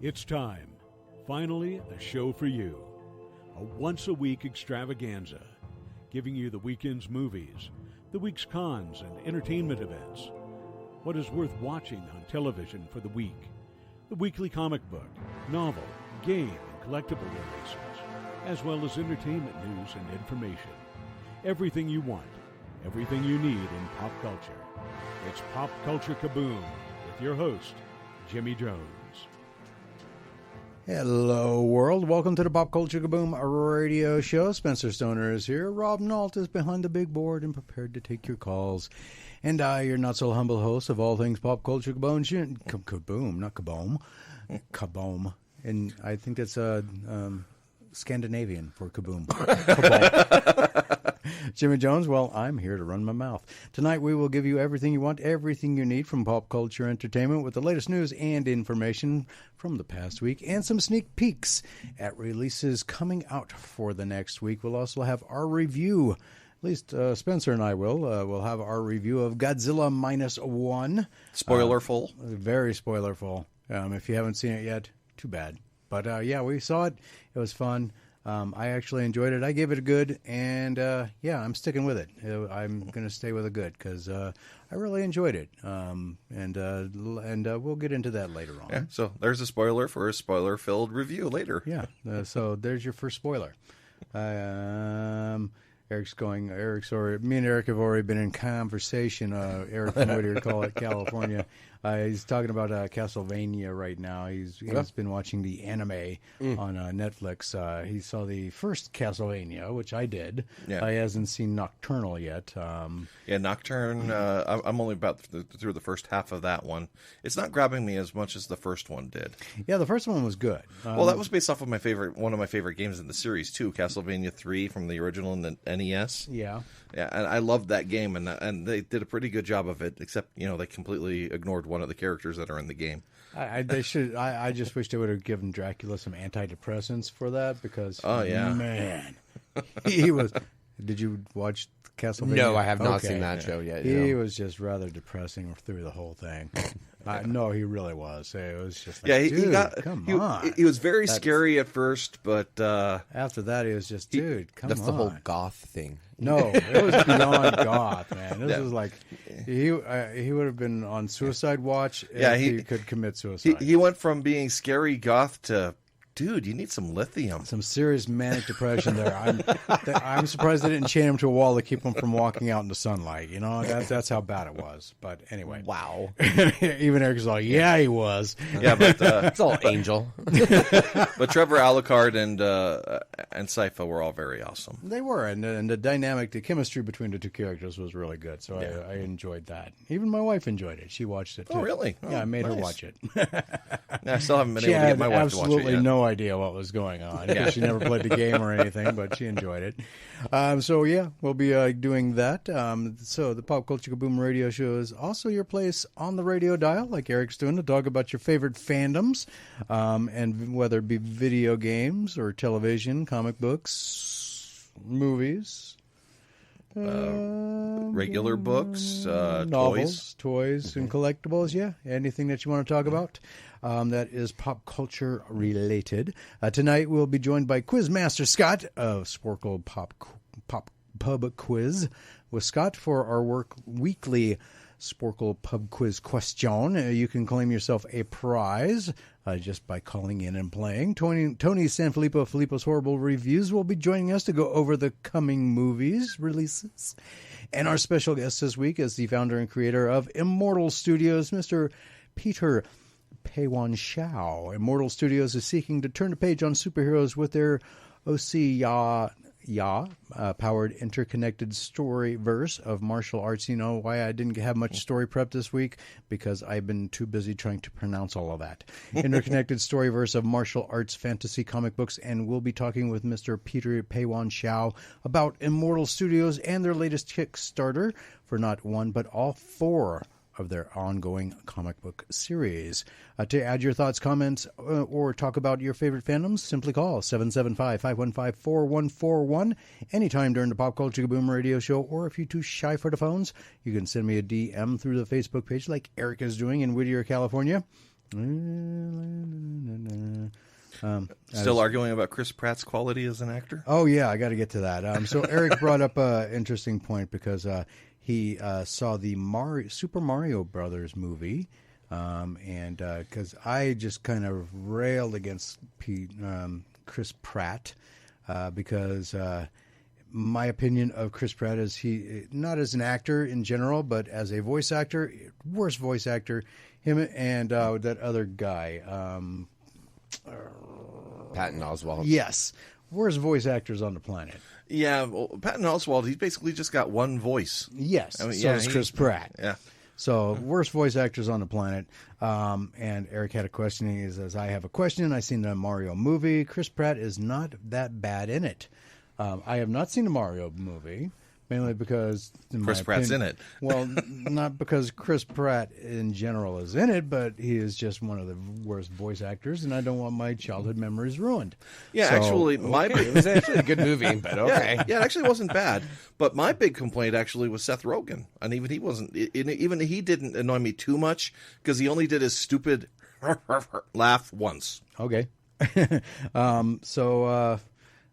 It's time. Finally, a show for you. A once-a-week extravaganza, giving you the weekend's movies, the week's cons and entertainment events, what is worth watching on television for the week, the weekly comic book, novel, game, and collectible releases, as well as entertainment news and information. Everything you want, everything you need in pop culture. It's Pop Culture Kaboom with your host, Jimmy Jones. Hello, world. Welcome to the Pop Culture Kaboom radio show. Spencer Stoner is here. Rob Nault is behind the big board and prepared to take your calls. And I, your not-so-humble host of all things Pop Culture Kaboom. Kaboom, not kaboom. Kaboom. And I think that's Scandinavian for kaboom. Kaboom. Jimmy Jones, well, I'm here to run my mouth. Tonight we will give you everything you want, everything you need from pop culture entertainment with the latest news and information from the past week and some sneak peeks at releases coming out for the next week. We'll also have our review. At least Spencer and I will. We'll have our review of Godzilla -1. Spoilerful. Very spoilerful. If you haven't seen it yet, too bad. But yeah, we saw it. It was fun. I actually enjoyed it. I gave it a good, and yeah, I'm sticking with it. I'm going to stay with a good because I really enjoyed it. And we'll get into that later on. Yeah, so there's a spoiler for a spoiler-filled review later. Yeah, so there's your first spoiler. Me and Eric have already been in conversation. Eric from Whittier, call it California. He's talking about Castlevania right now. He's been watching the anime on Netflix. He saw the first Castlevania, which I did. Yeah. He hasn't seen Nocturnal yet. Yeah, Nocturne, I'm only about through the first half of that one. It's not grabbing me as much as the first one did. Yeah, the first one was good. Well, that was based off of one of my favorite games in the series, too, Castlevania 3 from the original in the NES. Yeah. Yeah, and I loved that game, and they did a pretty good job of it, except, they completely ignored one of the characters that are in the game. I just wish they would have given Dracula some antidepressants for that because, man, he was. Did you watch Castlevania? No, I have not seen that show yet. He was just rather depressing through the whole thing. No, he really was. It was just like, come on. He was very scary at first, but after that, he was just, come on. That's the whole goth thing. No, it was beyond goth, man. This was like he would have been on suicide watch if he could commit suicide. He went from being scary goth to, dude, you need some lithium. Some serious manic depression there. I'm surprised they didn't chain him to a wall to keep him from walking out in the sunlight. That's how bad it was. But anyway. Wow. Even Eric's like, yeah, he was. Yeah, but it's all Angel. But Trevor Alucard and Sypha were all very awesome. They were, and the chemistry between the two characters was really good. So I enjoyed that. Even my wife enjoyed it. She watched it too. Oh, really? Yeah, I made her watch it. I still haven't been able to get my wife to watch it yet. Absolutely no idea what was going on. Yeah. She never played the game or anything, but she enjoyed it. So yeah, we'll be doing that. So the Pop Culture Kaboom radio show is also your place on the radio dial, like Eric's doing, to talk about your favorite fandoms, and whether it be video games or television, comic books, movies, regular books, novels, toys, and collectibles. Yeah, anything that you want to talk about that is pop culture related. Tonight we'll be joined by Quizmaster Scott of Sporkle Pop Pub Quiz with Scott for our weekly Sporkle Pub Quiz question. You can claim yourself a prize just by calling in and playing. Tony Sanfilippo, Filippo's Horrible Reviews, will be joining us to go over the coming movies releases. And our special guest this week is the founder and creator of Immortal Studios, Mr. Peter Payhuan Shaiao. Immortal Studios is seeking to turn the page on superheroes with their powered interconnected story verse of martial arts. You know why I didn't have much story prep this week? Because I've been too busy trying to pronounce all of that. Interconnected story verse of martial arts fantasy comic books, and we'll be talking with Mr. Peter Payhuan Shaiao about Immortal Studios and their latest Kickstarter for not one but all 4 of their ongoing comic book series. To add your thoughts, comments, or talk about your favorite fandoms, simply call 775-515-4141 anytime during the Pop Culture Kaboom radio show, or if you're too shy for the phones, you can send me a DM through the Facebook page like Eric is doing in Whittier, California. Still arguing about Chris Pratt's quality as an actor? Oh, yeah, I got to get to that. So Eric brought up an interesting point because he saw the Super Mario Brothers movie, and because I just kind of railed against Chris Pratt because my opinion of Chris Pratt is he, not as an actor in general, but as a voice actor, worst voice actor, him and that other guy. Patton Oswalt. Yes. Worst voice actors on the planet. Yeah, well, Patton Oswalt, he's basically just got one voice. Yes. I mean, So does Chris Pratt. Yeah. So, worst voice actors on the planet. And Eric had a question. He says, I have a question. I've seen the Mario movie. Chris Pratt is not that bad in it. I have not seen the Mario movie, mainly because Chris Pratt's in it. Well, not because Chris Pratt in general is in it, but he is just one of the worst voice actors, and I don't want my childhood memories ruined. Yeah, So, actually, It was actually a good movie, but okay. Yeah, it actually wasn't bad. But my big complaint actually was Seth Rogen, and even he wasn't. Even he didn't annoy me too much because he only did his stupid laugh once. Okay.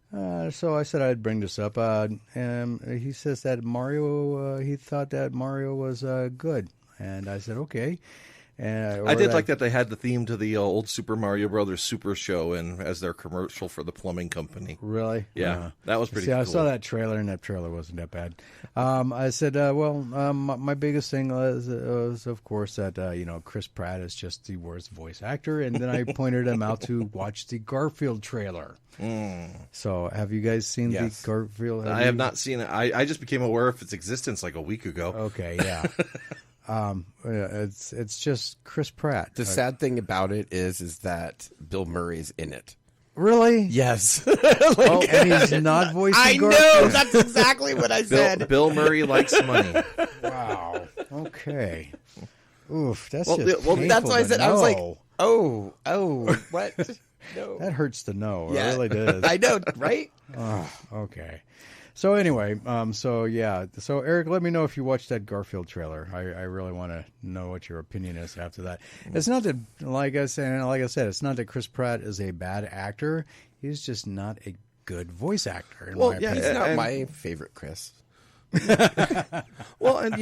So I said I'd bring this up. And he says that Mario, he thought that Mario was good. And I said, okay. I did like that they had the theme to the old Super Mario Brothers Super Show in as their commercial for the plumbing company. Really? Yeah, that was pretty See, cool. I saw that trailer, and that trailer wasn't that bad. I said, my biggest thing was, of course, that, Chris Pratt is just the worst voice actor. And then I pointed him out to watch the Garfield trailer. So have you guys seen the Garfield? I have not seen it. I just became aware of its existence like a week ago. Okay, yeah. It's just Chris Pratt. The sad thing about it is that Bill Murray's in it. Really? Yes. And he's not voicing I Garfield? know. That's exactly what I said. Bill Murray likes money. Wow. Okay. Oof. That's Well, just well, painful That's why I to said, I was like, know. oh, what? No. That hurts to know. Yeah. It really does. I know, right? Oh, okay. So anyway, so Eric, let me know if you watched that Garfield trailer. I really want to know what your opinion is after that. It's not that, like I said, it's not that Chris Pratt is a bad actor. He's just not a good voice actor. In my opinion. He's not my favorite Chris. Well, and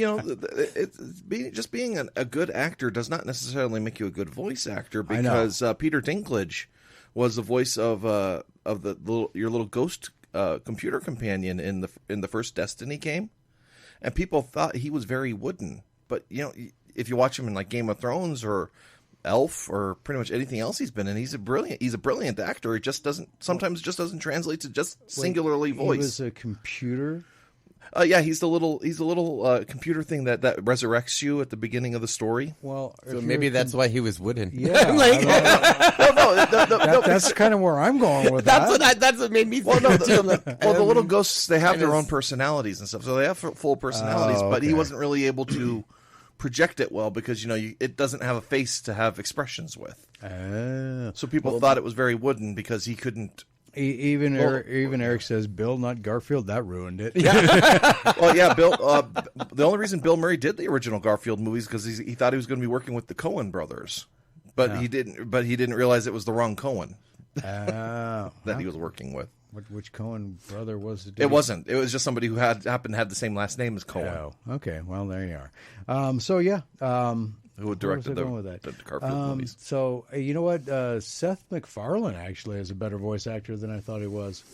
just being a good actor does not necessarily make you a good voice actor because Peter Dinklage was the voice of your little ghost computer companion in the first Destiny game, and people thought he was very wooden. But if you watch him in like Game of Thrones or Elf or pretty much anything else he's been in, he's a brilliant actor. It just doesn't translate to just singularly voice. He was a computer. Yeah, he's the little computer thing that resurrects you at the beginning of the story. Well, So maybe that's why he was wooden. Yeah, that's kind of where I'm going with that. That's what made me think. The little ghosts, they have their own personalities and stuff, so they have full personalities. But he wasn't really able to project it well because it doesn't have a face to have expressions with. So people thought it was very wooden because he couldn't. Even Eric says, Bill, not Garfield. That ruined it. Well, yeah, Bill. The only reason Bill Murray did the original Garfield movies because he thought he was going to be working with the Coen brothers, but he didn't. But he didn't realize it was the wrong Coen that he was working with. Which Coen brother was it? It wasn't. It was just somebody who happened to have the same last name as Coen. Oh, okay. Well, there you are. Who directed the Garfield movies. So, you know what? Seth MacFarlane actually is a better voice actor than I thought he was.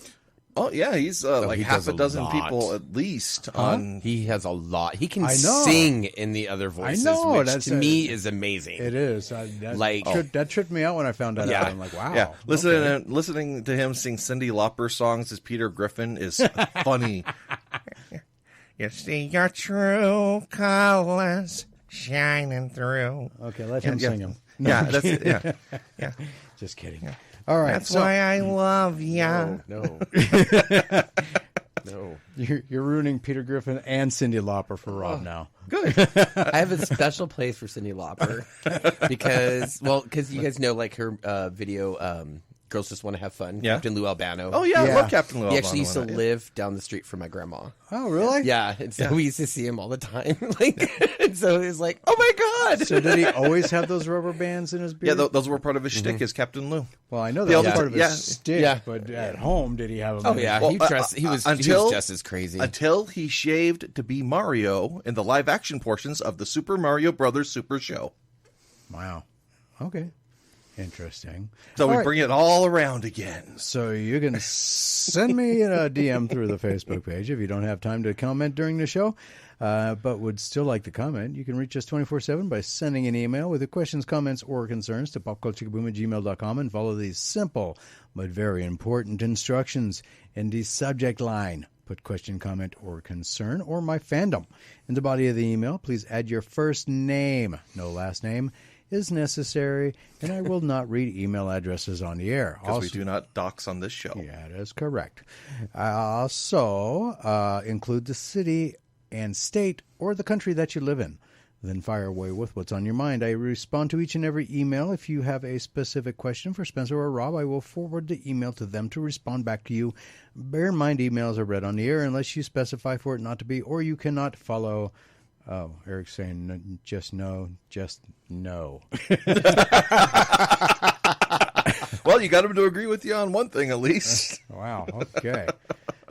Oh, yeah. He's like he half does a a dozen lot. people at least on. He has a lot. He can I know. sing in the other voices, know, which that's to me is amazing. It is. That tripped me out when I found that out. I'm like, wow. Yeah, listening to him sing Cyndi Lauper songs as Peter Griffin is funny. You see your true colors shining through. Okay, let him sing them. Yeah, that's it. Yeah. Just kidding. All right. That's why I love ya. No. No. You're ruining Peter Griffin and Cyndi Lauper for Rob now. Good. I have a special place for Cyndi Lauper because you guys know like her video Girls Just Want to Have Fun. Yeah. Captain Lou Albano. Oh, yeah, I Yeah. love Captain Lou. He actually used to Albano, live down the street from my grandma. Oh, really? Yeah, and so we used to see him all the time. And so it was like, oh my God! So did he always have those rubber bands in his beard? Yeah, those were part of his shtick as Captain Lou. Well, I know They that was also- part of his yeah. stick, Yeah. but at home, did he have them? Oh yeah, Well, he was just as crazy. Until he shaved to be Mario in the live-action portions of the Super Mario Brothers Super Show. Wow. Okay. Interesting. So All we right. bring it all around again. So you can send me a DM through the Facebook page if you don't have time to comment during the show, but would still like to comment. You can reach us 24/7 by sending an email with your questions, comments, or concerns to popculturekaboom@gmail.com and follow these simple but very important instructions in the subject line. Put question, comment, or concern, or my fandom. In the body of the email, please add your first name. No last name is necessary, and I will not read email addresses on the air. Because we do not dox on this show. Yeah, that is correct. Also, include the city and state or the country that you live in. Then fire away with what's on your mind. I respond to each and every email. If you have a specific question for Spencer or Rob, I will forward the email to them to respond back to you. Bear in mind, emails are read on the air unless you specify for it not to be, or you cannot follow. Oh, Eric's saying just no. Well, you got him to agree with you on one thing at least. Wow. Okay.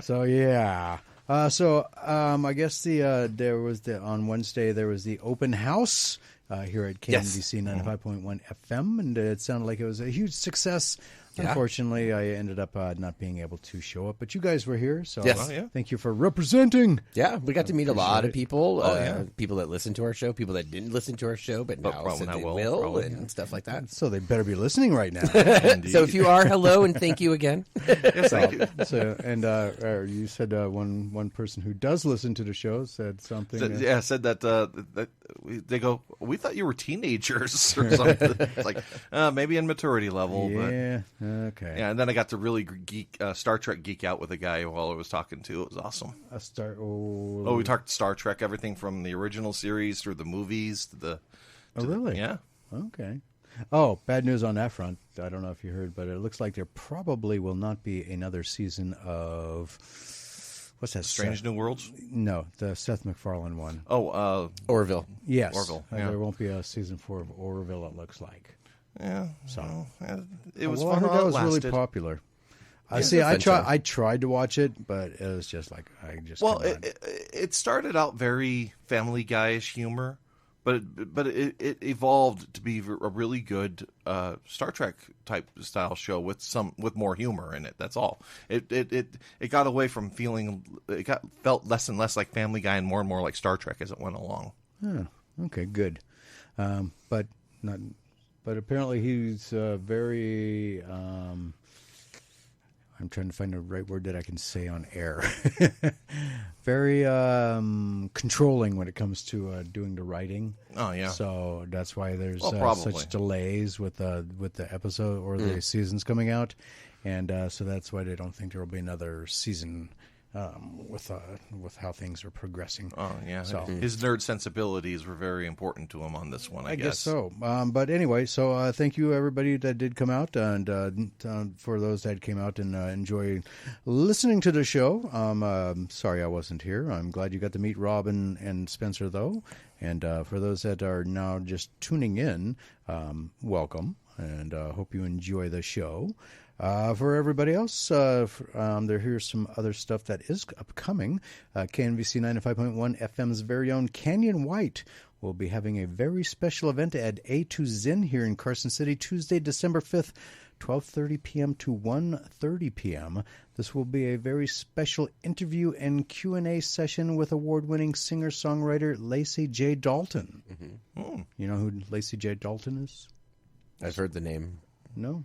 So yeah. I guess on Wednesday there was the open house here at KNBC 95.1 FM, and it sounded like it was a huge success. Yeah. Unfortunately, I ended up not being able to show up, but you guys were here, so Yes. Oh, yeah. thank you for representing. Yeah, we got to meet a lot of people. yeah. People that listen to our show, people that didn't listen to our show, but now probably said now they will, will, probably. and stuff like that. So they better be listening right now. So if you are, hello and thank you again. Yes, thank you. So, and you said one person who does listen to the show said something. Said that they go, we thought you were teenagers or something. It's like, maybe in maturity level. Yeah. But, Okay. yeah, and then I got to really Star Trek geek out with a guy while I was talking to. It was awesome. Oh, we talked Star Trek, everything from the original series through the movies to the. Really? Yeah. Okay. Oh, bad news on that front. I don't know if you heard, but it looks like there probably will not be another season of what's that? Strange New Worlds. No, the Seth MacFarlane one. Oh, Orville. Yes, Orville, yeah. There won't be a season 4 of Orville. It looks like. yeah. So It was well, fun. I heard while that it was really lasted. popular. Yeah, See, it's a I fun show. tried to watch it, but it was just like I just Well, could not. it started out very Family Guy-ish humor, but it evolved to be a really good Star Trek type style show with more humor in it. That's all. It got away from felt less and less like Family Guy and more like Star Trek as it went along. Oh, okay, good. But apparently he's very. I'm trying to find the right word that I can say on air. Very controlling when it comes to doing the writing. Oh yeah. So that's why there's probably. such delays with the episode or the seasons coming out, and so that's why they don't think there will be another season with how things are progressing. Oh yeah. So- His nerd sensibilities were very important to him on this one. I guess so. But anyway, so thank you everybody that did come out, and for those that came out and enjoy listening to the show. Sorry I wasn't here. I'm glad you got to meet Rob and Spencer though. And for those that are now just tuning in, welcome, and hope you enjoy the show. For everybody else, here's some other stuff that is upcoming. KNVC 95.1 FM's very own Canyon White will be having a very special event at A2 Zin here in Carson City, Tuesday, December 5th, 12:30 p.m. to 1:30 p.m. This will be a very special interview and Q&A session with award-winning singer-songwriter Lacey J. Dalton. Mm. You know who Lacey J. Dalton is? I've heard the name. No?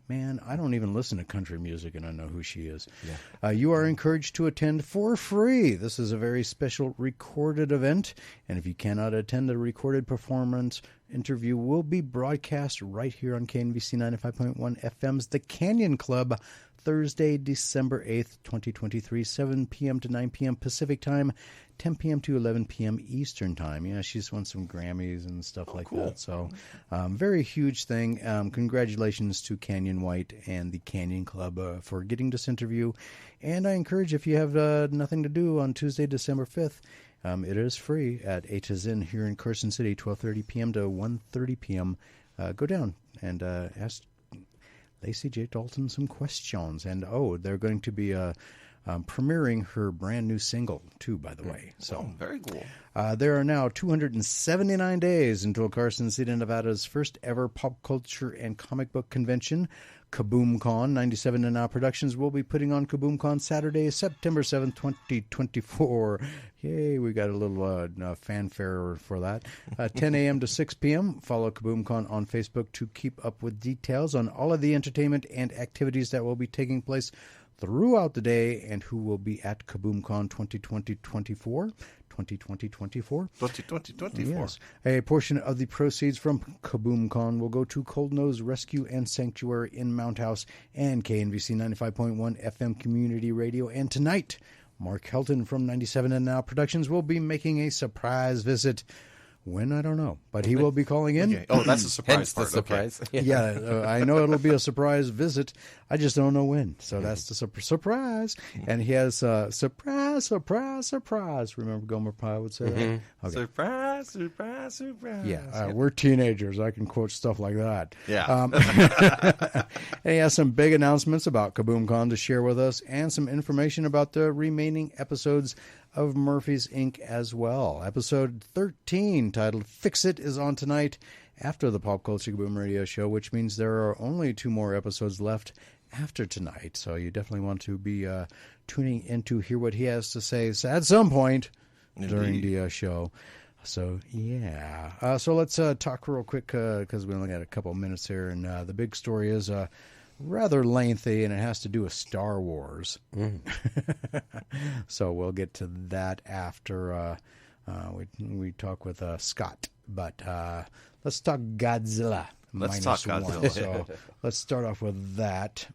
Man, I don't even listen to country music, and I know who she is. Yeah. You are encouraged to attend for free. This is a very special recorded event, and if you cannot attend the recorded performance, interview will be broadcast right here on KNVC 95.1 FM's The Canyon Club, Thursday, December 8th, 2023, 7 p.m. to 9 p.m. Pacific Time, 10 p.m. to 11 p.m. Eastern Time. Yeah, she's won some Grammys and stuff like that. So, very huge thing. Congratulations to Canyon White and the Canyon Club for getting this interview. And I encourage, if you have nothing to do on Tuesday, December 5th, it is free at A to Zen here in Carson City, 12:30 p.m. to 1:30 p.m. Go down and ask Lacey J. Dalton some questions. And, they're going to be premiering her brand new single, too, by the way. So very cool. There are now 279 days until Carson City, Nevada's first ever pop culture and comic book convention, KaboomCon. 97 and Now Productions will be putting on KaboomCon Saturday, September 7th, 2024. Yay, we got a little fanfare for that. 10 a.m. to 6 p.m. Follow KaboomCon on Facebook to keep up with details on all of the entertainment and activities that will be taking place throughout the day and who will be at KaboomCon 2020-24. 2020-24. 2020-24. Yes. A portion of the proceeds from KaboomCon will go to Cold Nose Rescue and Sanctuary in Mount House and KNVC 95.1 FM Community Radio. And tonight, Mark Helton from 97 and Now Productions will be making a surprise visit. When, I don't know, but he will be calling in. Okay. Oh, that's a surprise Hence part. the surprise. Okay. Yeah, I know it'll be a surprise visit. I just don't know when. So that's the surprise. And he has surprise. Remember Gomer Pyle would say that? Okay. Surprise, surprise, surprise. Yeah, we're teenagers. I can quote stuff like that. Yeah. And he has some big announcements about KaboomCon to share with us and some information about the remaining episodes of Murphy's Inc. as well. Episode 13, titled Fix It, is on tonight after the Pop Culture Kaboom Radio Show, which means there are only 2 more episodes left after tonight. So you definitely want to be tuning in to hear what he has to say at some point during the show. So, yeah. So let's talk real quick because we only got a couple of minutes here. And the big story is rather lengthy, and it has to do with Star Wars. So we'll get to that after we talk with Scott. But let's talk Godzilla. Let's talk Godzilla. So let's start off with that.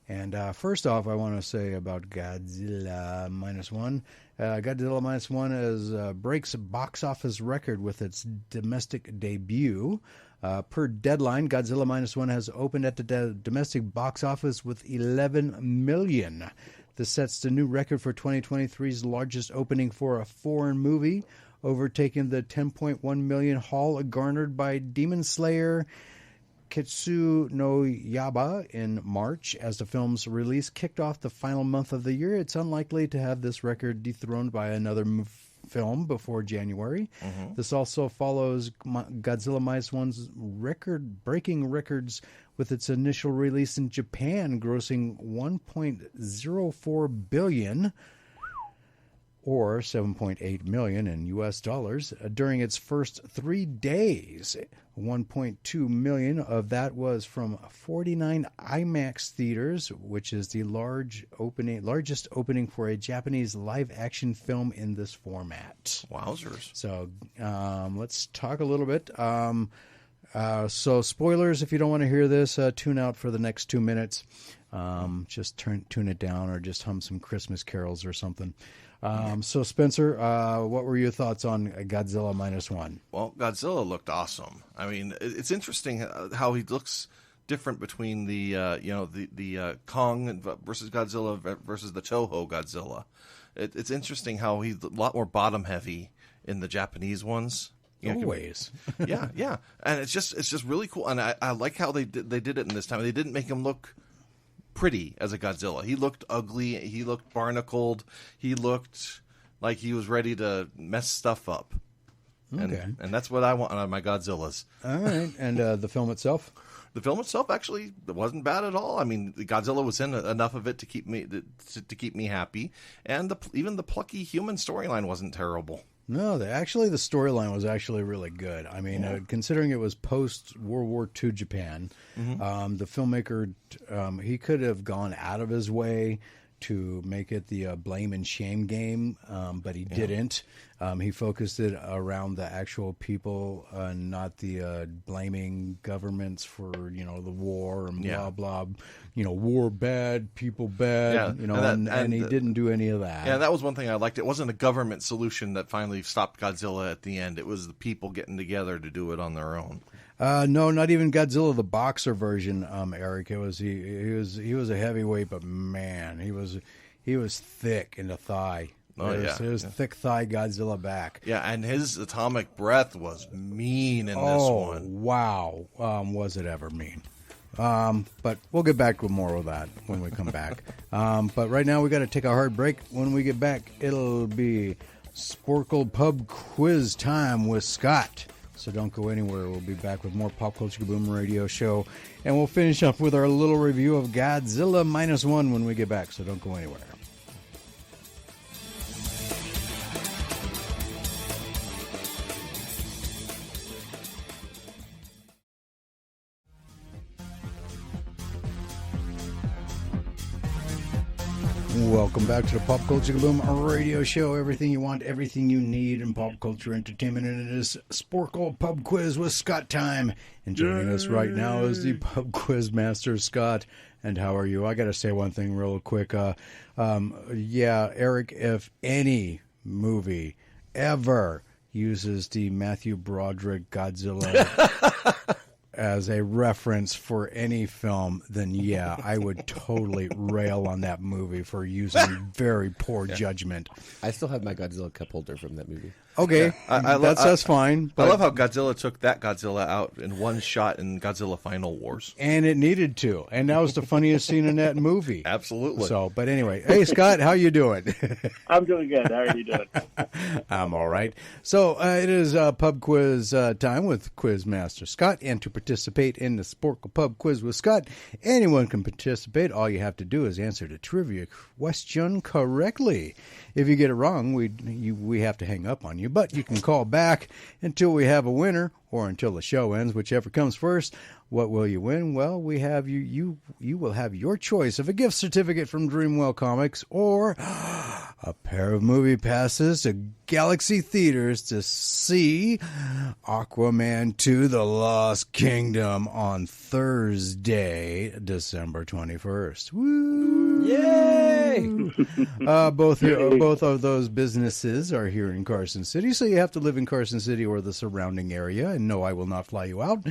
And first off, I want to say about Godzilla -1. Godzilla -1 is breaks box office record with its domestic debut. Per Deadline, Godzilla -1 has opened at the domestic box office with 11 million. This sets the new record for 2023's largest opening for a foreign movie, overtaking the 10.1 million haul garnered by Demon Slayer Kitsu no Yaba in March. As the film's release kicked off the final month of the year, it's unlikely to have this record dethroned by another film before January. This also follows Godzilla -1's record-breaking records with its initial release in Japan, grossing $1.04 billion or $7.8 million in U.S. dollars during its first 3 days. 1.2 million of that was from 49 IMAX theaters, which is the largest opening for a Japanese live-action film in this format. Wowzers. So let's talk a little bit. So spoilers, if you don't want to hear this, tune out for the next 2 minutes. Just tune it down or just hum some Christmas carols or something. So Spencer, what were your thoughts on Godzilla -1? Well, Godzilla looked awesome. I mean, it's interesting how he looks different between the Kong versus Godzilla versus the Toho Godzilla. It's interesting how he's a lot more bottom heavy in the Japanese ones. Always. yeah, and it's just really cool, and I like how they did it in this time. They didn't make him look pretty as a Godzilla. He looked ugly. He looked barnacled. He looked like he was ready to mess stuff up. Okay. And that's what I want on my Godzillas. All right. And the film itself? The film itself actually wasn't bad at all. I mean, Godzilla was in enough of it to keep me happy, and even the plucky human storyline wasn't terrible. No, the storyline was actually really good. I mean, considering it was post-World War II Japan, the filmmaker, he could have gone out of his way to make it the blame and shame game, but he didn't. He focused it around the actual people, not the blaming governments for the war and blah blah. War bad, people bad. And he didn't do any of that. Yeah, that was one thing I liked. It wasn't a government solution that finally stopped Godzilla at the end. It was the people getting together to do it on their own. No, not even Godzilla the boxer version, Eric. It was he was a heavyweight, but man, he was thick in the thigh. It was thick thigh Godzilla back. Yeah, and his atomic breath was mean in this one. Wow, was it ever mean? But we'll get back with more of that when we come back. But right now we got to take a hard break. When we get back, it'll be Sporkle Pub Quiz time with Scott. So don't go anywhere. We'll be back with more Pop Culture Kaboom Radio Show. And we'll finish up with our little review of Godzilla -1 when we get back. So don't go anywhere. Welcome back to the Pop Culture Kaboom Radio Show. Everything you want, everything you need in pop culture entertainment. And it is Sporkle Pub Quiz with Scott time. And joining us right now is the Pub Quiz Master, Scott. And how are you? I got to say one thing real quick. Eric, if any movie ever uses the Matthew Broderick Godzilla as a reference for any film, then I would totally rail on that movie for using very poor judgment. I still have my Godzilla cup holder from that movie. Okay, that's fine. I love how Godzilla took that Godzilla out in one shot in Godzilla Final Wars. And it needed to. And that was the funniest scene in that movie. Absolutely. So, but anyway. Hey, Scott, how you doing? I'm doing good. How are you doing? I'm all right. So, it is pub quiz time with Quiz Master Scott. And to participate in the Sporkle Pub Quiz with Scott, anyone can participate. All you have to do is answer the trivia question correctly. If you get it wrong, we have to hang up on you. But you can call back until we have a winner or until the show ends, whichever comes first. What will you win? Well, we have you will have your choice of a gift certificate from Dreamwell Comics or a pair of movie passes to Galaxy Theaters to see Aquaman 2: The Lost Kingdom on Thursday, December 21st. Woo! Yay! Both of those businesses are here in Carson City, so you have to live in Carson City or the surrounding area. And no, I will not fly you out.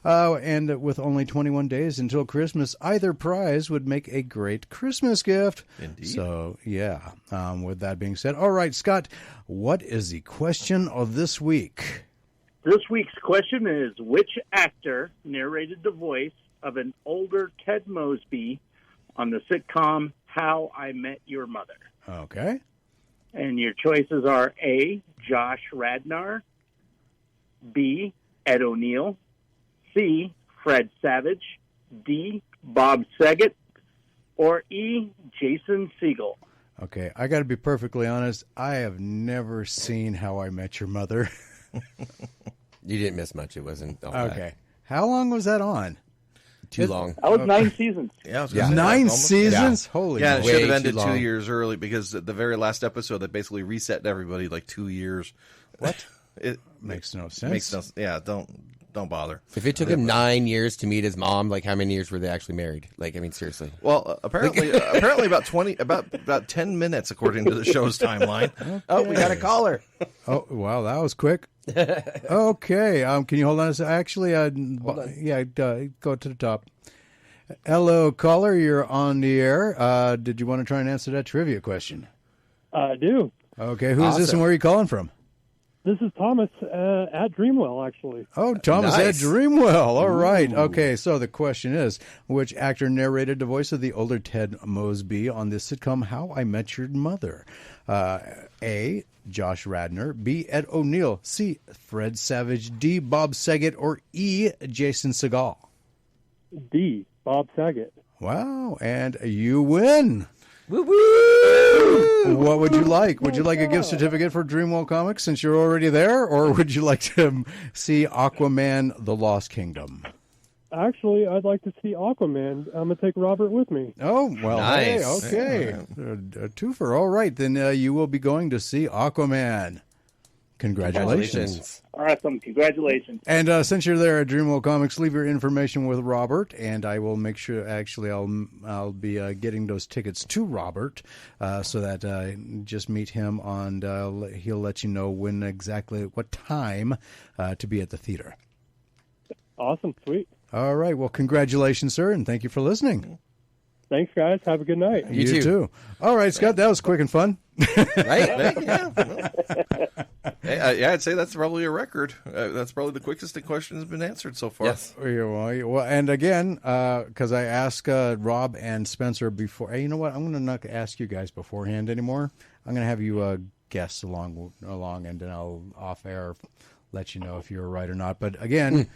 And with only 21 days until Christmas, either prize would make a great Christmas gift. Indeed. So, with that being said, all right, Scott, what is the question of this week? This week's question is, which actor narrated the voice of an older Ted Mosby on the sitcom How I Met Your Mother? Okay. And your choices are A, Josh Radnor, B, Ed O'Neill, C, Fred Savage, D, Bob Saget, or E, Jason Segel. Okay, I got to be perfectly honest. I have never seen How I Met Your Mother. You didn't miss much. It wasn't all Okay. bad. How long was that on? Too long. That was 9 seasons. Yeah, I was gonna say, 9 almost. seasons? Holy Yeah, it Way should have too ended 2 long. years early because the very last episode that basically reset everybody like 2 years. What? It Makes no sense. makes no. Yeah, don't bother. If it took him 9 years to meet his mom, like how many years were they actually married? Like, I mean, seriously. Well, apparently about 10 minutes according to the show's timeline. Oh, we got a caller. Oh, wow, that was quick. Okay, can you hold on a second? Actually, go to the top. Hello, caller, you're on the air. Did you want to try and answer that trivia question? I do. Okay, who is this and where are you calling from? This is Thomas at Dreamwell, actually. Oh, Thomas Nice. at Dreamwell. All right. Okay, so the question is, which actor narrated the voice of the older Ted Mosby on the sitcom How I Met Your Mother? A, Josh Radnor, B, Ed O'Neill, C, Fred Savage, D, Bob Saget, or E, Jason Segel? D, Bob Saget. Wow, and you win. Woo-woo! What would you like? Would you like a gift certificate for Dreamwell Comics since you're already there? Or would you like to see Aquaman, The Lost Kingdom? Actually, I'd like to see Aquaman. I'm going to take Robert with me. Oh, well, Nice. hey, okay. A twofer. All right, then you will be going to see Aquaman. Congratulations. Awesome. Congratulations. And since you're there at Dreamworld Comics, leave your information with Robert, and I will make sure. Actually, I'll be getting those tickets to Robert, so that just meet him on. He'll let you know what time to be at the theater. Awesome. Sweet. All right. Well, congratulations, sir, and thank you for listening. Thanks, guys. Have a good night. You too. All right, Scott. That was quick and fun. Right? Yeah, I'd say that's probably a record. That's probably the quickest the question has been answered so far. Yes. Well, and again, because I asked Rob and Spencer before. Hey, you know what? I'm going to not ask you guys beforehand anymore. I'm going to have you guess along, and then I'll off air let you know if you're right or not. But again,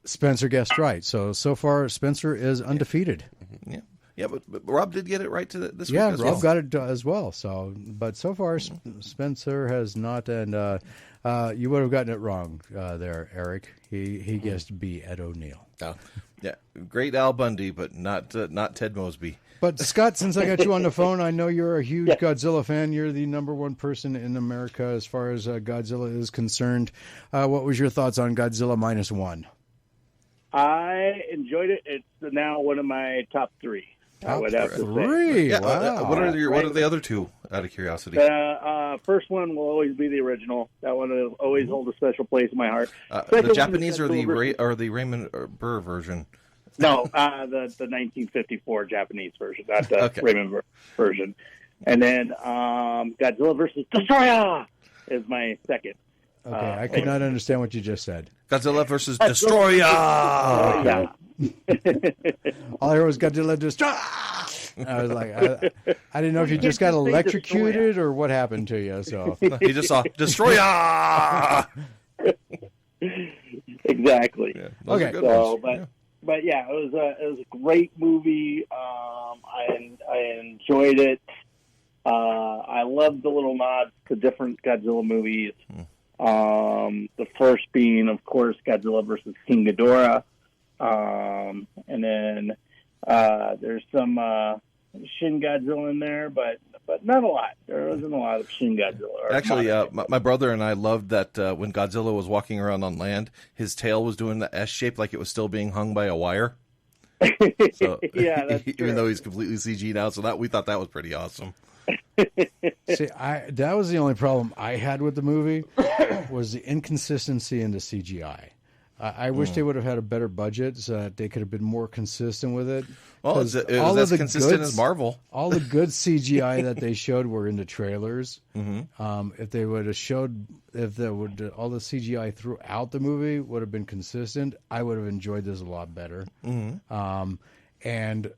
Spencer guessed right. So far, Spencer is undefeated. Yeah. Yeah, but Rob did get it right this week as Rob well. got it as well. So, but so far, Spencer has not, and you would have gotten it wrong there, Eric. He guessed B. Ed O'Neill. Oh. Yeah, great Al Bundy, but not Ted Mosby. But Scott, since I got you on the phone, I know you're a huge Godzilla fan. You're the number one person in America as far as Godzilla is concerned. What was your thoughts on Godzilla -1? I enjoyed it. It's now one of my top three. I would have to say. Three. Yeah, Wow. what are the other two, out of curiosity? The first one will always be the original. That one will always hold a special place in my heart. The Japanese or the Raymond Burr version? No, the 1954 Japanese version, not the Raymond Burr version. And then Godzilla versus Destroyer is my second. Okay, I could not understand what you just said. Godzilla versus Destroyer. Yeah. All I heard was Godzilla Destroyer. I was like, I didn't know if you just got electrocuted or what happened to you. So He just saw Destroyer. Exactly. Yeah, those are Okay. good So, ones. but yeah, it was a great movie. I enjoyed it. I loved the little nods to different Godzilla movies. The first being, of course, Godzilla versus King Ghidorah. And then there's some Shin Godzilla in there, but not a lot. There wasn't a lot of Shin Godzilla. Actually, my brother and I loved that when Godzilla was walking around on land, his tail was doing the S shape like it was still being hung by a wire. So, yeah, that's true. even though he's completely CG'd out, so we thought that was pretty awesome. see, that was the only problem I had with the movie was the inconsistency in the CGI. I wish they would have had a better budget so that they could have been more consistent with it. Well, it was as consistent as Marvel. All the good CGI that they showed were in the trailers. If they would have showed, all the CGI throughout the movie would have been consistent, I would have enjoyed this a lot better. And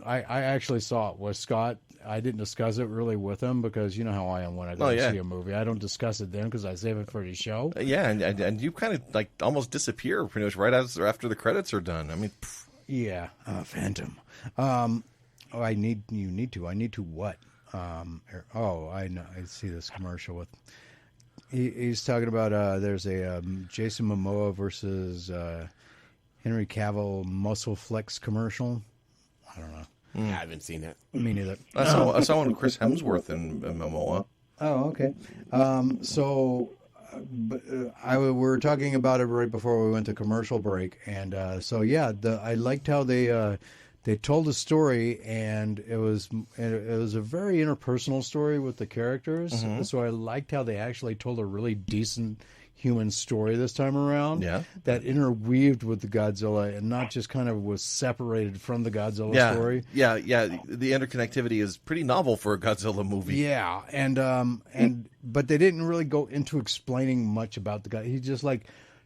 I actually saw it with Scott. I didn't discuss it really with him because you know how I am when I go to see a movie. I don't discuss it then because I save it for the show. Yeah, and you kind of like almost disappear pretty much right after the credits are done. I mean, yeah, Phantom. I need to what? I know. I see this commercial with. He's talking about there's a Jason Momoa versus Henry Cavill Muscle Flex commercial. I don't know. I haven't seen it. Me neither. I saw one with Chris Hemsworth and Momoa. Oh, okay. We were talking about it right before we went to commercial break, and I liked how they told a story, and it was a very interpersonal story with the characters. So I liked how they actually told a really decent human story this time around. Yeah, that interweaved with the Godzilla and not just kind of was separated from the Godzilla story. Yeah. The interconnectivity is pretty novel for a Godzilla movie. Yeah, but they didn't really go into explaining much about the guy. He just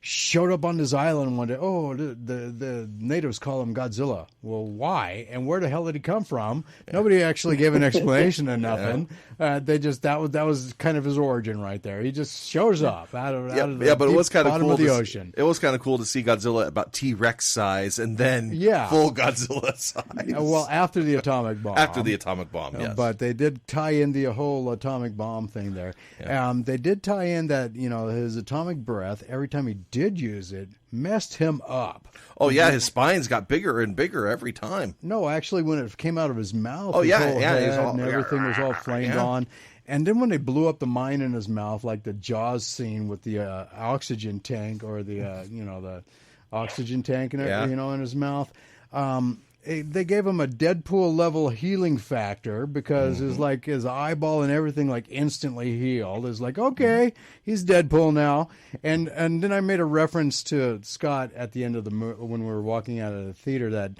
showed up on this island one day. Oh, the natives call him Godzilla. Well, why? And where the hell did he come from? Nobody actually gave an explanation or nothing. They just that was kind of his origin right there. He just shows up out of the but it was kind of bottom cool of the ocean. It was kind of cool to see Godzilla about T-Rex size and then full Godzilla size. Well, after the atomic bomb. After the atomic bomb, yes. But they did tie in the whole atomic bomb thing there. Yeah. They did tie in that his atomic breath every time he did use it messed him up. Oh yeah, his spines got bigger and bigger every time. No, actually, when it came out of his mouth, Oh, his yeah, whole yeah, head he's all- and everything was all flamed yeah. on. And then when they blew up the mine in his mouth, like the Jaws scene with the oxygen tank or the the oxygen tank and Yeah. in his mouth, they gave him a Deadpool level healing factor because it's like his eyeball and everything like instantly healed. It's like, okay, he's Deadpool now. And then I made a reference to Scott at the end of the when we were walking out of the theater that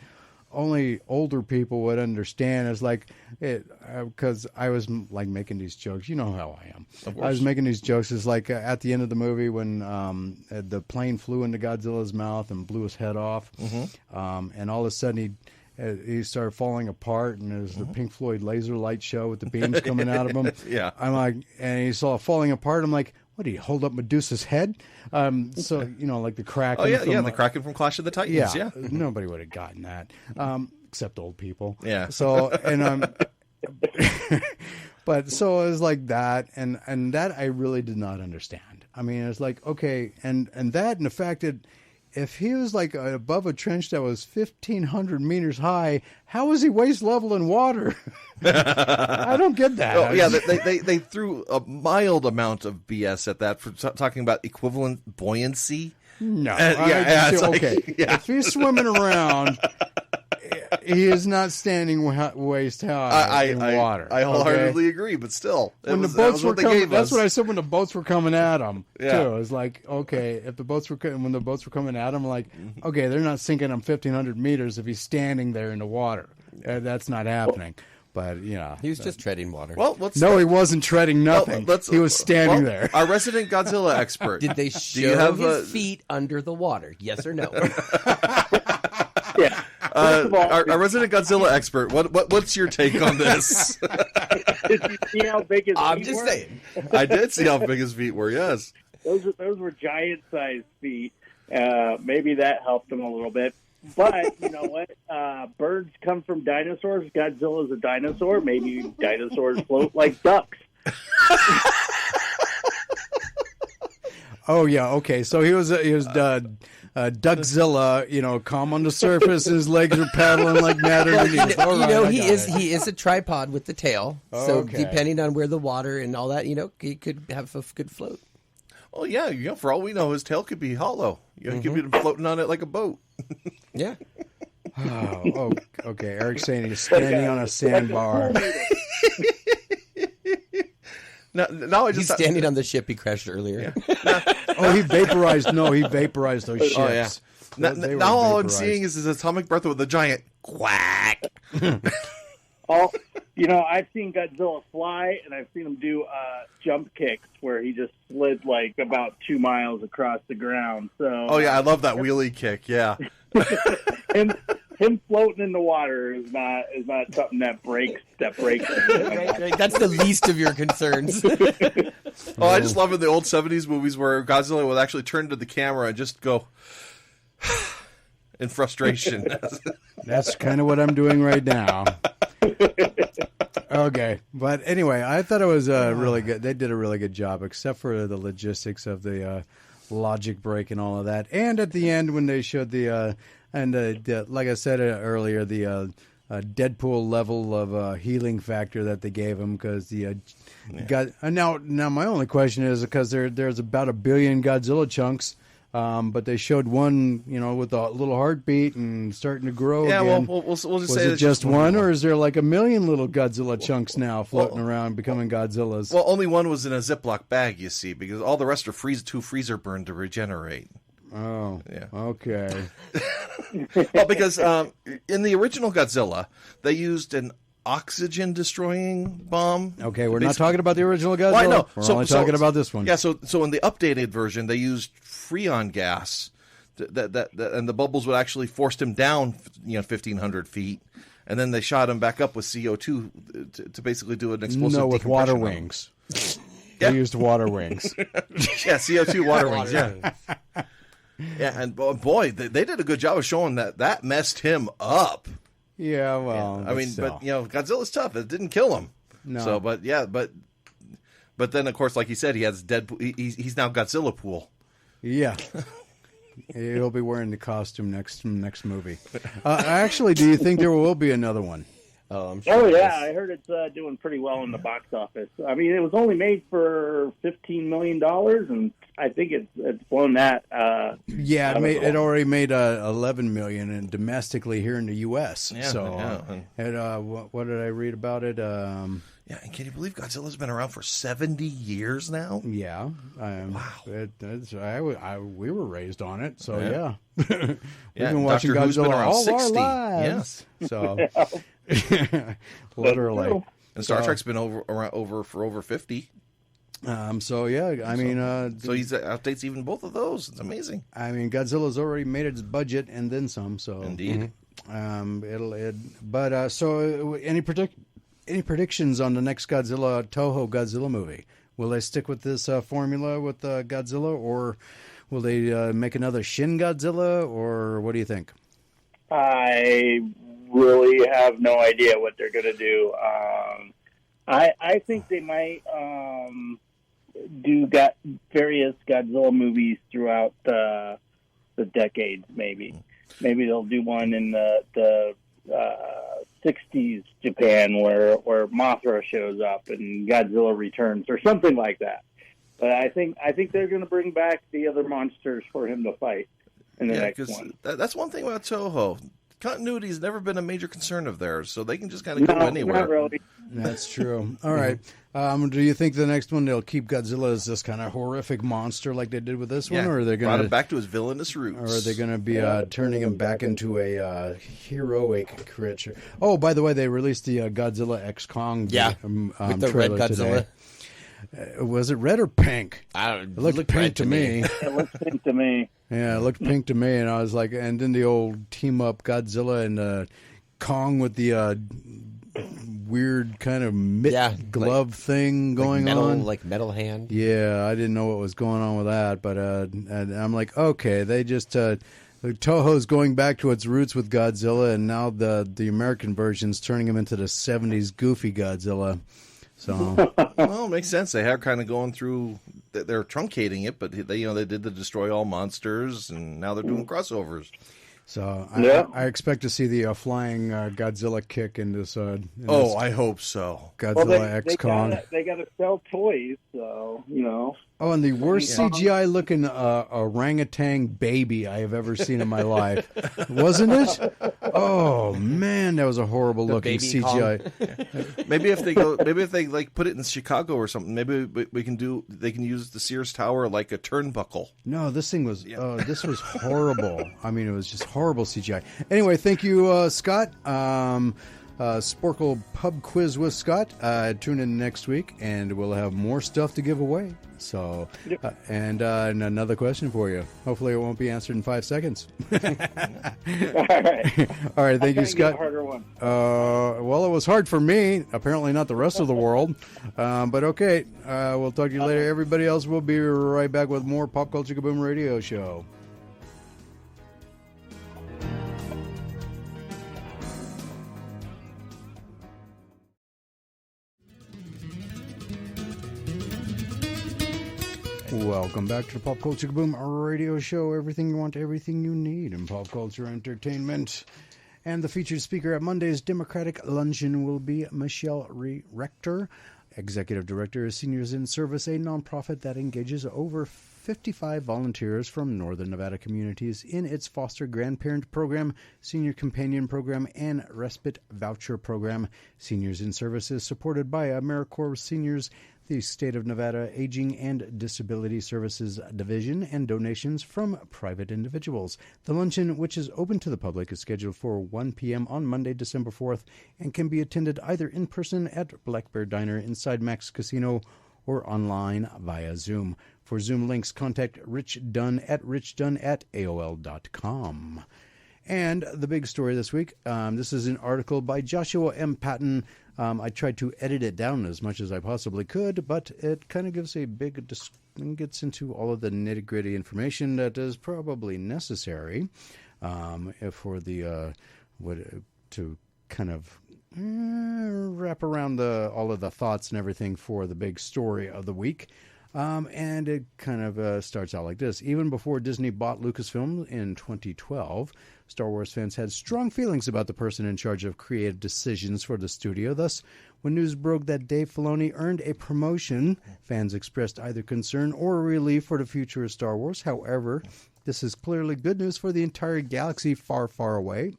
only older people would understand. It's like because I was like making these jokes. You know how I am. I was making these jokes. It's like at the end of the movie when the plane flew into Godzilla's mouth and blew his head off, and all of a sudden he started falling apart, and there's the Pink Floyd laser light show with the beams coming out of him. Yeah. I'm like, and he saw it falling apart. I'm like, what, did he hold up Medusa's head? So, like the Kraken. Oh yeah, from, the Kraken from Clash of the Titans. Yeah. Nobody would have gotten that, except old people. Yeah. So, and but so it was like that, and that I really did not understand. I mean, it's like, okay, and that, and the fact that if he was like above a trench that was 1,500 meters high, how was he waist level in water? I don't get that. Oh, yeah, they threw a mild amount of BS at that for talking about equivalent buoyancy. No. Okay. If he's swimming around, he is not standing waist high in water. I wholeheartedly agree, but still, when the boats were coming, that's what I said when the boats were coming at him. Yeah. Too. It was like, okay, if the boats were when the boats were coming at him, like, okay, they're not sinking him 1,500 meters if he's standing there in the water. That's not happening. But he was just treading water. Well, no, he wasn't treading nothing. He was standing there. Our resident Godzilla expert. Did they show his feet under the water? Yes or no? Yeah. Our resident Godzilla expert. What's your take on this? Did you see how big his I'm feet just were? saying. I did see how big his feet were. Yes. Those were giant-sized feet. Maybe that helped him a little bit. But you know what? Birds come from dinosaurs. Godzilla's a dinosaur. Maybe dinosaurs float like ducks. Oh yeah, okay. So he was Duckzilla, calm on the surface. His legs are paddling like mad underneath. He is a tripod with the tail. So Okay. depending on where the water and all that, he could have a good float. Oh yeah. For all we know, his tail could be hollow. He could be floating on it like a boat. Yeah. Oh, okay. Eric's saying he's standing on a sandbar. Now I just He's standing on the ship he crashed earlier. Oh, he vaporized. No, he vaporized those ships. Oh yeah. They were Now all I'm vaporized. seeing is his atomic breath with a giant quack. I've seen Godzilla fly, and I've seen him do jump kicks where he just slid like about 2 miles across the ground. So, Oh yeah, I love that wheelie kick. Yeah. him floating in the water is not something that breaks. Right. That's the least of your concerns. Oh, I just love in the old 70s movies where Godzilla would actually turn to the camera and just go in frustration. That's kind of what I'm doing right now. Okay, but anyway, I thought it was really good. They did a really good job, except for the logistics of the logic break and all of that. And at the end, when they showed the like I said earlier, the Deadpool level of healing factor that they gave him, because now my only question is, because there's about 1 billion Godzilla chunks. But they showed one, with a little heartbeat and starting to grow Yeah, again. well, we'll just Was say it it's just one, or is there like 1 million little Godzilla chunks now floating around becoming Godzillas? Well, only one was in a Ziploc bag, you see, because all the rest are too freezer burned to regenerate. Oh, Yeah. Okay. Well, because in the original Godzilla, they used an oxygen-destroying bomb. Okay, we're not talking about the original Godzilla. Well, I know. We're only talking about this one. Yeah, so in the updated version, they used Freon gas, that and the bubbles would actually force him down, 1,500 feet, and then they shot him back up with CO2 to basically do an explosive. No, with water decompression on him. wings. Yeah. They used water wings. Yeah, CO2 water wings. Yeah, yeah, and boy, they did a good job of showing that messed him up. Yeah, well, I mean, still. but Godzilla's tough. It didn't kill him. No. So, but then of course, like you said, he has Deadpool. He's now Godzilla pool. Yeah. He'll be wearing the costume next movie. Actually, do you think there will be another one? Oh, I'm sure. Oh yeah, I heard it's doing pretty well in the box office. I mean, it was only made for $15 million, and I think it's blown that. Yeah, it already made $11 million and domestically here in the U.S. Yeah, so, yeah. And what did I read about it? Yeah, and can you believe Godzilla's been around for 70 years now? Yeah, Wow. We were raised on it, so Yeah. We've Yeah, been watching Doctor Who's been Godzilla around all 60. our lives. So, literally. And Star Trek's been over for over 50. So yeah, I mean, So he's outdates even both of those. It's amazing. I mean, Godzilla's already made its budget and then some. So Indeed. So any predictions on the next Toho Godzilla movie? Will they stick with this formula with Godzilla, or will they make another Shin Godzilla, or what do you think? I really have no idea what they're going to do. I think they might do various Godzilla movies throughout the decades. Maybe they'll do one in the 60s Japan where Mothra shows up and Godzilla returns or something like that. But I think they're going to bring back the other monsters for him to fight in the next one. That's one thing about Toho. Continuity has never been a major concern of theirs, so they can just kind of go anywhere. Not really. That's true. All right. Do you think the next one they'll keep Godzilla as this kind of horrific monster like they did with this one, or are they going brought him back to his villainous roots, or are they going to be turning him back into a heroic creature? Oh, by the way, they released the Godzilla X Kong. With the red Godzilla. Was it red or pink? It looked pink to me. It looks pink to me. Yeah, it looked pink to me, and I was like, and then the old team up Godzilla and Kong with the weird kind of glove thing going on, like metal hand. Yeah, I didn't know what was going on with that, but and I'm like, okay, they just Toho's going back to its roots with Godzilla, and now the American version's turning him into the '70s goofy Godzilla. So, well, it makes sense. They are kind of going through. They're truncating it, but they did the Destroy All Monsters, and now they're doing crossovers. So I expect to see the flying Godzilla kick in this. I hope so. Godzilla X Kong. They got to sell toys, so Oh, and the worst CGI looking orangutan baby I have ever seen in my life, wasn't it? Oh man, that was a horrible looking CGI. Maybe if they like put it in Chicago or something, maybe they can use the Sears Tower like a turnbuckle. No, this thing was this was horrible. I mean, it was just horrible CGI. Anyway, thank you, Scott. Sporkle Pub Quiz with Scott. Tune in next week, and we'll have more stuff to give away. So, and another question for you. Hopefully, it won't be answered in 5 seconds. All right. All right. Thank you, Scott. A harder one. Well, it was hard for me. Apparently, not the rest of the world. But okay. We'll talk to you later. Everybody else, we'll be right back with more Pop Culture Kaboom Radio Show. Welcome back to the Pop Culture Kaboom Radio Show. Everything you want, everything you need in pop culture entertainment. And the featured speaker at Monday's Democratic Luncheon will be Michelle Rector, Executive Director of Seniors in Service, a nonprofit that engages over 55 volunteers from Northern Nevada communities in its foster grandparent program, senior companion program, and respite voucher program. Seniors in Service is supported by AmeriCorps Seniors, the State of Nevada Aging and Disability Services Division, and donations from private individuals. The luncheon, which is open to the public, is scheduled for 1 p.m. on Monday, December 4th, and can be attended either in person at Black Bear Diner inside Max Casino or online via Zoom. For Zoom links, contact Rich Dunn at richdunn@aol.com. And the big story this week, this is an article by Joshua M. Patton. I tried to edit it down as much as I possibly could, but it kind of gives a big, gets into all of the nitty-gritty information that is probably necessary for the, to kind of wrap around all of the thoughts and everything for the big story of the week. And it kind of starts out like this. Even before Disney bought Lucasfilm in 2012, Star Wars fans had strong feelings about the person in charge of creative decisions for the studio. Thus, when news broke that Dave Filoni earned a promotion, fans expressed either concern or relief for the future of Star Wars. However, this is clearly good news for the entire galaxy far, far away.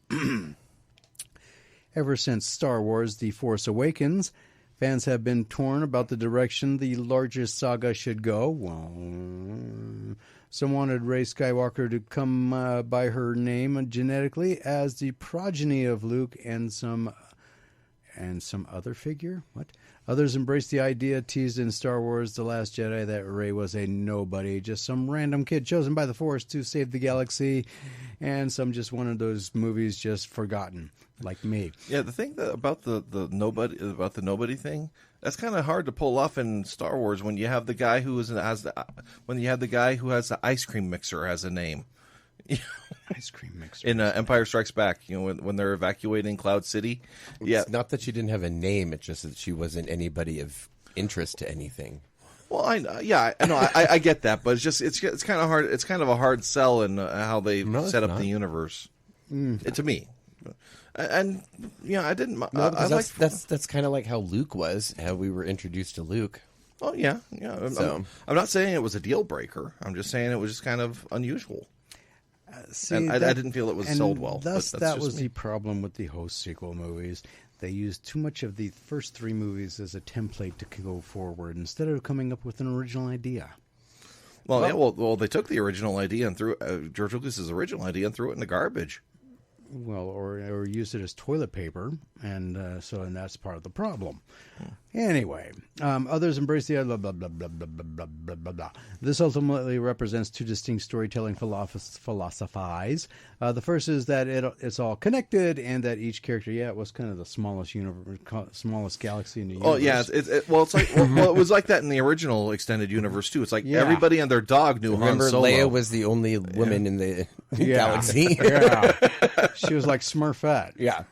Ever since Star Wars The Force Awakens, fans have been torn about the direction the largest saga should go. Well, some wanted Rey Skywalker to come by her name genetically as the progeny of Luke and some other figure. What? Others embraced the idea teased in Star Wars The Last Jedi that Rey was a nobody, just some random kid chosen by the Force to save the galaxy, and some just one of those movies just forgotten, like me. Yeah, the thing about the nobody thing, that's kind of hard to pull off in Star Wars when you have the guy who has the ice cream mixer as a name. Ice cream mixer in Empire Strikes Back, when they're evacuating Cloud City. It's not that she didn't have a name; it's just that she wasn't anybody of interest to anything. Well, I know, I get that, but it's kind of hard. It's kind of a hard sell in how they set up the universe. To me, and I didn't. No, that's kind of like how Luke was, how we were introduced to Luke. Oh yeah. I'm not saying it was a deal breaker. I'm just saying it was just kind of unusual. And I didn't feel it was sold well. Thus, that was the problem with the Host sequel movies. They used too much of the first three movies as a template to go forward instead of coming up with an original idea. Well, they took the original idea and threw George Lucas's original idea and threw it in the garbage. Well, or used it as toilet paper, and that's part of the problem. Anyway, others embrace the blah, blah, blah, blah, blah, blah, blah, blah, blah. This ultimately represents two distinct storytelling philosophies. The first is that it's all connected, and that each character, it was kind of the smallest smallest galaxy in the universe. Oh yeah, it's like it was like that in the original extended universe too. It's like everybody and their dog knew Han Solo. Leia was the only woman in the galaxy. Yeah, she was like Smurfette. Yeah.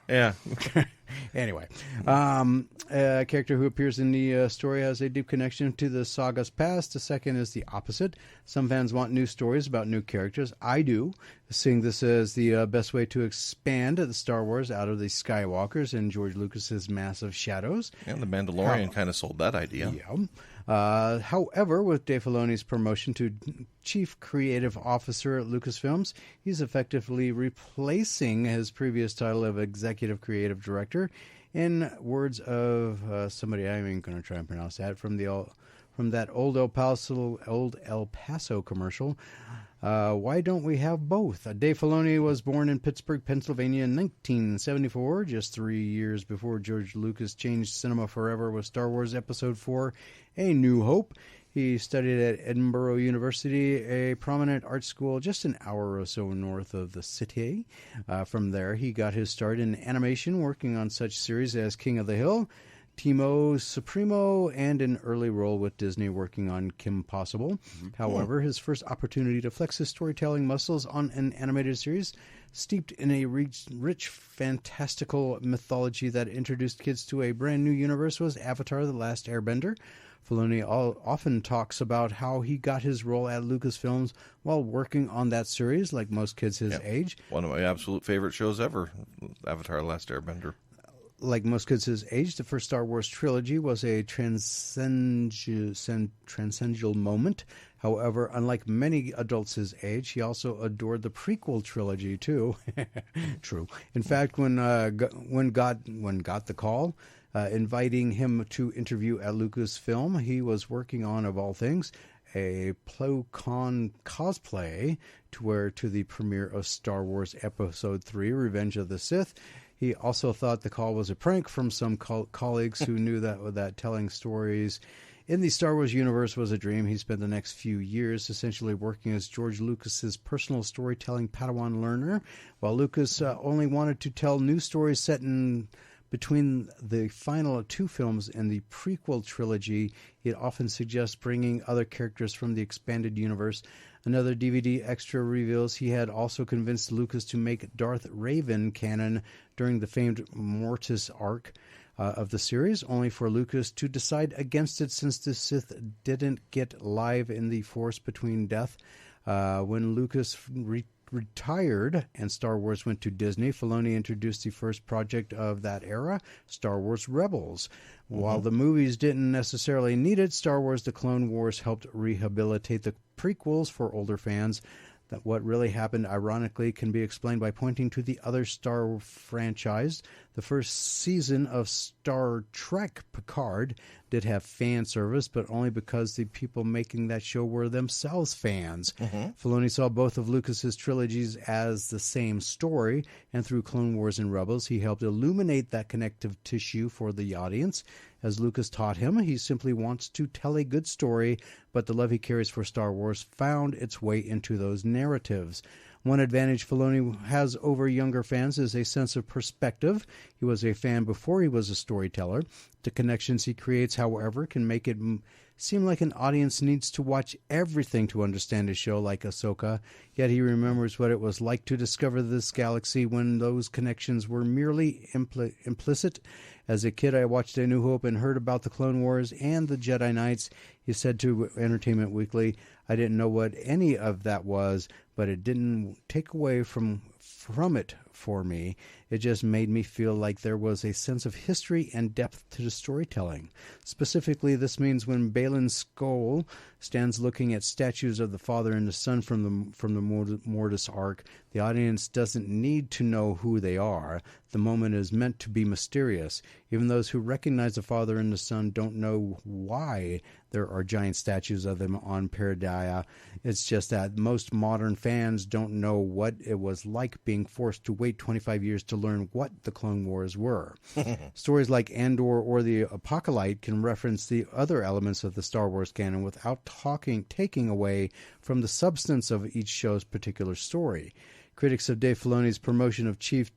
Anyway, a character who appears in the story has a deep connection to the saga's past. The second is the opposite. Some fans want new stories about new characters. I do, seeing this as the best way to expand the Star Wars out of the Skywalkers and George Lucas's massive shadows. And The Mandalorian kind of sold that idea. Yeah. However, with Dave Filoni's promotion to Chief Creative Officer at Lucasfilms, he's effectively replacing his previous title of Executive Creative Director. In words of somebody, I'm even going to try and pronounce that, from that old El Paso commercial. Why don't we have both? Dave Filoni was born in Pittsburgh, Pennsylvania in 1974, just 3 years before George Lucas changed cinema forever with Star Wars Episode 4, A New Hope. He studied at Edinburgh University, a prominent art school just an hour or so north of the city. From there, he got his start in animation, working on such series as King of the Hill, Timo Supremo, and an early role with Disney working on Kim Possible. However, his first opportunity to flex his storytelling muscles on an animated series steeped in a rich, fantastical mythology that introduced kids to a brand new universe was Avatar: The Last Airbender. Filoni often talks about how he got his role at Lucasfilms while working on that series, like most kids his age. One of my absolute favorite shows ever, Avatar: The Last Airbender. Like most kids his age, the first Star Wars trilogy was a transcendental moment. However, unlike many adults his age, he also adored the prequel trilogy too. True. In fact, when got the call, inviting him to interview at Lucasfilm, he was working on, of all things, a Plo-Koon cosplay to the premiere of Star Wars Episode 3, Revenge of the Sith. He also thought the call was a prank from some colleagues who knew that telling stories in the Star Wars universe was a dream. He spent the next few years essentially working as George Lucas's personal storytelling Padawan learner, while Lucas only wanted to tell new stories set in between the final two films and the prequel trilogy. He'd often suggest bringing other characters from the expanded universe. Another DVD extra reveals he had also convinced Lucas to make Darth Raven canon during the famed Mortis arc. of the series, only for Lucas to decide against it since the Sith didn't get live in the Force between death. When Lucas retired and Star Wars went to Disney, Filoni introduced the first project of that era, Star Wars Rebels. While the movies didn't necessarily need it, Star Wars The Clone Wars helped rehabilitate the prequels for older fans. That what really happened, ironically, can be explained by pointing to the other Star franchise. The first season of Star Trek Picard did have fan service, but only because the people making that show were themselves fans. Filoni saw both of Lucas's trilogies as the same story, and through Clone Wars and Rebels, he helped illuminate that connective tissue for the audience. As Lucas taught him, he simply wants to tell a good story, but the love he carries for Star Wars found its way into those narratives. One advantage Filoni has over younger fans is a sense of perspective. He was a fan before he was a storyteller. The connections he creates, however, can make it seem like an audience needs to watch everything to understand a show like Ahsoka, yet he remembers what it was like to discover this galaxy when those connections were merely implicit. As a kid, I watched A New Hope and heard about the Clone Wars and the Jedi Knights. He said to Entertainment Weekly, I didn't know what any of that was, but it didn't take away from it for me. It just made me feel like there was a sense of history and depth to the storytelling. Specifically, this means when Baylan Skoll stands looking at statues of the Father and the Son from the Mortis Arc, the audience doesn't need to know who they are. The moment is meant to be mysterious. Even those who recognize the Father and the Son don't know why there are giant statues of them on Peridea. It's just that most modern fans don't know what it was like being forced to wait 25 years to learn what the Clone Wars were. Stories like Andor or the Apocalypse can reference the other elements of the Star Wars canon without taking away from the substance of each show's particular story. Critics of Dave Filoni's promotion of chief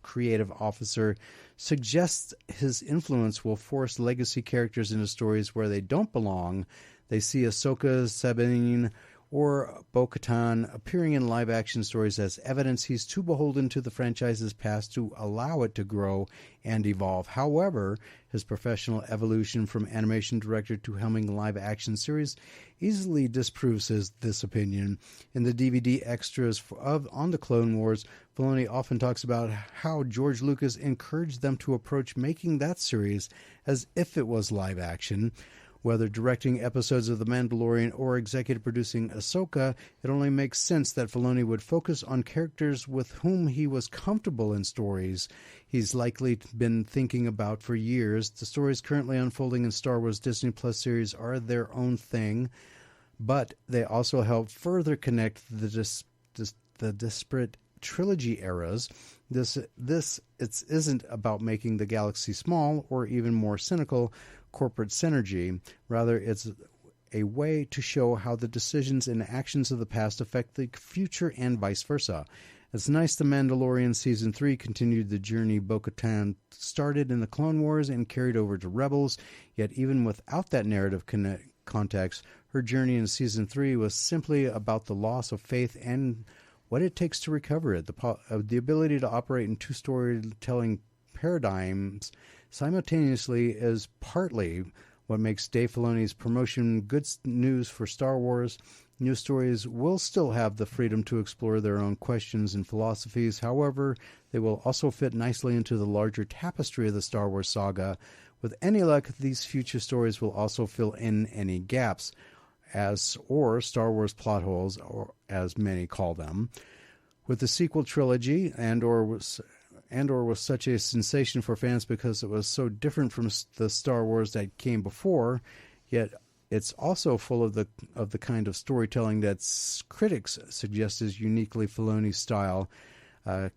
creative officer suggest his influence will force legacy characters into stories where they don't belong. They see Ahsoka, Sabine, or Bo-Katan appearing in live-action stories as evidence he's too beholden to the franchise's past to allow it to grow and evolve. However, his professional evolution from animation director to helming live-action series easily disproves this opinion. In the DVD extras on the Clone Wars, Filoni often talks about how George Lucas encouraged them to approach making that series as if it was live-action. Whether directing episodes of The Mandalorian or executive producing Ahsoka, it only makes sense that Filoni would focus on characters with whom he was comfortable in stories he's likely been thinking about for years. The stories currently unfolding in Star Wars Disney Plus series are their own thing, but they also help further connect the disparate trilogy eras. This isn't about making the galaxy small or even more cynical corporate synergy. Rather, it's a way to show how the decisions and actions of the past affect the future and vice versa. It's nice The Mandalorian Season 3 continued the journey Bo-Katan started in the Clone Wars and carried over to Rebels, yet even without that narrative context, her journey in Season 3 was simply about the loss of faith and what it takes to recover it. The ability to operate in two storytelling paradigms simultaneously is partly what makes Dave Filoni's promotion good news for Star Wars. New stories will still have the freedom to explore their own questions and philosophies. However, they will also fit nicely into the larger tapestry of the Star Wars saga. With any luck, these future stories will also fill in any gaps, or Star Wars plot holes, or as many call them. With the sequel trilogy, Andor was such a sensation for fans because it was so different from the Star Wars that came before, yet it's also full of the kind of storytelling that critics suggest is uniquely Filoni's style.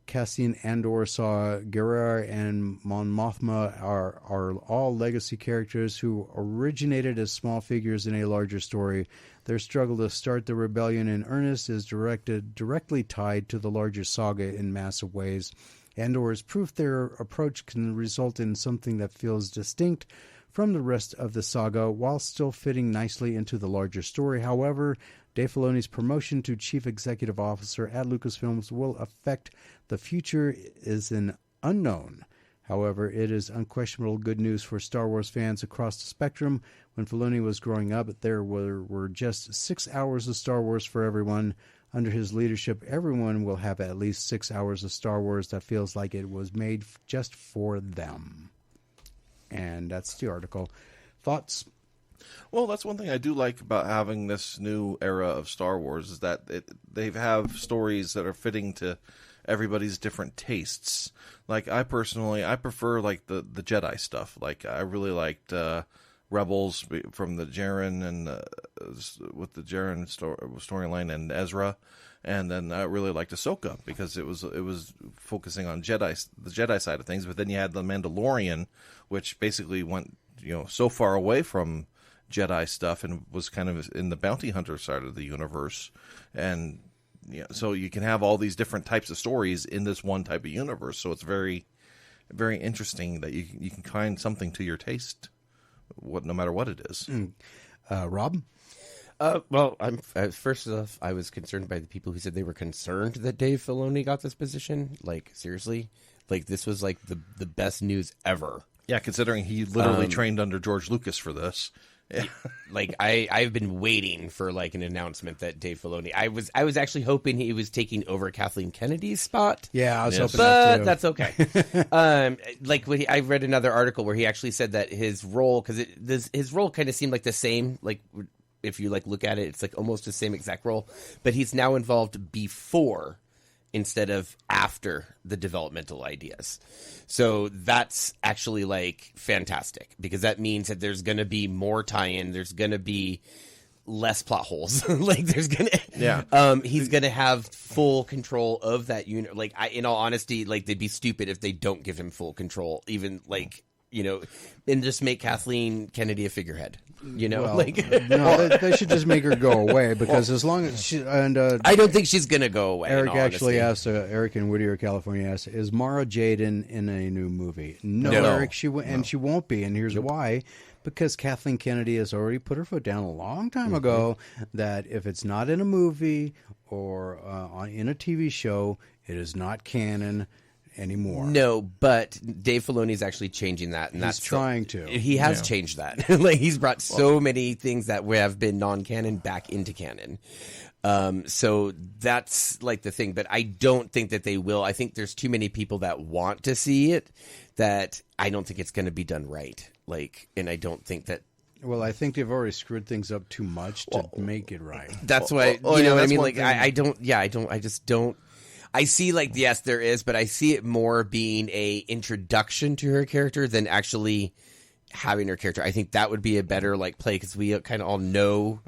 Cassian Andor, Saw Gerrera, and Mon Mothma are all legacy characters who originated as small figures in a larger story. Their struggle to start the rebellion in earnest is directly tied to the larger saga in massive ways. Andor is proof their approach can result in something that feels distinct from the rest of the saga while still fitting nicely into the larger story. However, Dave Filoni's promotion to Chief Executive Officer at Lucasfilms will affect the future is an unknown. However, it is unquestionable good news for Star Wars fans across the spectrum. When Filoni was growing up, there were just 6 hours of Star Wars for everyone. Under his leadership, everyone will have at least 6 hours of Star Wars that feels like it was made just for them. And that's the article. Thoughts? Well, that's one thing I do like about having this new era of Star Wars is that they have stories that are fitting to everybody's different tastes. Like I prefer like the Jedi stuff. Like I really liked Rebels from the Jaren and with the Jaren storyline and Ezra, and then I really liked Ahsoka because it was focusing on the Jedi side of things. But then you had the Mandalorian, which basically went so far away from Jedi stuff and was kind of in the bounty hunter side of the universe, and so you can have all these different types of stories in this one type of universe. So it's very, very interesting that you can find something to your taste, no matter what it is. Rob? Well, first off, I was concerned by the people who said they were concerned that Dave Filoni got this position. Like, seriously? Like, this was like the best news ever. Yeah, considering he literally trained under George Lucas for this. Yeah. Like I've been waiting for like an announcement that Dave Filoni. I was actually hoping he was taking over Kathleen Kennedy's spot. Yeah, I was hoping but that too. That's okay. Like when I read another article where he actually said that his role, because his role kind of seemed like the same. Like if you like look at it, it's like almost the same exact role, but he's now involved before instead of after the developmental ideas. So that's actually like fantastic because that means that there's going to be more tie-in. There's going to be less plot holes. Like there's going to, he's going to have full control of that unit. Like in all honesty, like they'd be stupid if they don't give him full control, even like, and just make Kathleen Kennedy a figurehead. Well, like no, they should just make her go away because as long as she and I don't think she's gonna go away. Eric actually asked Eric in Whittier, California, asked, "Is Mara Jade in a new movie?" No. Eric, she won't be, and here's why: because Kathleen Kennedy has already put her foot down a long time ago that if it's not in a movie or in a TV show, it is not canon anymore. No, but Dave Filoni is actually changing that, and he's trying to. He has changed that. Like he's brought so many things that have been non-canon back into canon. So that's like the thing, but I don't think that they will. I think there's too many people that want to see it that I don't think it's going to be done right. Like, and I don't think that. Well, I think they've already screwed things up too much to make it right. That's why you know what I mean. Like, I don't. Yeah, I don't. I just don't. I see, like, yes, there is, but I see it more being a introduction to her character than actually having her character. I think that would be a better, like, play because we kind of all know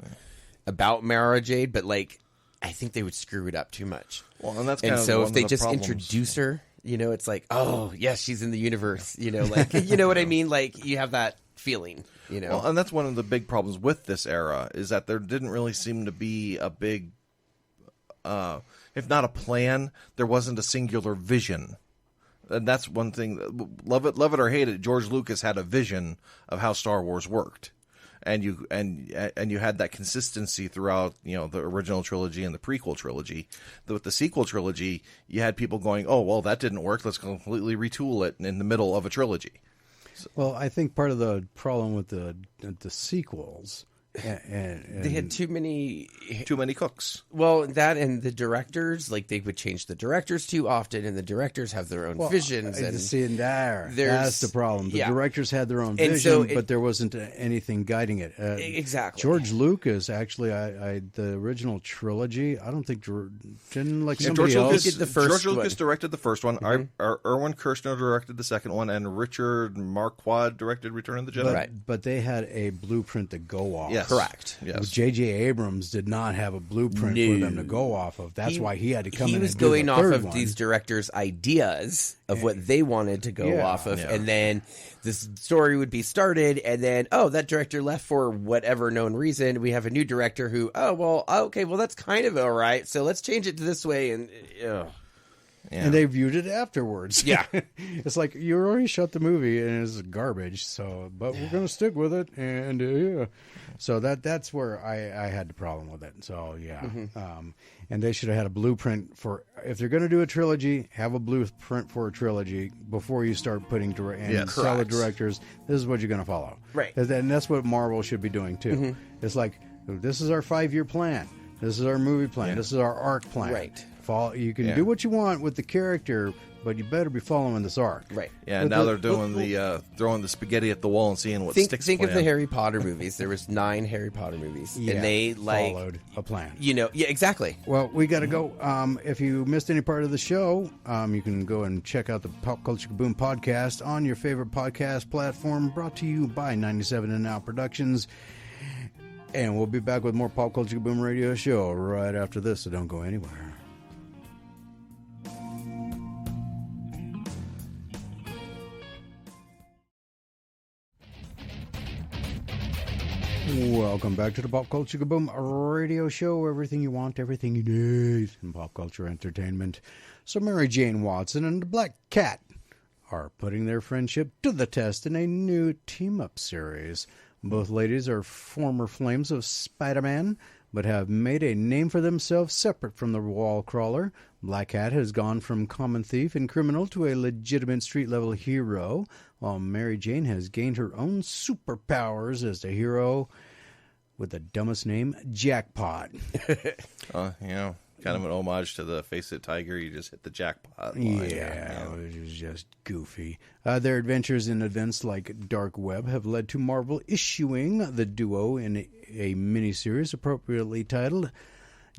about Mara Jade, but, like, I think they would screw it up too much. Well, and that's and kind so of if they the just problems. introduce her, it's like, oh, yes, she's in the universe, like, you know what I mean? Like, you have that feeling, Well, and that's one of the big problems with this era is that there didn't really seem to be a big if not a plan, there wasn't a singular vision. And that's one thing. Love it or hate it, George Lucas had a vision of how Star Wars worked. And you had that consistency throughout, the original trilogy and the prequel trilogy. With the sequel trilogy, you had people going, "Oh, well, that didn't work. Let's completely retool it in the middle of a trilogy." So, well, I think part of the problem with the sequels. And they had too many cooks. Well, that and the directors, like they would change the directors too often, and the directors have their own visions. And that's the problem. The directors had their own vision, but there wasn't anything guiding it. Exactly. George Lucas, actually, the original trilogy, I don't think didn't like somebody George else. Lucas did the first. George Lucas directed the first one. Erwin Kirshner directed the second one, and Richard Marquand directed Return of the Jedi. But they had a blueprint to go off. Yes. Correct. Yes. J.J. Abrams did not have a blueprint for them to go off of. That's why he had to come in. He was going off of these directors' ideas of what they wanted to go off of, and then this story would be started, and then that director left for whatever known reason. We have a new director who, well, that's kind of all right. So let's change it to this way, and And they viewed it afterwards. Yeah. It's like, you already shut the movie and it's garbage, so but we're going to stick with it. And yeah. So that's where I had the problem with it. So, yeah. And they should have had a blueprint for, if they're going to do a trilogy, have a blueprint for a trilogy before you start putting, tell the directors, this is what you're going to follow. Right. And that's what Marvel should be doing, too. It's like, this is our 5-year plan. This is our movie plan. Yeah. This is our arc plan. Right. You can do what you want with the character, but you better be following this arc. Right. Yeah, and now they're doing throwing the spaghetti at the wall and seeing what sticks. Think of the Harry Potter movies. There was 9 Harry Potter movies, and they followed a plan. Yeah, exactly. Well, we got to go. If you missed any part of the show, you can go and check out the Pop Culture Kaboom podcast on your favorite podcast platform, brought to you by 97 and Now Productions. And we'll be back with more Pop Culture Kaboom radio show right after this, so don't go anywhere. Welcome back to the Pop Culture Kaboom radio show. Everything you want, everything you need in pop culture entertainment. So Mary Jane Watson and the Black Cat are putting their friendship to the test in a new team-up series. Both ladies are former flames of Spider-Man, but have made a name for themselves separate from the wall crawler. Black Cat has gone from common thief and criminal to a legitimate street-level hero, while Mary Jane has gained her own superpowers as the hero with the dumbest name, Jackpot. Kind of an homage to the Face It Tiger. You just hit the jackpot line. Yeah, it was just goofy. Their adventures in events like Dark Web have led to Marvel issuing the duo in a miniseries appropriately titled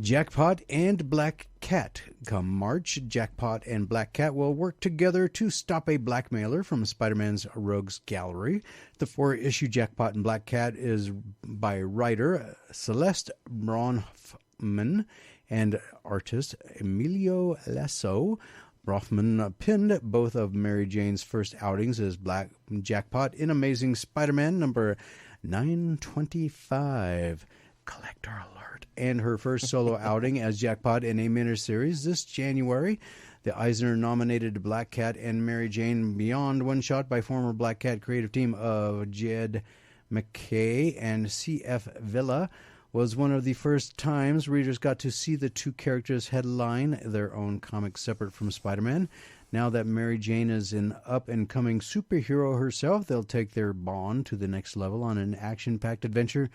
Jackpot and Black Cat. Come March, Jackpot and Black Cat will work together to stop a blackmailer from Spider-Man's Rogues Gallery. The 4-issue Jackpot and Black Cat is by writer Celeste Bronfman and artist Emilio Lasso. Bronfman penned both of Mary Jane's first outings as Black Jackpot in Amazing Spider-Man number 925. Collector alert. And her first solo outing as Jackpot in a miniseries this January. The Eisner-nominated Black Cat and Mary Jane Beyond one-shot by former Black Cat creative team of Jed McKay and C.F. Villa was one of the first times readers got to see the two characters headline their own comic separate from Spider-Man. Now that Mary Jane is an up-and-coming superhero herself, they'll take their bond to the next level on an action-packed adventure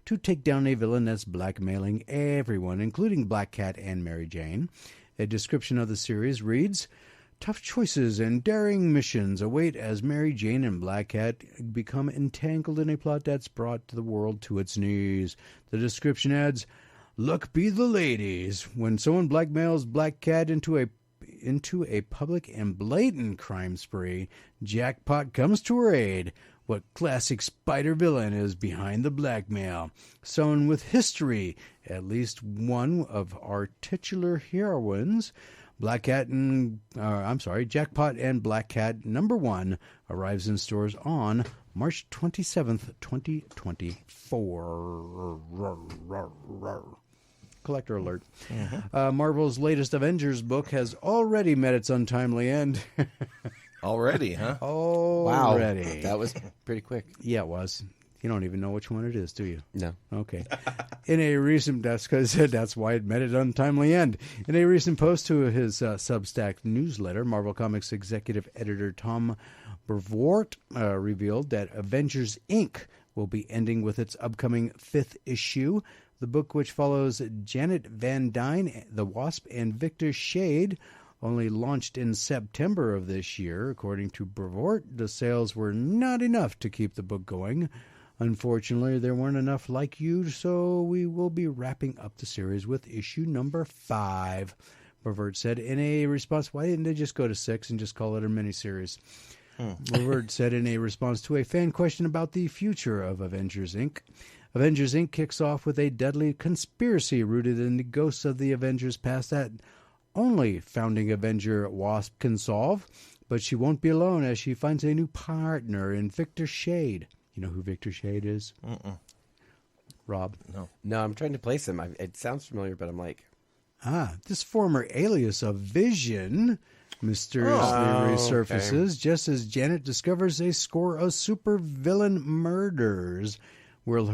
to take down a villain that's blackmailing everyone, including Black Cat and Mary Jane. A description of the series reads, "Tough choices and daring missions await as Mary Jane and Black Cat become entangled in a plot that's brought the world to its knees." The description adds, "Luck be the ladies. When someone blackmails Black Cat into a public and blatant crime spree, Jackpot comes to her aid. What classic spider villain is behind the blackmail? Someone with history, at least one of our titular heroines. Jackpot and Black Cat #1 arrives in stores on March 27th, 2024. Collector alert. Marvel's latest Avengers book has already met its untimely end. Already, huh? Already. Wow. That was pretty quick. Yeah, it was. You don't even know which one it is, do you? No. Okay. In a recent, that's why it met its untimely end. In a recent post to his Substack newsletter, Marvel Comics executive editor Tom Brevoort revealed that Avengers Inc. will be ending with its upcoming 5th issue. The book, which follows Janet Van Dyne, the Wasp, and Victor Shade, only launched in September of this year. According to Brevoort, the sales were not enough to keep the book going. Unfortunately, there weren't enough like you, so we will be wrapping up the series with issue number 5. Brevoort said in a response, why didn't they just go to 6 and just call it a miniseries? Brevoort said in a response to a fan question about the future of Avengers Inc. Avengers Inc. kicks off with a deadly conspiracy rooted in the ghosts of the Avengers past that only founding Avenger Wasp can solve, but she won't be alone as she finds a new partner in Victor Shade. You know who Victor Shade is? Rob? No, I'm trying to place him. It sounds familiar, but I'm like... This former alias of Vision mysteriously resurfaces just as Janet discovers a score of supervillain murders. Will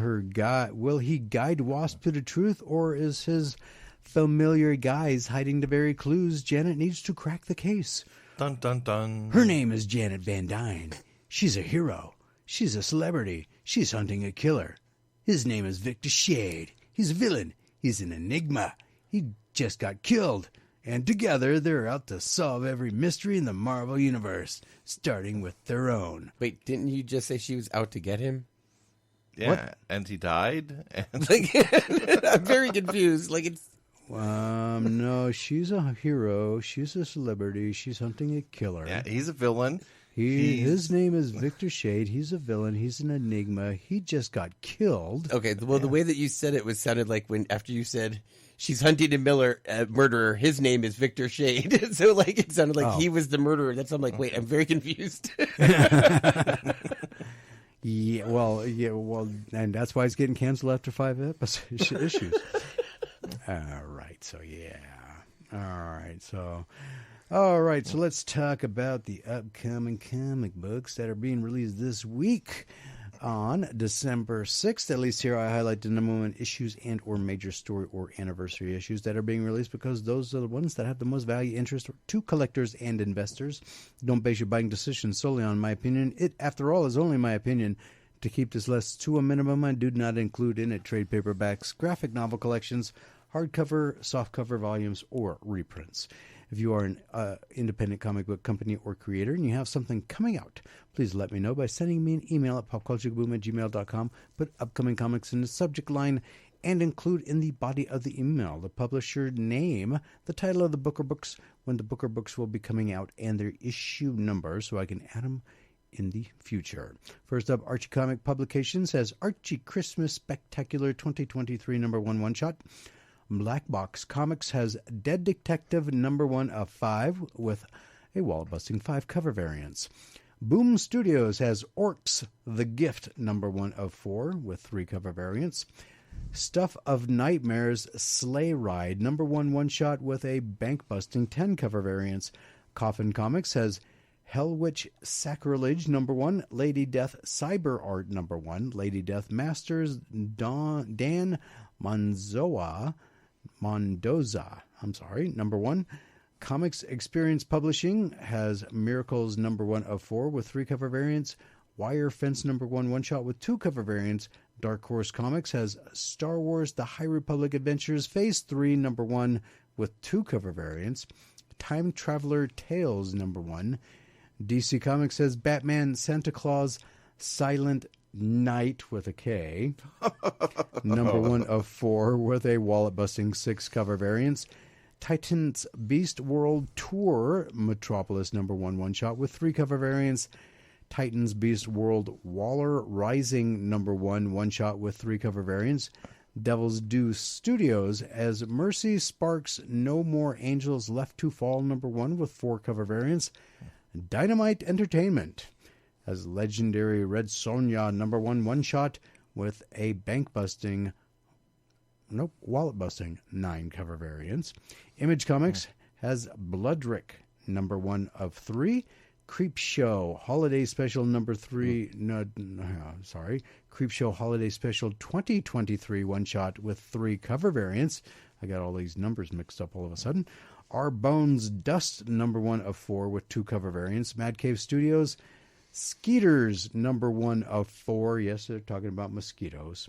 he guide Wasp to the truth, or is his familiar guise hiding the very clues Janet needs to crack the case? Dun, dun, dun. Her name is Janet Van Dyne. She's a hero. She's a celebrity. She's hunting a killer. His name is Victor Shade. He's a villain. He's an enigma. He just got killed. And together they're out to solve every mystery in the Marvel Universe, starting with their own. Wait, didn't you just say she was out to get him? Yeah, What? and he died. And Like, I'm very confused. Like, it's No, she's a hero. She's a celebrity. She's hunting a killer. yeah, he's a villain. His name is Victor Shade. He's a villain. He's an enigma. He just got killed. okay. Well, the way that you said it sounded like after you said she's hunting a murderer. His name is Victor Shade. So like it sounded like he was the murderer. That's I'm like, wait, I'm very confused. Yeah, well, and that's why it's getting canceled after 5 issues. All right, so let's talk about the upcoming comic books that are being released this week on December 6th. At least here I highlight the number one issues and or major story or anniversary issues that are being released because those are the ones that have the most value interest to collectors and investors. Don't base your buying decisions solely on my opinion. It, after all, is only my opinion. To keep this list to a minimum, I do not include in it trade paperbacks, graphic novel collections, hardcover, softcover volumes, or reprints. If you are an independent comic book company or creator and you have something coming out, please let me know by sending me an email at popculturekaboom@gmail.com. Put upcoming comics in the subject line and include in the body of the email the publisher name, the title of the book or books, when the book or books will be coming out, and their issue number so I can add them in the future. First up, Archie Comic Publications has Archie Christmas Spectacular 2023 number 1 one-shot. Black Box Comics has Dead Detective number 1 of 5 with a wall-busting 5 cover variants. Boom Studios has Orcs The Gift number 1 of 4 with 3 cover variants. Stuff of Nightmares Sleigh Ride number 1 one-shot with a bank-busting 10 cover variants. Coffin Comics has Hellwitch Sacrilege number 1, Lady Death Cyber Art number 1, Lady Death Masters Dan Mendoza, number 1. Comics Experience Publishing has Miracles number 1 of 4 with 3 cover variants. Wire Fence number 1 one-shot with 2 cover variants. Dark Horse Comics has Star Wars The High Republic Adventures Phase 3 number 1 with 2 cover variants. Time Traveler Tales number 1. DC Comics has Batman Santa Claus Silent Night with a K, number 1 of 4 with a wallet-busting 6 cover variants. Titans Beast World Tour Metropolis number 1 one-shot with 3 cover variants. Titans Beast World Waller Rising number 1 one-shot with 3 cover variants. Devil's Due Studios as Mercy Sparks No More Angels Left to Fall number 1 with 4 cover variants. Dynamite Entertainment as Legendary Red Sonja number 1 one-shot with a wallet-busting 9 cover variants. Image Comics has Bloodrick number 1 of 3. Creepshow Holiday Special number 3, Creepshow Holiday Special 2023 one-shot with 3 cover variants. I got all these numbers mixed up all of a sudden. Our Bones Dust number 1 of 4 with 2 cover variants. Mad Cave Studios Skeeters number 1 of 4. Yes, they're talking about mosquitoes.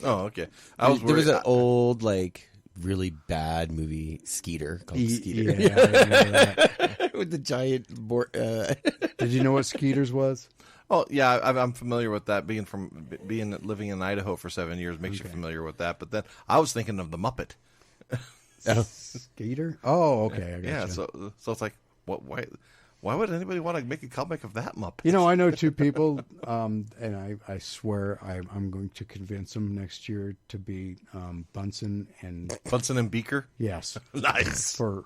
Oh, okay. There was an old, like, really bad movie, Skeeter, called Skeeter. Yeah, I remember that. With the giant... Did you know what Skeeters was? Oh yeah, I'm familiar with that. Living in Idaho for 7 years makes you familiar with that. But then I was thinking of the Muppet. Skeeter? Oh, okay. I got Yeah, you. so it's like, why would anybody want to make a comic of that Muppet? You know, I know 2 people, and I swear I'm going to convince them next year to be Bunsen and Beaker. Yes, Nice for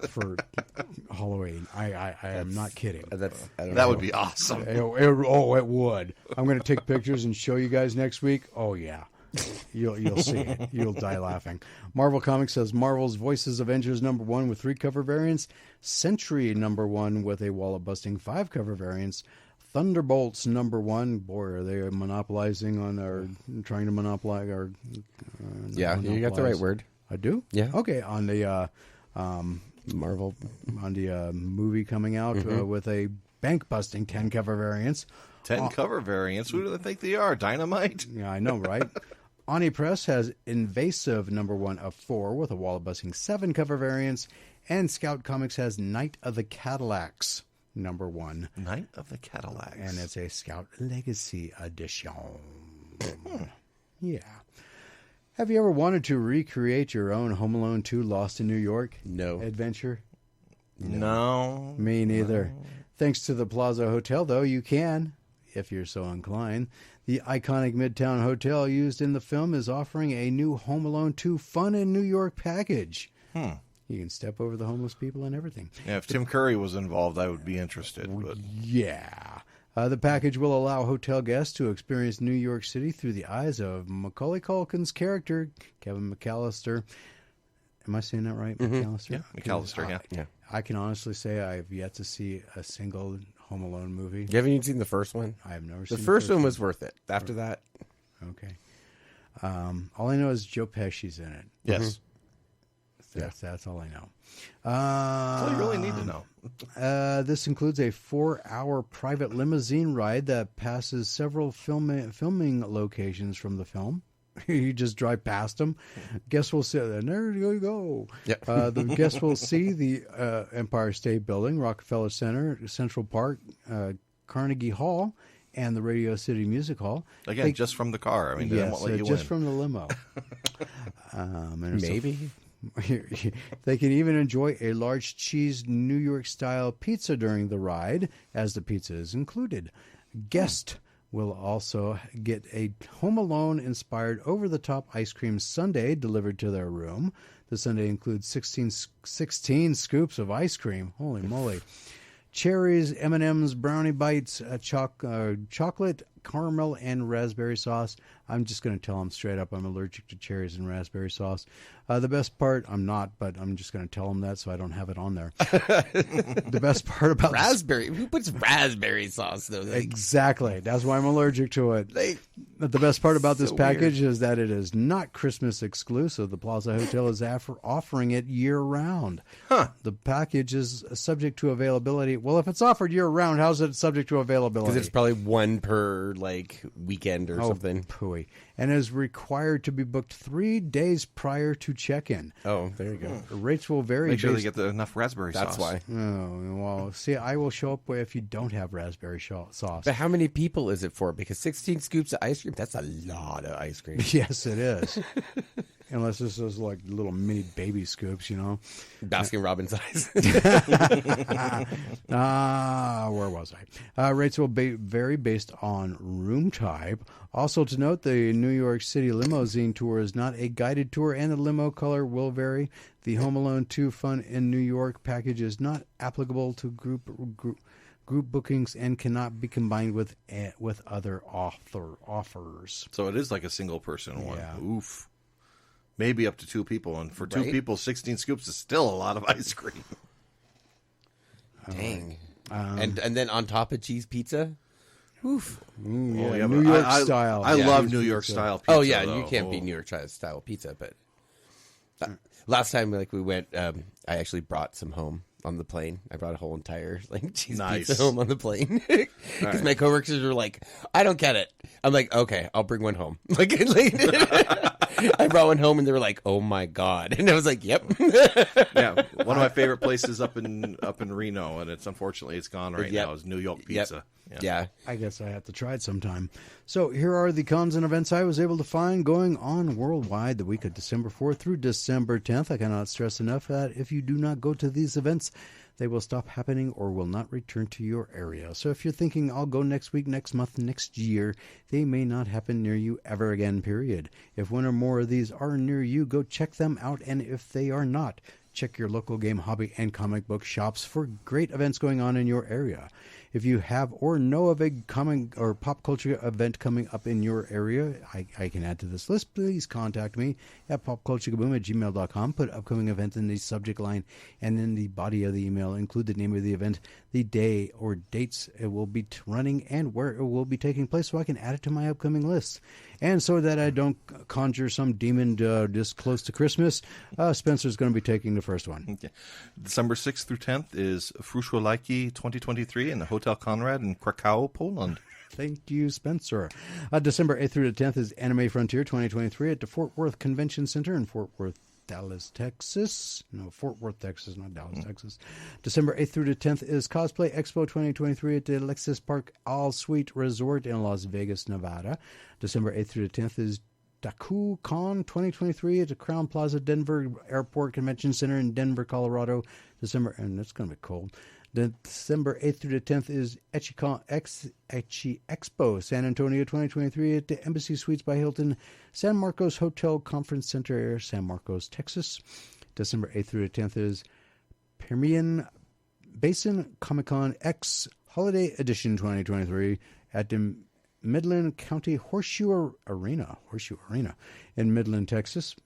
Halloween. I am not kidding. That would be awesome. It would. I'm going to take pictures and show you guys next week. Oh yeah, You'll see it. You'll die laughing. Marvel Comics has Marvel's Voices Avengers #1 with 3 cover variants, Sentry #1 with a wall-busting 5 cover variants, Thunderbolts #1. Boy, are they monopolizing on our trying to monopolize our. Yeah, you got the right word. I do. Yeah. Okay, on the Marvel on the movie coming out with a bank-busting 10 cover variants. 10 cover variants. Who do they think they are? Dynamite? Yeah, I know, right? Oni Press has Invasive #1 of 4 with a wall-busting 7 cover variants, and Scout Comics has Night of the Cadillacs #1. Night of the Cadillacs. And it's a Scout Legacy edition. Yeah. Have you ever wanted to recreate your own Home Alone 2 Lost in New York adventure? No. Me neither. Thanks to the Plaza Hotel, though, you can, if you're so inclined. The iconic Midtown Hotel used in the film is offering a new Home Alone 2 Fun in New York package. You can step over the homeless people and everything. Yeah, if Tim Curry was involved, I would be interested. But Yeah. The package will allow hotel guests to experience New York City through the eyes of Macaulay Culkin's character, Kevin McAllister. Am I saying that right, McAllister? Yeah, McAllister, yeah. I can honestly say I've yet to see a single Home Alone movie. You haven't even seen the first one? I have never seen The first one was worth it. After that... Okay. All I know is Joe Pesci's in it. Yes. That's all I know. That's all you really need to know. This includes a 4-hour private limousine ride that passes several filming locations from the film. You just drive past them. Guests will see, and there you go. Yep. The guests will see the Empire State Building, Rockefeller Center, Central Park, Carnegie Hall, and the Radio City Music Hall. Again, just from the car. I mean, they won't let you just in. from the limo. Maybe. They can even enjoy a large cheese New York style pizza during the ride, as the pizza is included. Guests will also get a Home Alone inspired over the top ice cream sundae delivered to their room. The sundae includes 16 scoops of ice cream. Holy moly. Cherries, M&M's, brownie bites, chocolate, caramel, and raspberry sauce. I'm just going to tell them straight up I'm allergic to cherries and raspberry sauce. The best part, I'm not, but I'm just going to tell them that so I don't have it on there. The best part about raspberry. Who puts raspberry sauce though? Exactly. That's why I'm allergic to it. But the best part about this package is that it is not Christmas exclusive. The Plaza Hotel is offering it year round. The package is subject to availability. Well, if it's offered year round, how's it subject to availability? Because it's probably one per weekend or something. Pooey. And is required to be booked 3 days prior to check-in. Oh, there you go. Rates will vary. Make sure they get enough raspberry sauce. That's why. Oh, well, see, I will show up if you don't have raspberry sauce. But how many people is it for? Because 16 scoops of ice cream, that's a lot of ice cream. Yes, it is. Unless this is like little mini baby scoops, Baskin Robbins size. Where was I? Rates will vary based on room type. Also to note, the New York City limousine tour is not a guided tour, and the limo color will vary. The Home Alone 2 Fun in New York package is not applicable to group bookings and cannot be combined with other offers. So it is like a single person one. Yeah. Oof. Maybe up to 2 people, and for 2 people, 16 scoops is still a lot of ice cream. Dang. And then on top of cheese pizza? Oof. Yeah, New York style. I love New York style pizza. Oh, yeah, though. you can't beat New York style pizza, but last time we went, I actually brought some home on the plane. I brought a whole entire cheese pizza home on the plane because my coworkers were like, "I don't get it." I'm like, "Okay, I'll bring one home." I brought one home and they were like, "Oh my god!" And I was like, "Yep." Yeah, one of my favorite places up in Reno, and unfortunately it's gone right now. Is New York pizza. Yep. Yeah, I guess I have to try it sometime. So here are the cons and events I was able to find going on worldwide the week of December 4th through December 10th. I cannot stress enough that if you do not go to these events, they will stop happening or will not return to your area. So if you're thinking, I'll go next week, next month, next year, they may not happen near you ever again, period. If one or more of these are near you, go check them out. And if they are not, check your local game, hobby, and comic book shops for great events going on in your area. If you have or know of a common or pop culture event coming up in your area, I can add to this list. Please contact me at popculturekaboom@gmail.com. Put upcoming event in the subject line, and in the body of the email, include the name of the event, the day or dates it will be running, and where it will be taking place, so I can add it to my upcoming list. And so that I don't conjure some demon this close to Christmas, Spencer's going to be taking the first one. Okay. December 6th through 10th is Fruszolajki 2023 in the Hotel Conrad in Krakow, Poland. Thank you, Spencer. December 8th through the 10th is Anime Frontier 2023 at the Fort Worth Convention Center in Fort Worth, Dallas, Texas. No, Fort Worth, Texas, not Dallas, Texas. December 8th through the 10th is Cosplay Expo 2023 at the Alexis Park All Suite Resort in Las Vegas, Nevada. December 8th through the 10th is Daku Con 2023 at the Crown Plaza Denver Airport Convention Center in Denver, Colorado. And it's going to be cold. December 8th through the 10th is Ecchi Expo San Antonio 2023 at the Embassy Suites by Hilton, San Marcos Hotel Conference Center, San Marcos, Texas. December 8th through the 10th is Permian Basin Comic-Con X Holiday Edition 2023 at the Midland County Horseshoe Arena in Midland, Texas.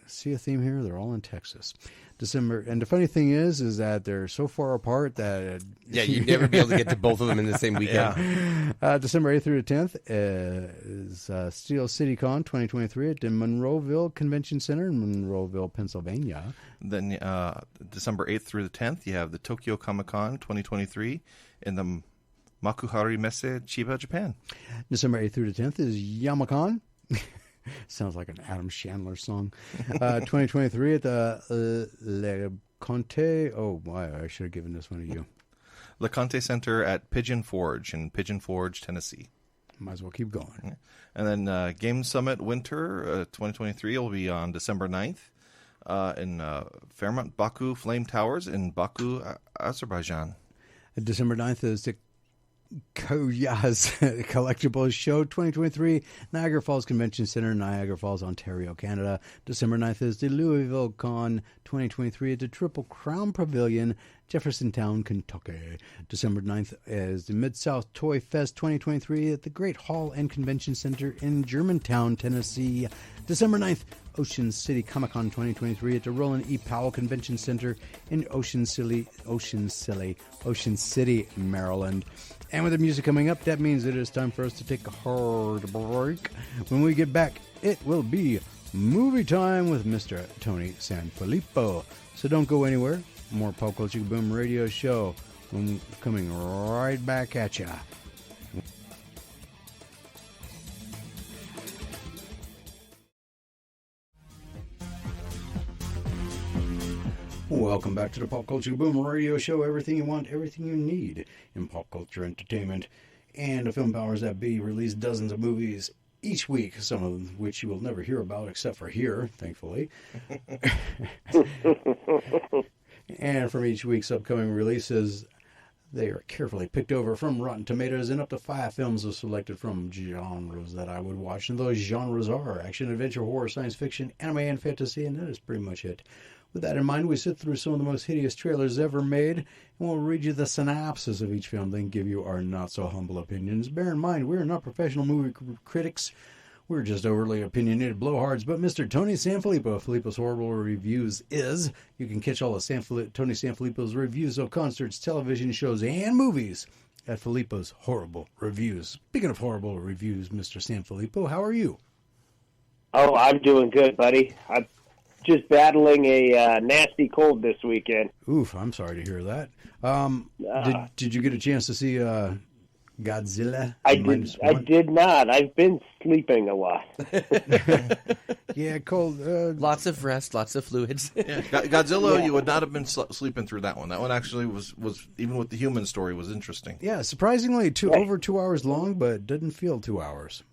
See a theme here? They're all in Texas. December, and the funny thing is that they're so far apart that you'd never be able to get to both of them in the same weekend. December 8th through the 10th is Steel City Con 2023 at the Monroeville Convention Center in Monroeville, Pennsylvania. Then December 8th through the 10th, you have the Tokyo Comic Con 2023 in the Makuhari Messe, Chiba, Japan. December 8th through the 10th is Yamacon. Sounds like an Adam Chandler song. 2023 at the Le Conte. Oh, boy, I should have given this one to you. Le Conte Center at Pigeon Forge in Pigeon Forge, Tennessee. Might as well keep going. And then Game Summit Winter 2023 will be on December 9th in Fairmont Baku Flame Towers in Baku, Azerbaijan. December 9th is the Koya's Collectibles Show 2023, Niagara Falls Convention Center, Niagara Falls, Ontario, Canada. December 9th is the Louisville Con 2023 at the Triple Crown Pavilion, Jeffersontown, Kentucky. December 9th is the Mid-South Toy Fest 2023 at the Great Hall and Convention Center in Germantown, Tennessee. December 9th, Ocean City Comic-Con 2023 at the Roland E. Powell Convention Center in Ocean City, Maryland. And with the music coming up, that means it is time for us to take a hard break. When we get back, it will be movie time with Mr. Tony Sanfilippo. So don't go anywhere. More Pop Culture Boom Radio Show coming right back at ya. Welcome back to the Pop Culture Boom Radio Show. Everything you want, everything you need in pop culture entertainment. And the film powers that be release dozens of movies each week, some of which you will never hear about except for here, thankfully. And from each week's upcoming releases, they are carefully picked over from Rotten Tomatoes, and up to 5 films are selected from genres that I would watch. And those genres are action, adventure, horror, science fiction, anime, and fantasy, and that is pretty much it. With that in mind, we sit through some of the most hideous trailers ever made, and we'll read you the synopsis of each film, then give you our not-so-humble opinions. Bear in mind, we're not professional movie critics. We're just overly opinionated blowhards, but Mr. Tony Sanfilippo, Filippo's Horrible Reviews is. You can catch all of Tony Sanfilippo's reviews of concerts, television shows, and movies at Filippo's Horrible Reviews. Speaking of horrible reviews, Mr. Sanfilippo, how are you? Oh, I'm doing good, buddy. I'm just battling a nasty cold this weekend. Oof, I'm sorry to hear that. Did you get a chance to see Godzilla? I did not. I've been sleeping a lot. Yeah, cold. Lots of rest, lots of fluids. Yeah, Godzilla, you would not have been sleeping through that one. That one actually was even with the human story, was interesting. Yeah, surprisingly over 2 hours long, but didn't feel 2 hours.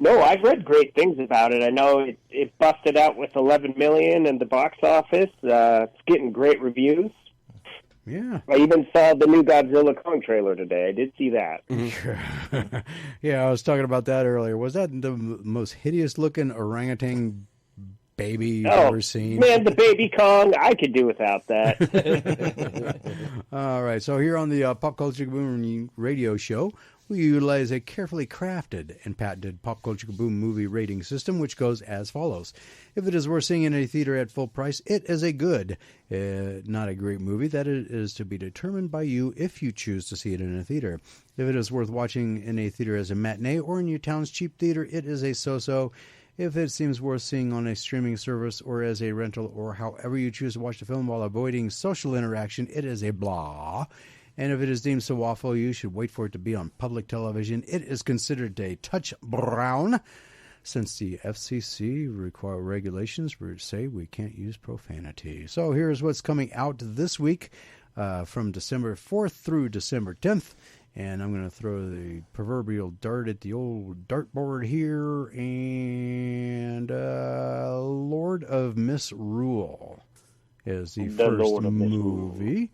No, I've read great things about it. I know it busted out with 11 million in the box office. It's getting great reviews. Yeah. I even saw the new Godzilla Kong trailer today. I did see that. Yeah, I was talking about that earlier. Was that the most hideous-looking orangutan baby you've ever seen. Man, the baby Kong, I could do without that. All right, so here on the Pop Culture Kaboom radio show, we utilize a carefully crafted and patented Pop Culture Kaboom movie rating system, which goes as follows. If it is worth seeing in a theater at full price, it is a good, not a great movie. That is to be determined by you if you choose to see it in a theater. If it is worth watching in a theater as a matinee or in your town's cheap theater, it is a so-so. If it seems worth seeing on a streaming service or as a rental or however you choose to watch the film while avoiding social interaction, it is a blah. And if it is deemed so awful you should wait for it to be on public television, it is considered a touch brown, since the FCC regulations say we can't use profanity. So here's what's coming out this week from December 4th through December 10th. And I'm going to throw the proverbial dart at the old dartboard here. And Lord of Misrule is the first movie.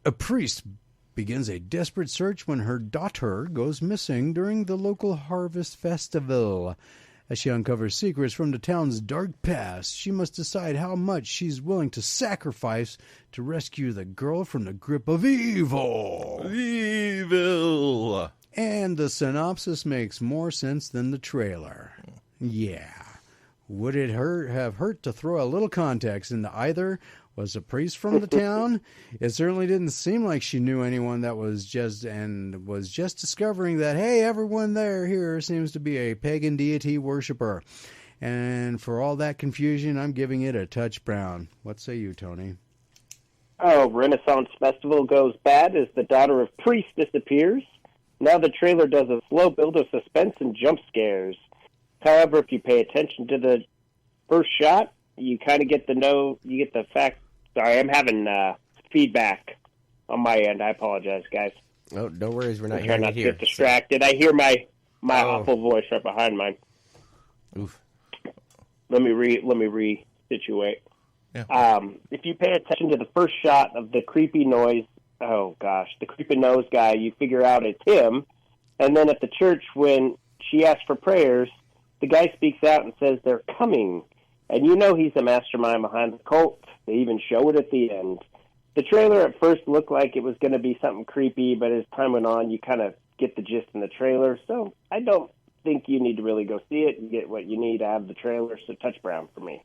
A priest begins a desperate search when her daughter goes missing during the local harvest festival. As she uncovers secrets from the town's dark past, she must decide how much she's willing to sacrifice to rescue the girl from the grip of evil. Evil! And the synopsis makes more sense than the trailer. Yeah. Would it have hurt to throw a little context into either? Was a priest from the town? It certainly didn't seem like she knew anyone that was just discovering that, hey, everyone here seems to be a pagan deity worshiper. And for all that confusion, I'm giving it a touch brown. What say you, Tony? Oh, Renaissance Festival goes bad as the daughter of priest disappears. Now the trailer does a slow build of suspense and jump scares. However, if you pay attention to the first shot, you kind of get the fact. Sorry, I'm having feedback on my end. I apologize, guys. Oh, no worries. We're not trying hearing not it to here. get distracted. I hear my awful voice right behind mine. Oof. Let me resituate. Yeah. If you pay attention to the first shot of the creepy nose guy, you figure out it's him. And then at the church, when she asks for prayers, the guy speaks out and says they're coming. And you know he's the mastermind behind the cult. They even show it at the end. The trailer at first looked like it was going to be something creepy, but as time went on, you kind of get the gist in the trailer. So I don't think you need to really go see it. You get what you need out of the trailer, so touch brown for me.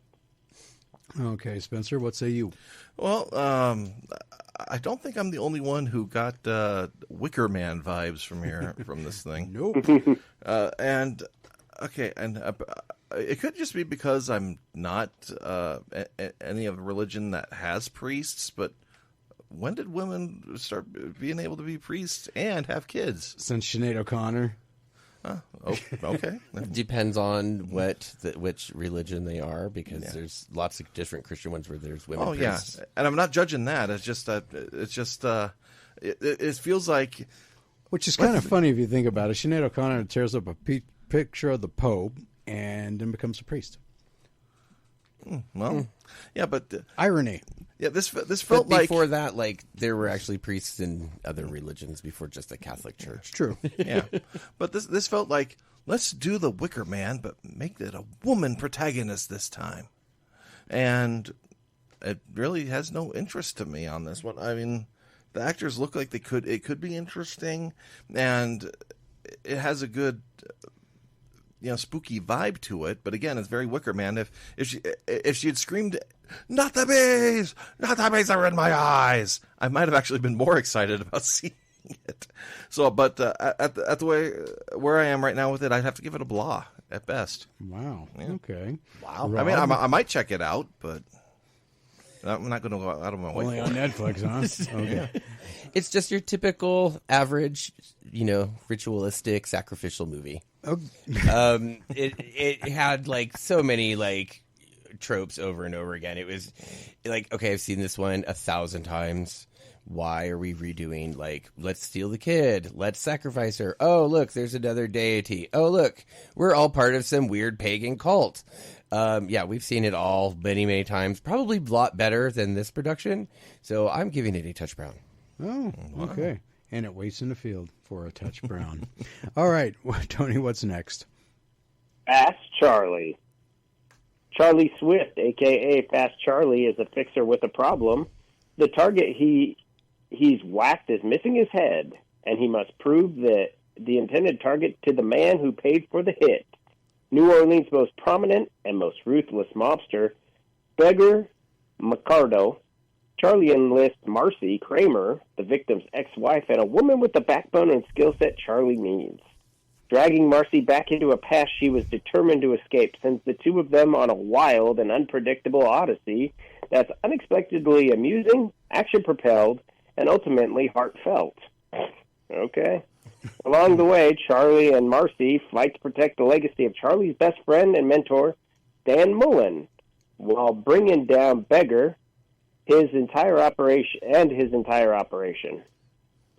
Okay, Spencer, what say you? Well, I don't think I'm the only one who got Wicker Man vibes from this thing. Nope. And it could just be because I'm not any of a religion that has priests, but when did women start being able to be priests and have kids? Since Sinead O'Connor. Okay. Depends on which religion they are, because there's lots of different Christian ones where there's women priests. Yeah, and I'm not judging that. It's just it feels like, which is kind of funny if you think about it. Sinead O'Connor tears up a picture of the Pope and then becomes a priest. Yeah, but irony. Yeah, this felt but like before that, like there were actually priests in other religions before just the Catholic Church. True. Yeah, but this felt like, let's do the Wicker Man, but make it a woman protagonist this time, and it really has no interest to me on this one. I mean, the actors look like it could be interesting, and it has a good, spooky vibe to it. But again, it's very Wicker Man. If she had screamed, "Not the bees are in my eyes," I might have actually been more excited about seeing it. So, but at the way where I am right now with it, I'd have to give it a blah at best. Wow. Yeah. Okay. Wow. Rob? I mean, I might check it out, but I'm not going to go out of my way. Only on Netflix, huh? Okay. It's just your typical average, ritualistic sacrificial movie. Okay. It had like so many like tropes over and over again. It was like, okay, I've seen this one 1,000 times. Why are we redoing, like, let's steal the kid, let's sacrifice her, oh look, there's another deity, oh look, we're all part of some weird pagan cult. Yeah, we've seen it all many times, probably a lot better than this production, so I'm giving it a touch brown. Oh, okay. Wow. And it waits in the field for a touch brown. All right, Tony, what's next? Ask Charlie. Charlie Swift, a.k.a. Fast Charlie, is a fixer with a problem. The target he's whacked is missing his head, and he must prove that the intended target to the man who paid for the hit. New Orleans' most prominent and most ruthless mobster, Beggar McCardo. Charlie enlists Marcy Kramer, the victim's ex-wife, and a woman with the backbone and skill set Charlie needs. Dragging Marcy back into a past she was determined to escape sends the two of them on a wild and unpredictable odyssey that's unexpectedly amusing, action-propelled, and ultimately heartfelt. Okay. Along the way, Charlie and Marcy fight to protect the legacy of Charlie's best friend and mentor, Dan Mullen, while bringing down Beggar, his entire operation.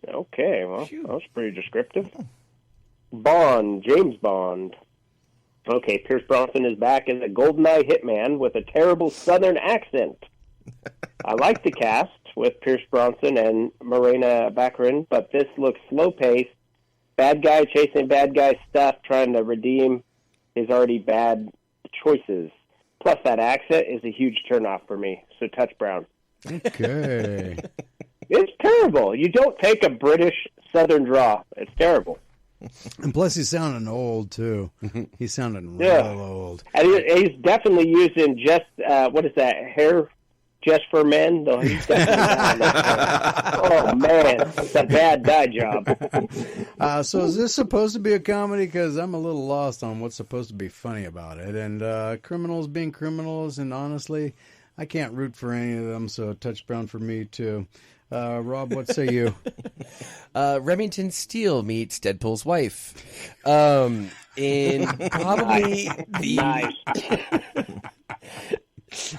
Okay, well, that was pretty descriptive. Bond, James Bond. Okay, Pierce Brosnan is back as a GoldenEye hitman with a terrible Southern accent. I like the cast with Pierce Brosnan and Morena Baccarin, but this looks slow-paced. Bad guy chasing bad guy stuff, trying to redeem his already bad choices. Plus, that accent is a huge turnoff for me. So, touch Brown. Okay. It's terrible. You don't take a British Southern draw. It's terrible. And plus, he's sounding old, too. He's sounding real old. And he's definitely using just, what is that, hair just for men? Though he's definitely oh, man. It's a bad dye job. So is this supposed to be a comedy? Because I'm a little lost on what's supposed to be funny about it. And criminals being criminals, and honestly, I can't root for any of them, so touch Brown for me, too. Rob, what say you? Remington Steele meets Deadpool's wife. In probably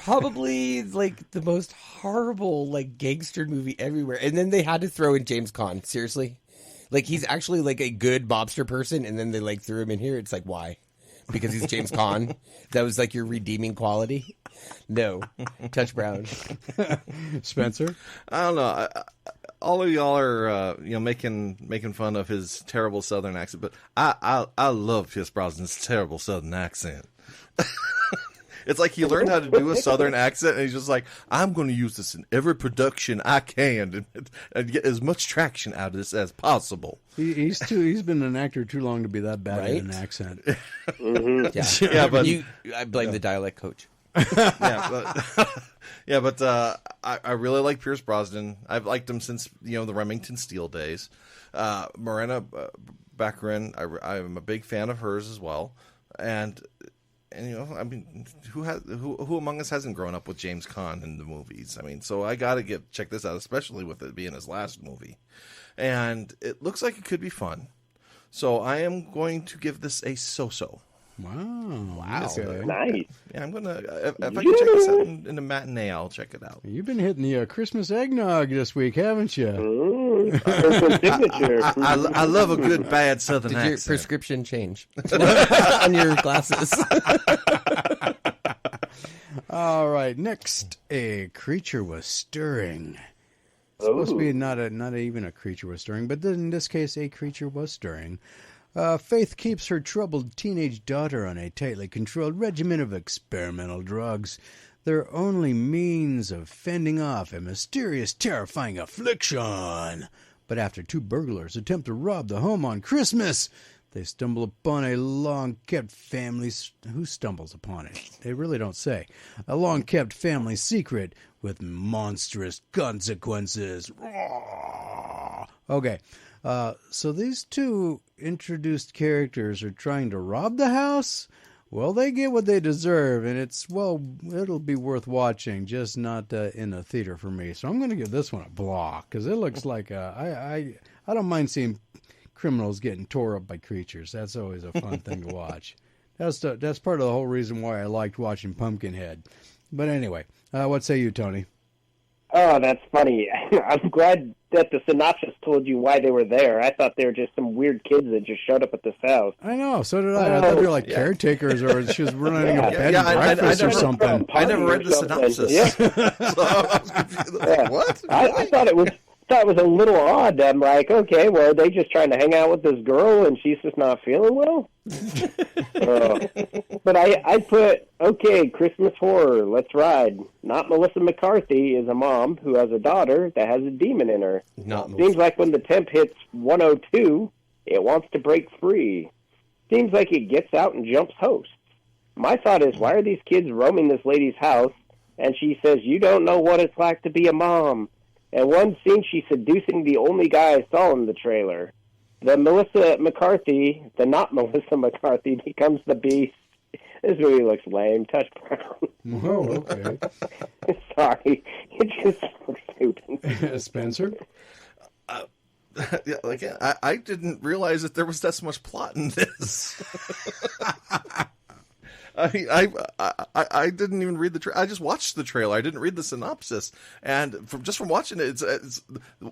probably like the most horrible like gangster movie everywhere. And then they had to throw in James Caan. Seriously? Like he's actually like a good mobster person, and then they like threw him in here. It's like, why? Because he's James Caan? That was like your redeeming quality? No. Touch Brown. Spencer? I don't know. All of y'all are making fun of his terrible Southern accent, but I love Pierce Brosnan's terrible Southern accent. It's like he learned how to do a Southern accent, and he's just like, I'm going to use this in every production I can and get as much traction out of this as possible. He's been an actor too long to be that bad at an accent. Mm-hmm. Yeah, but I blame the dialect coach. but I really like Pierce Brosnan. I've liked him since the Remington Steele days. Morena Baccarin, I'm a big fan of hers as well, and I mean, who among us hasn't grown up with James Caan in the movies? I mean, so I got to check this out, especially with it being his last movie, and it looks like it could be fun. So I am going to give this a so-so. Wow. Okay. Nice. Yeah, I'm gonna. If I can check this out in the matinee, I'll check it out. You've been hitting the Christmas eggnog this week, haven't you? I love a good bad Southern accent. Did your prescription change on your glasses? All right. Next, a creature was stirring. It's supposed to be not even a creature was stirring, but in this case, a creature was stirring. Faith keeps her troubled teenage daughter on a tightly controlled regimen of experimental drugs, their only means of fending off a mysterious, terrifying affliction. But after two burglars attempt to rob the home on Christmas, they stumble upon a long-kept family... Who stumbles upon it? They really don't say. A long-kept family secret with monstrous consequences. Okay. So these two introduced characters are trying to rob the house. Well, they get what they deserve, and it'll be worth watching, just not in a theater for me. So I'm going to give this one a block, because it looks like I don't mind seeing criminals getting tore up by creatures. That's always a fun thing to watch. That's part of the whole reason why I liked watching Pumpkinhead. But anyway, what say you, Tony? Oh, that's funny. I'm glad that the synopsis told you why they were there. I thought they were just some weird kids that just showed up at this house. I know, so did I. I thought they were like caretakers, or she was running a bed and breakfast or something. I never read the synopsis. Yeah. So I was confused. Yeah. What? I thought it was thought it was a little odd. I'm like, okay, well, are they just trying to hang out with this girl and she's just not feeling well? But I put, okay, Christmas horror, let's ride. Not Melissa McCarthy is a mom who has a daughter that has a demon in her. Seems like when the temp hits 102, it wants to break free. Seems like it gets out and jumps hosts. My thought is, why are these kids roaming this lady's house? And she says, you don't know what it's like to be a mom. And one scene, she's seducing the only guy I saw in the trailer. The Melissa McCarthy, the not Melissa McCarthy, becomes the beast. This movie looks lame. Touch Brown. Oh, okay. Sorry. It just looks stupid. Spencer? Yeah, like I didn't realize that there was that much plot in this. I didn't even read the trailer. I just watched the trailer. I didn't read the synopsis, and from watching it,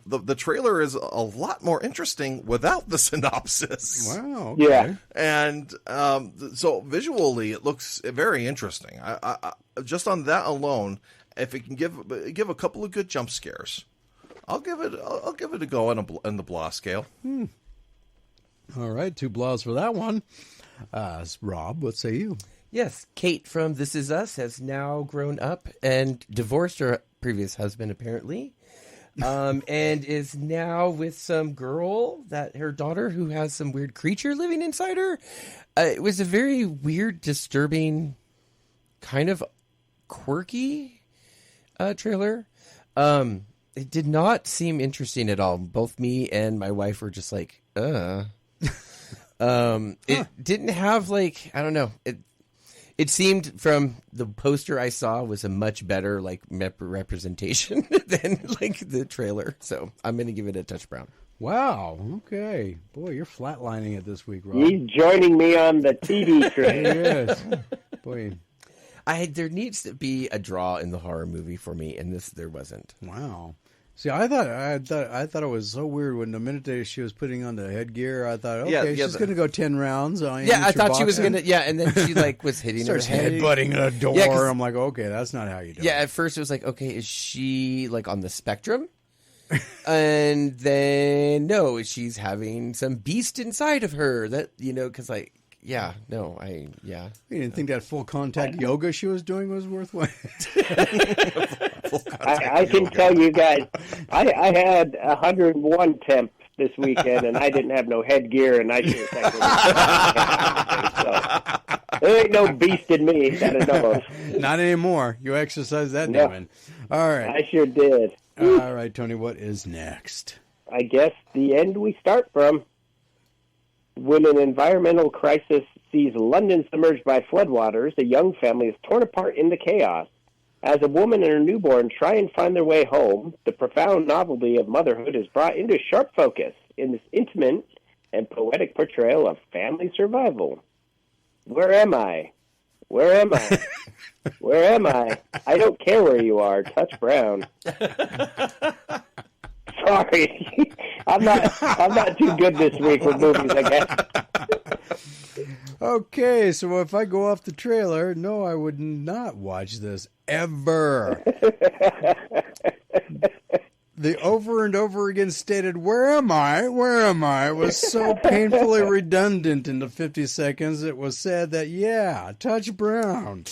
the trailer is a lot more interesting without the synopsis. Wow. Okay. Yeah. And so visually, it looks very interesting. I just on that alone, if it can give a couple of good jump scares, I'll give it a go on the blah scale. All right, 2 blahs for that one. Rob, what say you? Yes, Kate from This Is Us has now grown up and divorced her previous husband, apparently, and is now with some girl, her daughter, who has some weird creature living inside her. It was a very weird, disturbing, kind of quirky trailer. It did not seem interesting at all. Both me and my wife were just like, It didn't have, like, I don't know. It seemed from the poster I saw was a much better, like, representation than, like, the trailer. So I'm going to give it a touch brown. Wow. Okay. Boy, you're flatlining it this week, Rob. He's joining me on the TV train. Yes. Boy. There needs to be a draw in the horror movie for me, and there wasn't. Wow. See, I thought it was so weird when the minute she was putting on the headgear. I thought, okay, she's going to go 10 rounds. I thought she was going to. Yeah, and then she like was hitting starts her head, headbutting a door. Yeah, I'm like, okay, that's not how you do it. Yeah, at first it was like, okay, is she like on the spectrum? And then no, she's having some beast inside of her that because like. Yeah, no, You didn't think that full contact yoga she was doing was worthwhile? I can tell you guys, I had 101 temps this weekend, and I didn't have no headgear, and I should have so there ain't no beast in me that I know of. Not anymore. You exercise that demon. All right. I sure did. All right, Tony, what is next? I guess the end we start from. When an environmental crisis sees London submerged by floodwaters, a young family is torn apart into chaos. As a woman and her newborn try and find their way home, the profound novelty of motherhood is brought into sharp focus in this intimate and poetic portrayal of family survival. Where am I? Where am I? Where am I? I don't care where you are. Touch Brown. Sorry, I'm not too good this week with movies, I guess. Okay, so if I go off the trailer, no, I would not watch this ever. The over and over again stated, where am I? Where am I? Was so painfully redundant in the 50 seconds it was said that, yeah, Touch Brown.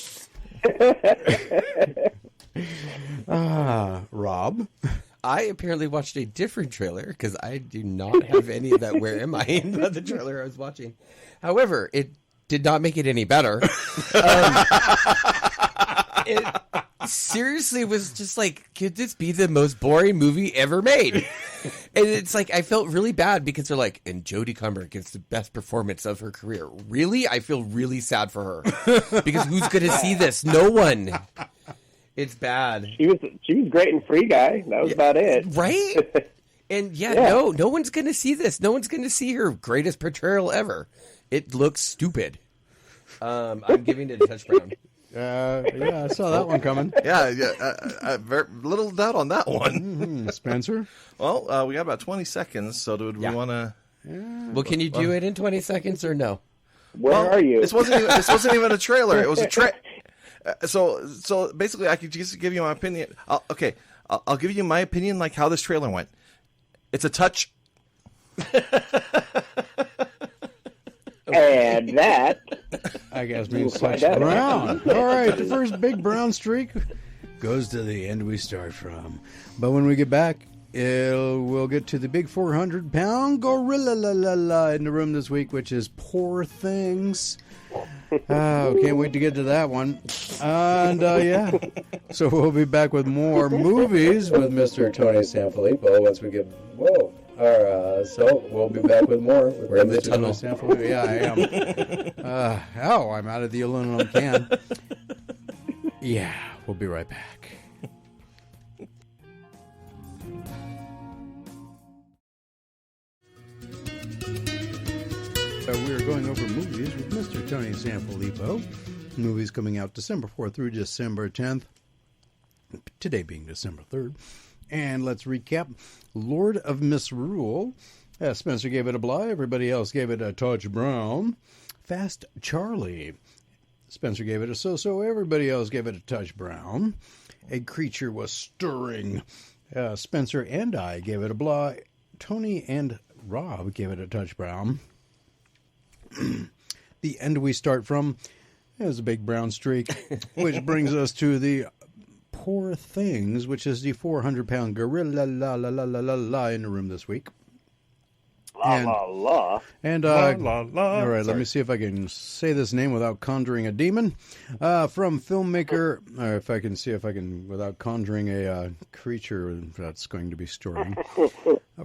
Rob? I apparently watched a different trailer because I do not have any of that where am I in the trailer I was watching. However, it did not make it any better. It seriously was just like, could this be the most boring movie ever made? And it's like, I felt really bad because they're like, and Jodie Comer gives the best performance of her career. Really? I feel really sad for her because who's going to see this? No one. It's bad. She was great in Free Guy. That was about it. Right? And no one's going to see this. No one's going to see her greatest portrayal ever. It looks stupid. I'm giving it a touch brown. I saw that one coming. Very little doubt on that one. Mm-hmm. Spencer? Well, we got about 20 seconds, so do we want to... Well, can you do it in 20 seconds or no? Where are you? This wasn't even a trailer. It was a So basically, I could just give you my opinion. I'll give you my opinion, like how this trailer went. It's a touch. And that, I guess, means touch brown. All right, the first big brown streak goes to the end we start from. But when we get back, we'll get to the big 400-pound gorilla in the room this week, which is Poor Things. Oh, can't wait to get to that one. And, yeah. So we'll be back with more movies with Mr. Tony Sanfilippo once we get... Whoa. So we'll be back with more. We're in the tunnel. Yeah, I am. I'm out of the aluminum can. Yeah, we'll be right back. We're going over movies with Mr. Tony Sanfilippo. Movies coming out December 4th through December 10th. Today being December 3rd. And let's recap. Lord of Misrule. Spencer gave it a blah. Everybody else gave it a touch brown. Fast Charlie. Spencer gave it a so-so. Everybody else gave it a touch brown. A Creature Was Stirring. Spencer and I gave it a blah. Tony and Rob gave it a touch brown. The end we start from is a big brown streak, which brings us to the Poor Things, which is the 400-pound gorilla in the room this week. La la. And La. all right, Sorry. let me see if I can say this name without conjuring a demon. From filmmaker, if I can see if I can without conjuring a creature that's going to be stirring.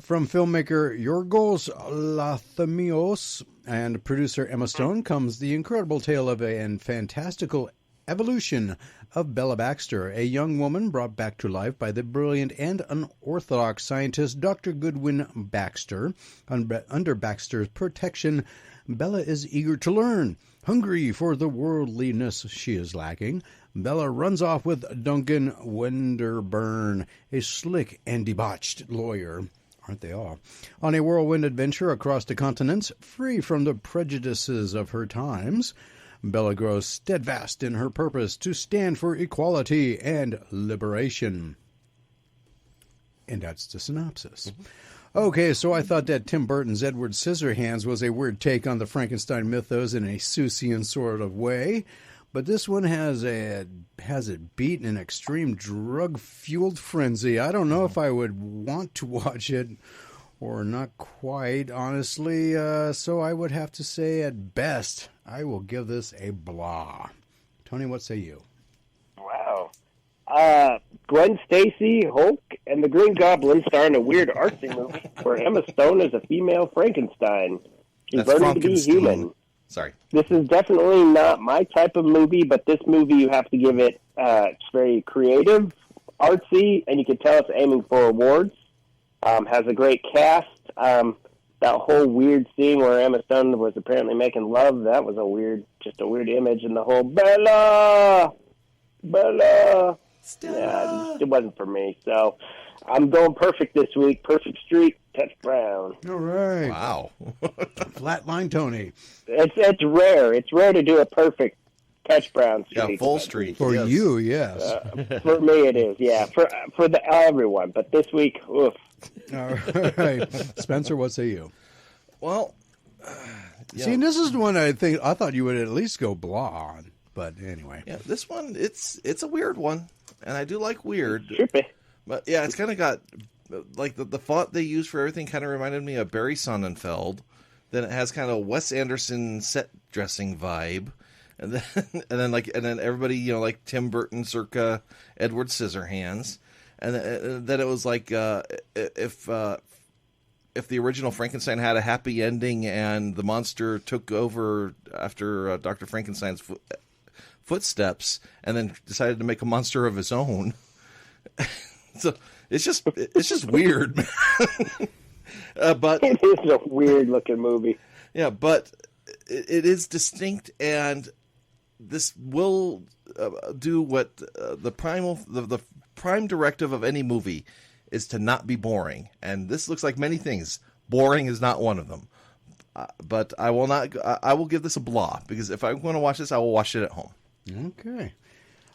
From filmmaker Yorgos Lanthimos and producer Emma Stone comes the incredible tale of a fantastical evolution of Bella Baxter, a young woman brought back to life by the brilliant and unorthodox scientist Dr. Goodwin Baxter. Under Baxter's protection, Bella is eager to learn. Hungry for the worldliness she is lacking, Bella runs off with Duncan Wenderburn, a slick and debauched lawyer. Aren't they all? On a whirlwind adventure across the continents, free from the prejudices of her times, Bella grows steadfast in her purpose to stand for equality and liberation. And that's the synopsis. Okay, so I thought that Tim Burton's Edward Scissorhands was a weird take on the Frankenstein mythos in a Seussian sort of way, but this one has it beat in an extreme drug-fueled frenzy. I don't know if I would want to watch it or not quite, honestly, so I would have to say at best, I will give this a blah. Tony, what say you? Wow. Gwen Stacy, Hulk, and the Green Goblin star in a weird artsy movie where Emma Stone is a female Frankenstein. She's That's learning to be Frankenstein. human. Sorry. This is definitely not my type of movie, but this movie you have to give it, it's very creative, artsy, and you can tell it's aiming for awards. Has a great cast. That whole weird scene where Emma Stone was apparently making love, that was just a weird image, and the whole Bella, yeah, it wasn't for me. So I'm going perfect this week. Perfect streak, touch brown. All right. Wow. Flatline Tony. It's rare. It's rare to do a perfect touch brown streak. Yeah, full streak. For yes. you, yes. For me, it is. Yeah, for everyone. But this week, oof. All right. Spencer, what say you? Well, See, this is the one I thought you would at least go blah on. But anyway. yeah, this one, it's a weird one, and I do like weird. Trippy. But yeah, it's kind of got, like, the font they use for everything kind of reminded me of Barry Sonnenfeld. Then it has kind of Wes Anderson set dressing vibe. And then everybody, like Tim Burton circa Edward Scissorhands. And then it was like, if the original Frankenstein had a happy ending and the monster took over after Dr. Frankenstein's footsteps and then decided to make a monster of his own. So it's just weird, man. But It is a weird looking movie. yeah, but it is distinct, and this will do what the prime directive of any movie is to not be boring. And this looks like many things. Boring is not one of them. But I will not. I will give this a blah, because if I'm going to watch this, I will watch it at home. Okay.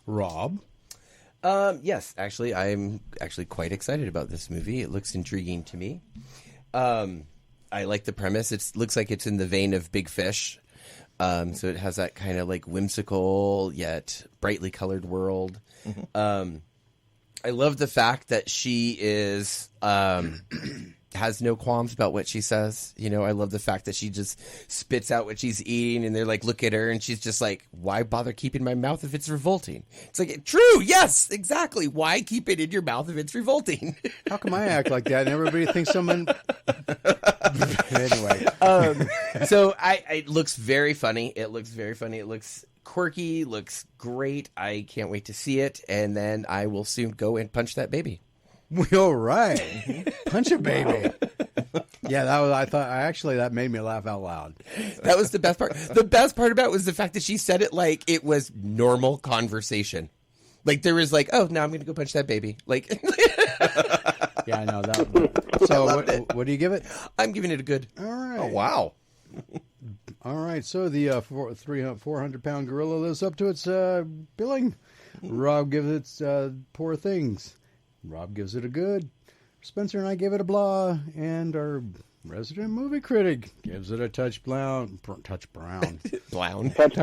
Rob? Yes, actually, I'm actually quite excited about this movie. It looks intriguing to me. I like the premise. It looks like it's in the vein of Big Fish. So it has that kind of like whimsical yet brightly colored world. Mm-hmm. I love the fact that she is has no qualms about what she says. You know, I love the fact that she just spits out what she's eating, and they're like, look at her, and she's just like, why bother keeping my mouth if it's revolting? It's like, true, yes, exactly. Why keep it in your mouth if it's revolting? How come I act like that and everybody thinks someone... Anyway. So it looks very funny. It looks quirky, looks great. I can't wait to see it, and then I will soon go and punch that baby. All right. Punch a baby. Yeah, that made me laugh out loud. That was the best part. The best part about it was the fact that she said it like it was normal conversation. Like there was like, oh, now I'm going to go punch that baby. Like, yeah, I know that. So what do you give it? I'm giving it a good. All right. Oh, wow. All right. So the 400-pound gorilla lives up to its billing. Rob gives it Poor Things. Rob gives it a good. Spencer and I gave it a blah. And our resident movie critic gives it a touch brown. Touch brown. Brown. Touch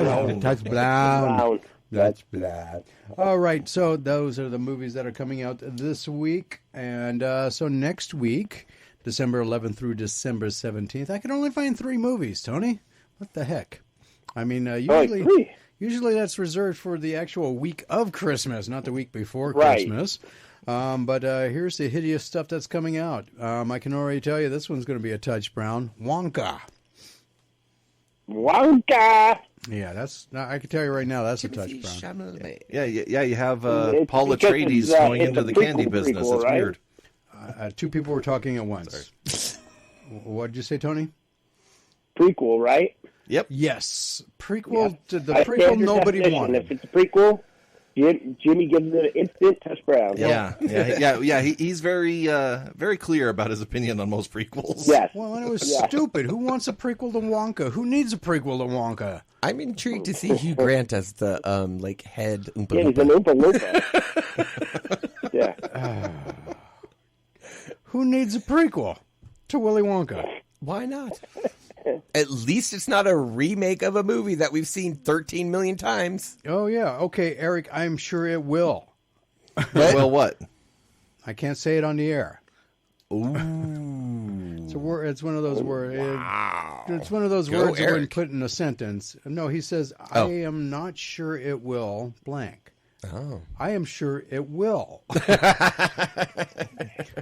brown. That's blah. All right. So those are the movies that are coming out this week. And so next week, December 11th through December 17th, I can only find 3 movies, Tony. What the heck? I mean, usually that's reserved for the actual week of Christmas, not the week before Christmas. But here's the hideous stuff that's coming out. I can already tell you this one's going to be a touch brown. Wonka. Yeah, I can tell you right now that's a touch brown. Yeah. You have Paul Atreides going into the candy business. That's right? Weird. 2 people were talking at once. What did you say, Tony? Prequel, right? Yep. Yes. Prequel. Yeah. The prequel nobody wanted. If it's a prequel, Jimmy gives it an instant touch brown. Yeah. He's very, very clear about his opinion on most prequels. Yes. Well, and it was stupid. Who wants a prequel to Wonka? Who needs a prequel to Wonka? I'm intrigued to see Hugh Grant as the head Oompa Loompa. Yeah, he's an Oompa Loompa. Yeah. Who needs a prequel to Willy Wonka? Why not? At least it's not a remake of a movie that we've seen 13 million times. Oh, yeah. Okay, Eric, I'm sure it will. Well, what? I can't say it on the air. Ooh. It's one of those words. Wow. It's one of those words that Eric. wouldn't put in a sentence. No, he says, I am not sure it will blank. Oh. I am sure it will.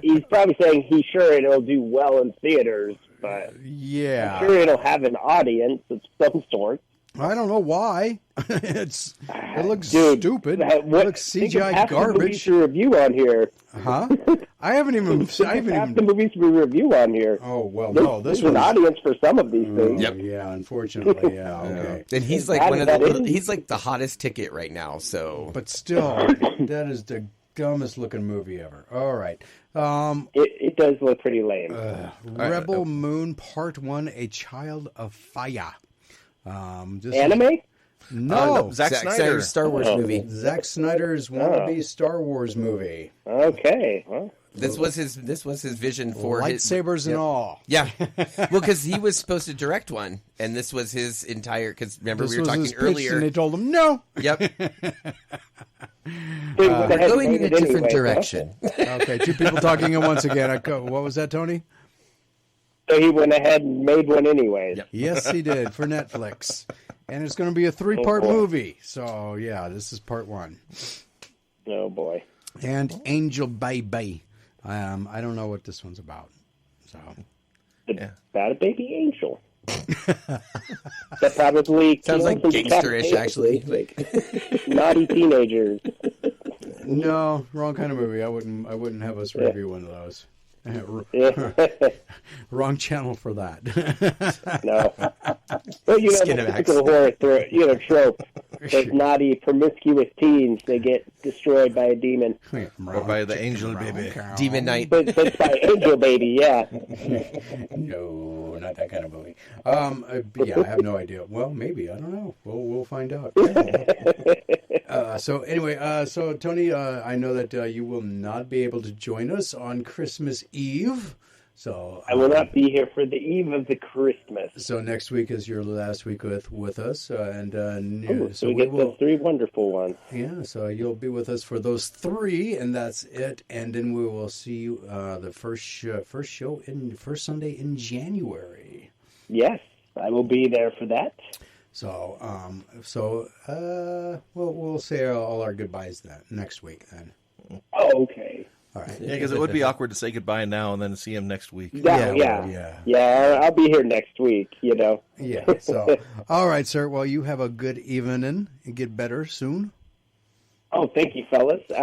He's probably saying he's sure it'll do well in theaters, but yeah, I'm sure it'll have an audience of some sort. I don't know why. It looks stupid. It looks CGI garbage. To review on here. Huh? I haven't even. Half the movies we review on here. Oh well, no. There's an audience for some of these things. Yep. Yeah, unfortunately, yeah. Okay. And he's like he's like the hottest ticket right now. So, but still, that is the dumbest looking movie ever. All right. It does look pretty lame. Rebel Moon Part 1: A Child of Fire. Anime? No, Zack Snyder. Star Wars movie. Zack Snyder's wannabe Star Wars movie. Okay. Well, This was his vision for lightsabers and all. Yeah, well, because he was supposed to direct one, and this was his entire. Because remember we were talking earlier, and they told him no. Yep. We're going in a different direction. Okay, 2 people talking at once again. What was that, Tony? So he went ahead and made one anyway. Yep. Yes, he did, for Netflix. And it's going to be a 3-part movie. So, yeah, this is part 1. Oh, boy. And Angel Baby. I don't know what this one's about. So, About a baby angel. That probably sounds like gangsterish, actually. Like naughty teenagers. No, wrong kind of movie. I wouldn't have us review one of those. Wrong channel for that. No. But the typical horror trope. Those naughty, promiscuous teens, they get destroyed by a demon. Or by the angel baby. Demon Knight. But by Angel Baby, yeah. No, not that kind of movie. Yeah, I have no idea. Well, maybe. I don't know. We'll find out. So anyway, so Tony, I know that you will not be able to join us on Christmas Eve. So I will not be here for the eve of the Christmas. So next week is your last week with us, and so we get those 3 wonderful ones. Yeah, so you'll be with us for those 3, and that's it. And then we will see you the first Sunday in January. Yes, I will be there for that. So we'll say all our goodbyes next week then. Oh, okay. All right. Yeah, because it would be awkward to say goodbye now and then see him next week. Yeah, I'll be here next week, Yeah, so, all right, sir. Well, you have a good evening and get better soon. Oh, thank you, fellas. Do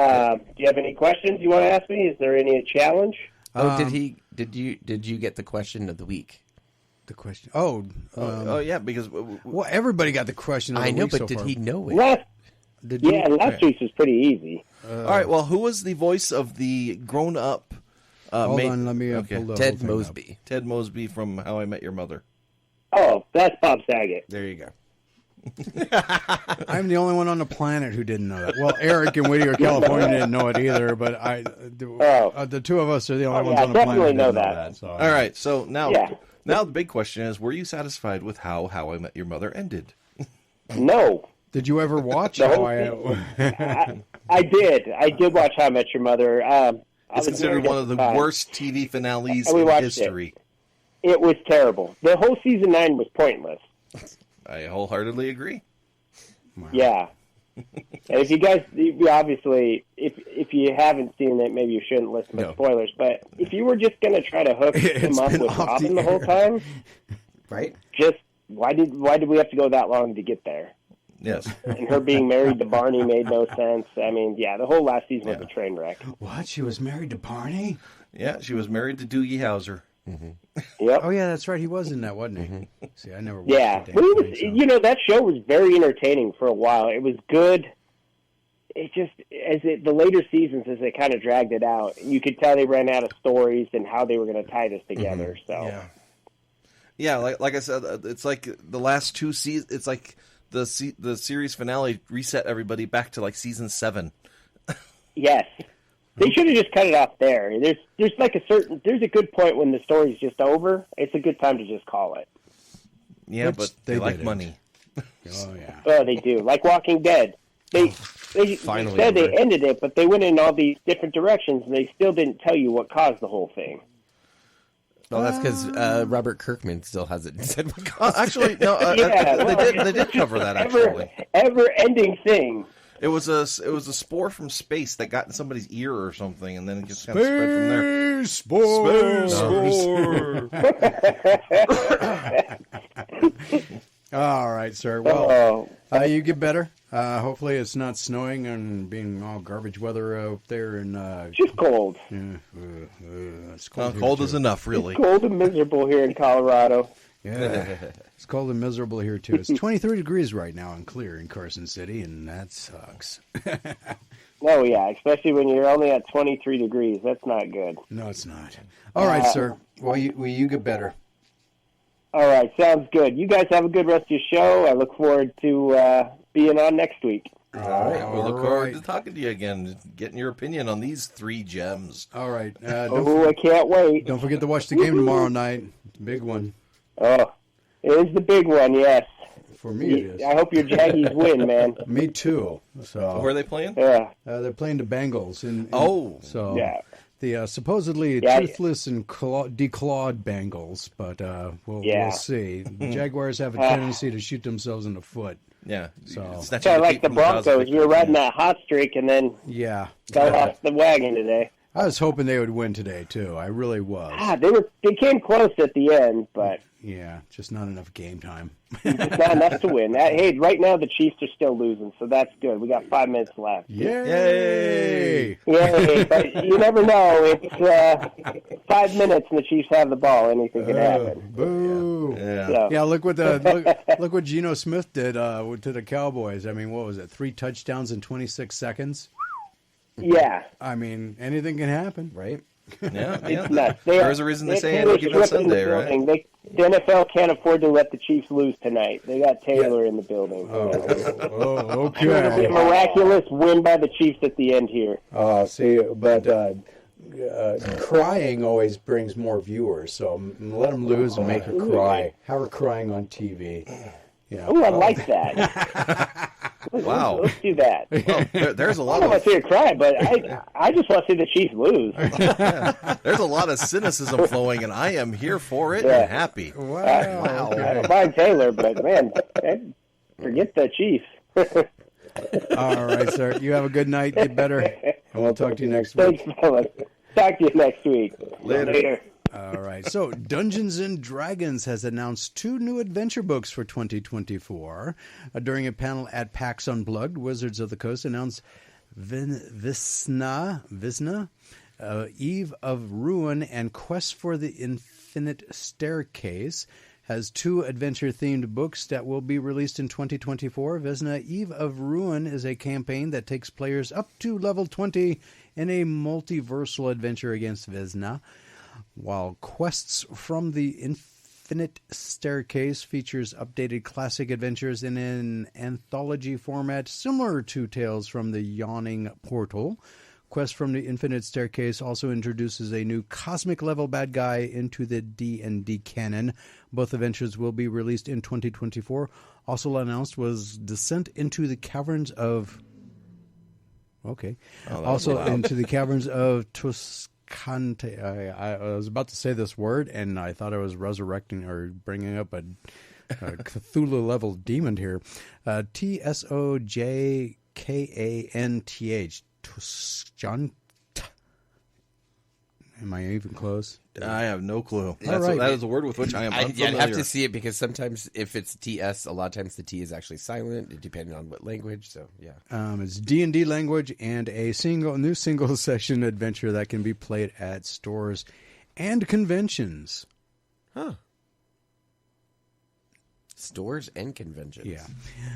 you have any questions you want to ask me? Is there any challenge? Did you get the question of the week? The question. Yeah, because well, everybody got the question of the week. I know, but so did far. he know it? Last week's was pretty easy. All right. Well, who was the voice of the grown-up? Hold on, let me pull the Ted whole thing Mosby. up. Ted Mosby from How I Met Your Mother. Oh, that's Bob Saget. There you go. I'm the only one on the planet who didn't know that. Well, Eric in Whittier, California didn't know it either, but the 2 of us are the only ones on the planet who didn't know that. So. All right. So now the big question is, were you satisfied with how I Met Your Mother ended? No. Did you ever watch I did. I did watch How I Met Your Mother. It's considered one of the worst TV finales in history. It was terrible. The whole season 9 was pointless. I wholeheartedly agree. Wow. Yeah. And if you guys, obviously, if you haven't seen it, maybe you shouldn't listen to spoilers. But if you were just going to try to hook him up with Robin the whole time, right? Just why did we have to go that long to get there? Yes. And her being married to Barney made no sense. I mean, the whole last season was a train wreck. What? She was married to Barney? Yeah, she was married to Doogie Howser. Mm-hmm. Yep. Oh, yeah, that's right. He was in that, wasn't he? Mm-hmm. See, I never watched it. Yeah. That show was very entertaining for a while. It was good. It just, the later seasons, as they kind of dragged it out, you could tell they ran out of stories and how they were going to tie this together. Mm-hmm. So. Yeah, like I said, it's like the last 2 seasons, it's like the series finale reset everybody back to like season 7. Yes. They should have just cut it off there. There's a good point when the story's just over. It's a good time to just call it. Yeah, but they like money. Oh yeah. Oh, they do. Like Walking Dead. They said they ended it, but they went in all these different directions, and they still didn't tell you what caused the whole thing. Well, that's because Robert Kirkman still hasn't said what caused actually, no, they did cover that, actually. Ever-ending thing. It was a spore from space that got in somebody's ear or something, and then it just kind of spread from there. Spore. All right, sir. Well, you get better. Hopefully, it's not snowing and being all garbage weather out there. Just cold. It's cold. Cold is enough, really. It's cold and miserable here in Colorado. Yeah, it's cold and miserable here, too. It's 23 degrees right now and clear in Carson City, and that sucks. Oh, yeah, especially when you're only at 23 degrees. That's not good. No, it's not. All right, sir. Well, you get better. All right, sounds good. You guys have a good rest of your show. I look forward to being on next week. All right. We'll look forward to talking to you again, getting your opinion on these 3 gems. All right. I can't wait. Don't forget to watch the game tomorrow night. Big one. Oh, it is the big one, yes. For me, it is. I hope your Jaggies win, man. Me too. So where are they playing? Yeah, they're playing the Bengals. Yeah. The supposedly toothless and declawed Bengals, but we'll see. The Jaguars have a tendency to shoot themselves in the foot. Yeah. So like the Broncos. We were riding that hot streak and then fell off the wagon today. I was hoping they would win today too. I really was. They came close at the end, but just not enough game time. It's not enough to win. Right now the Chiefs are still losing, so that's good. We got 5 minutes left. Yay! But you never know. It's 5 minutes and the Chiefs have the ball. Anything can happen. Boo! Yeah. Look what look what Geno Smith did to the Cowboys. I mean, what was it? 3 touchdowns in 26 seconds. Yeah. I mean, anything can happen, right? Yeah, It's nuts. There's a reason they say any given Sunday, right? The NFL can't afford to let the Chiefs lose tonight. They got Taylor in the building. Okay. It'll be a miraculous win by the Chiefs at the end here. See, but crying always brings more viewers, so let them lose and make her cry. Have her crying on TV. Yeah. Oh, I like that. Wow. Let's do that. Well, there's a lot I don't want of to see her cry, but I just want to see the Chiefs lose. there's a lot of cynicism flowing, and I am here for it Yeah. and happy. Wow. I don't mind Taylor, but man, forget the Chiefs. All right, sir. You have a good night. Get better. And we'll talk to you next week. Thanks, fellas. Talk to you next week. Later. All right. So, Dungeons and Dragons has announced 2 new adventure books for 2024. During a panel at PAX Unplugged, Wizards of the Coast announced Visna, Eve of Ruin, and Quest for the Infinite Staircase has 2 adventure-themed books that will be released in 2024. Visna, Eve of Ruin is a campaign that takes players up to level 20 in a multiversal adventure against Visna, while Quests from the Infinite Staircase features updated classic adventures in an anthology format similar to Tales from the Yawning Portal. Quest from the Infinite Staircase also introduces a new cosmic level bad guy into the D&D canon. Both adventures will be released in 2024. Also announced was Descent into the Caverns of... Okay. Into the Caverns of Tuscante. I was about to say this word, and I thought I was resurrecting or bringing up a Cthulhu-level demon here. Tsojkanth. John, am I even close? I have no clue. Right. That is a word with which I am unfamiliar. I'd have to see it because sometimes if it's TS, a lot of times the T is actually silent, depending on what language. So yeah, it's D&D language and a new single session adventure that can be played at stores and conventions. huh? Stores and conventions. Yeah.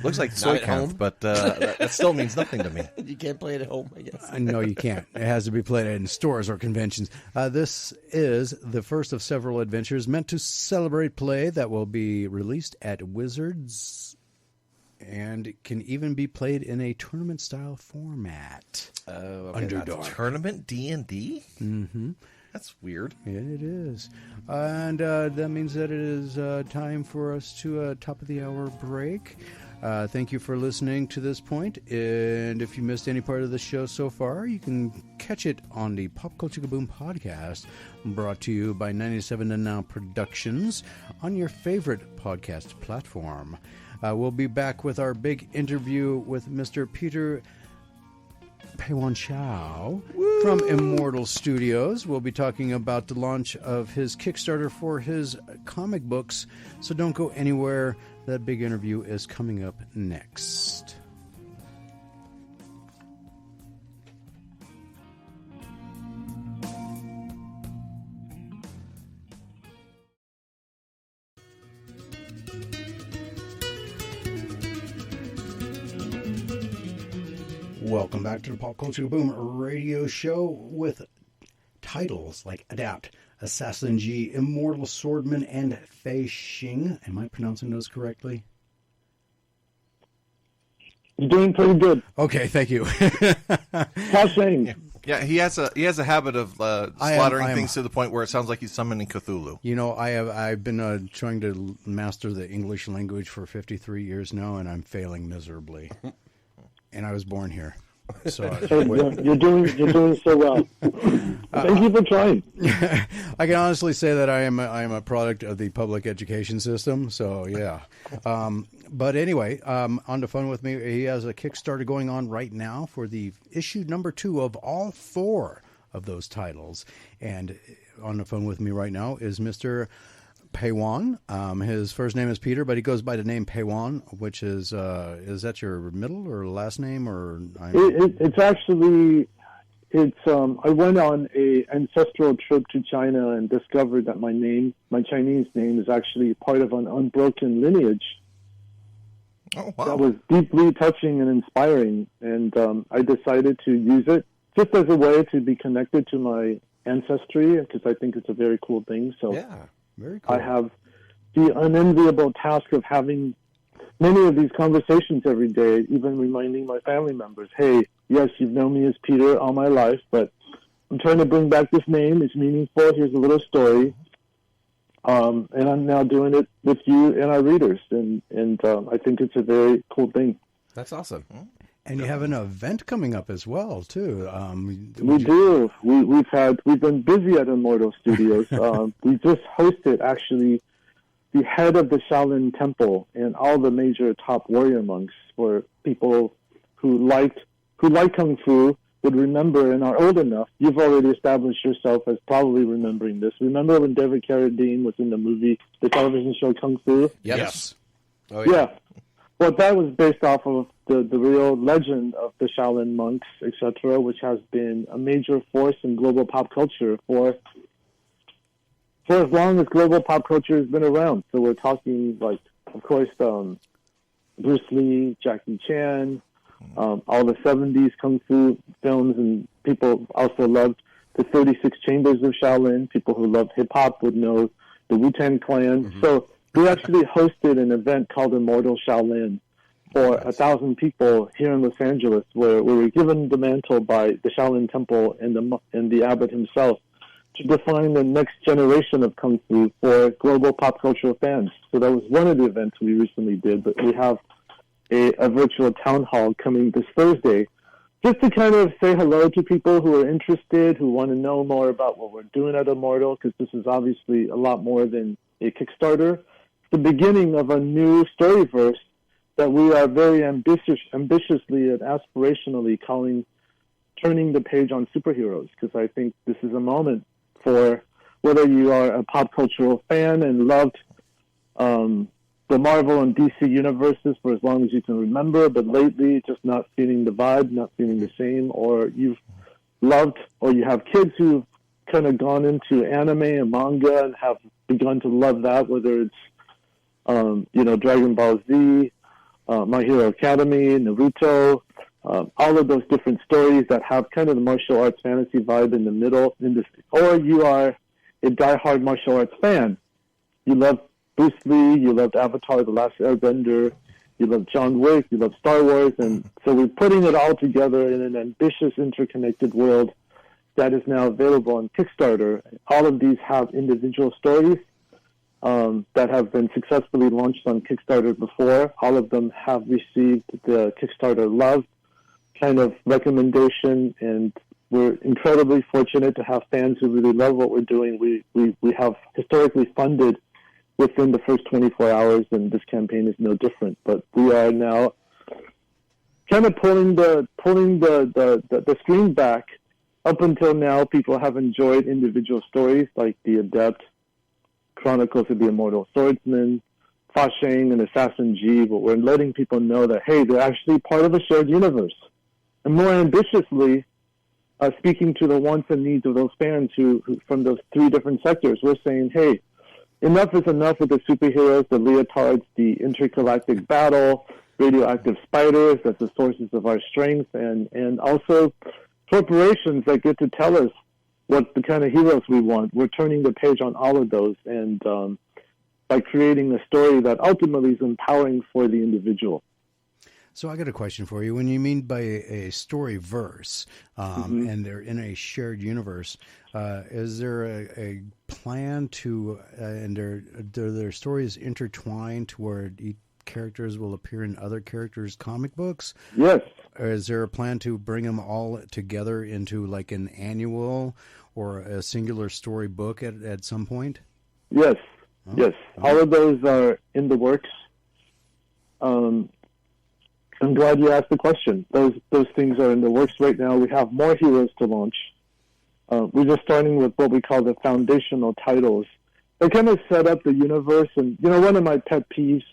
Looks like Not at home. Soykanth, but that still means nothing to me. You can't play it at home, I guess. No, you can't. It has to be played in stores or conventions. This is the first of several adventures meant to celebrate play that will be released at Wizards and can even be played in a tournament-style format. Underdog. Tournament D&D? Mm-hmm. That's weird. Yeah, it is. And that means that it is time for us to top of the hour break. Thank you for listening to this point. And if you missed any part of the show so far, you can catch it on the Pop Culture Kaboom podcast, brought to you by 97 and Now Productions on your favorite podcast platform. We'll be back with our big interview with Mr. Peter Payhuan Shaiao from Immortal Studios. We'll be talking about the launch of his Kickstarter for his comic books, so don't go anywhere. That big interview is coming up next. Welcome back to the Pop Culture Boom radio show with titles like Adapt, Assassin G, Immortal Swordman, and Fei Xing. Am I pronouncing those correctly? You're doing pretty good. Okay, thank you. How's things? Yeah, he has a habit of slaughtering things to the point where it sounds like he's summoning Cthulhu. You know, I've been trying to master the English language for 53 years now, and I'm failing miserably. And I was born here. So You're doing so well. Thank you for trying. I can honestly say that I am a product of the public education system. So yeah. But anyway, on the phone with me, he has a Kickstarter going on right now for the issue number 2 of all 4 of those titles. And on the phone with me right now is Mr. Payhuan. His first name is Peter, but he goes by the name Payhuan, which is that your middle or last name? Or It's actually I went on a ancestral trip to China and discovered that my Chinese name, is actually part of an unbroken lineage. Oh, wow. That was deeply touching and inspiring, and I decided to use it just as a way to be connected to my ancestry, because I think it's a very cool thing. So Yeah, very cool. I have the unenviable task of having many of these conversations every day, even reminding my family members, hey, yes, you've known me as Peter all my life, but I'm trying to bring back this name. It's meaningful. Here's a little story. And I'm now doing it with you and our readers. And I think it's a very cool thing. that's awesome. And you have an event coming up as well, too. We do. We've been busy at Immortal Studios. We just hosted, actually, the head of the Shaolin Temple and all the major top warrior monks, for people who like Kung Fu, would remember and are old enough. You've already established yourself as probably remembering this. Remember when David Carradine was in the television show Kung Fu? Yes. Oh, Yeah. Well, that was based off of the real legend of the Shaolin monks, etc., which has been a major force in global pop culture for as long as global pop culture has been around. So we're talking, like, of course, Bruce Lee, Jackie Chan, all the 70s Kung Fu films, and people also loved the 36 Chambers of Shaolin. People who loved hip-hop would know the Wu-Tang Clan. Mm-hmm. So we actually hosted an event called Immortal Shaolin for 1,000 people here in Los Angeles, where we were given the mantle by the Shaolin Temple and the abbot himself to define the next generation of Kung Fu for global pop cultural fans. So that was one of the events we recently did, but we have a virtual town hall coming this Thursday, just to kind of say hello to people who are interested, who want to know more about what we're doing at Immortal, because this is obviously a lot more than a Kickstarter. It's the beginning of a new storyverse that we are very ambitiously and aspirationally calling Turning the Page on Superheroes, because I think this is a moment for whether you are a pop cultural fan and loved the Marvel and DC universes for as long as you can remember, but lately just not feeling the vibe, not feeling the same, or you've loved, or you have kids who've kind of gone into anime and manga and have begun to love that, whether it's, Dragon Ball Z, My Hero Academy, Naruto, all of those different stories that have kind of the martial arts fantasy vibe in the middle, or you are a diehard martial arts fan. You love Bruce Lee, you loved Avatar, The Last Airbender, you love John Wick, you love Star Wars, and so we're putting it all together in an ambitious, interconnected world that is now available on Kickstarter. All of these have individual stories that have been successfully launched on Kickstarter before. All of them have received the Kickstarter Love kind of recommendation, and we're incredibly fortunate to have fans who really love what we're doing. We have historically funded within the first 24 hours, and this campaign is no different. But we are now kind of pulling the string back. Up until now, people have enjoyed individual stories like The Adept, Chronicles of the Immortal Swordsman, Fa Sheng, and Assassin G, but we're letting people know that, hey, they're actually part of a shared universe. And more ambitiously, speaking to the wants and needs of those fans who from those three different sectors, we're saying, hey, enough is enough with the superheroes, the leotards, the intergalactic battle, radioactive spiders as the sources of our strength, and also corporations that get to tell us what the kind of heroes we want. We're turning the page on all of those, and by creating a story that ultimately is empowering for the individual. So I got a question for you. When you mean by a story verse, and they're in a shared universe, is there a plan to, and are their stories intertwined to where characters will appear in other characters' comic books? Yes. Or is there a plan to bring them all together into like an annual or a singular story book at some point? Yes. Oh. Yes. All of those are in the works. I'm glad you asked the question. Those things are in the works right now. We have more heroes to launch. We're just starting with what we call the foundational titles. They kind of set up the universe, and one of my pet peeves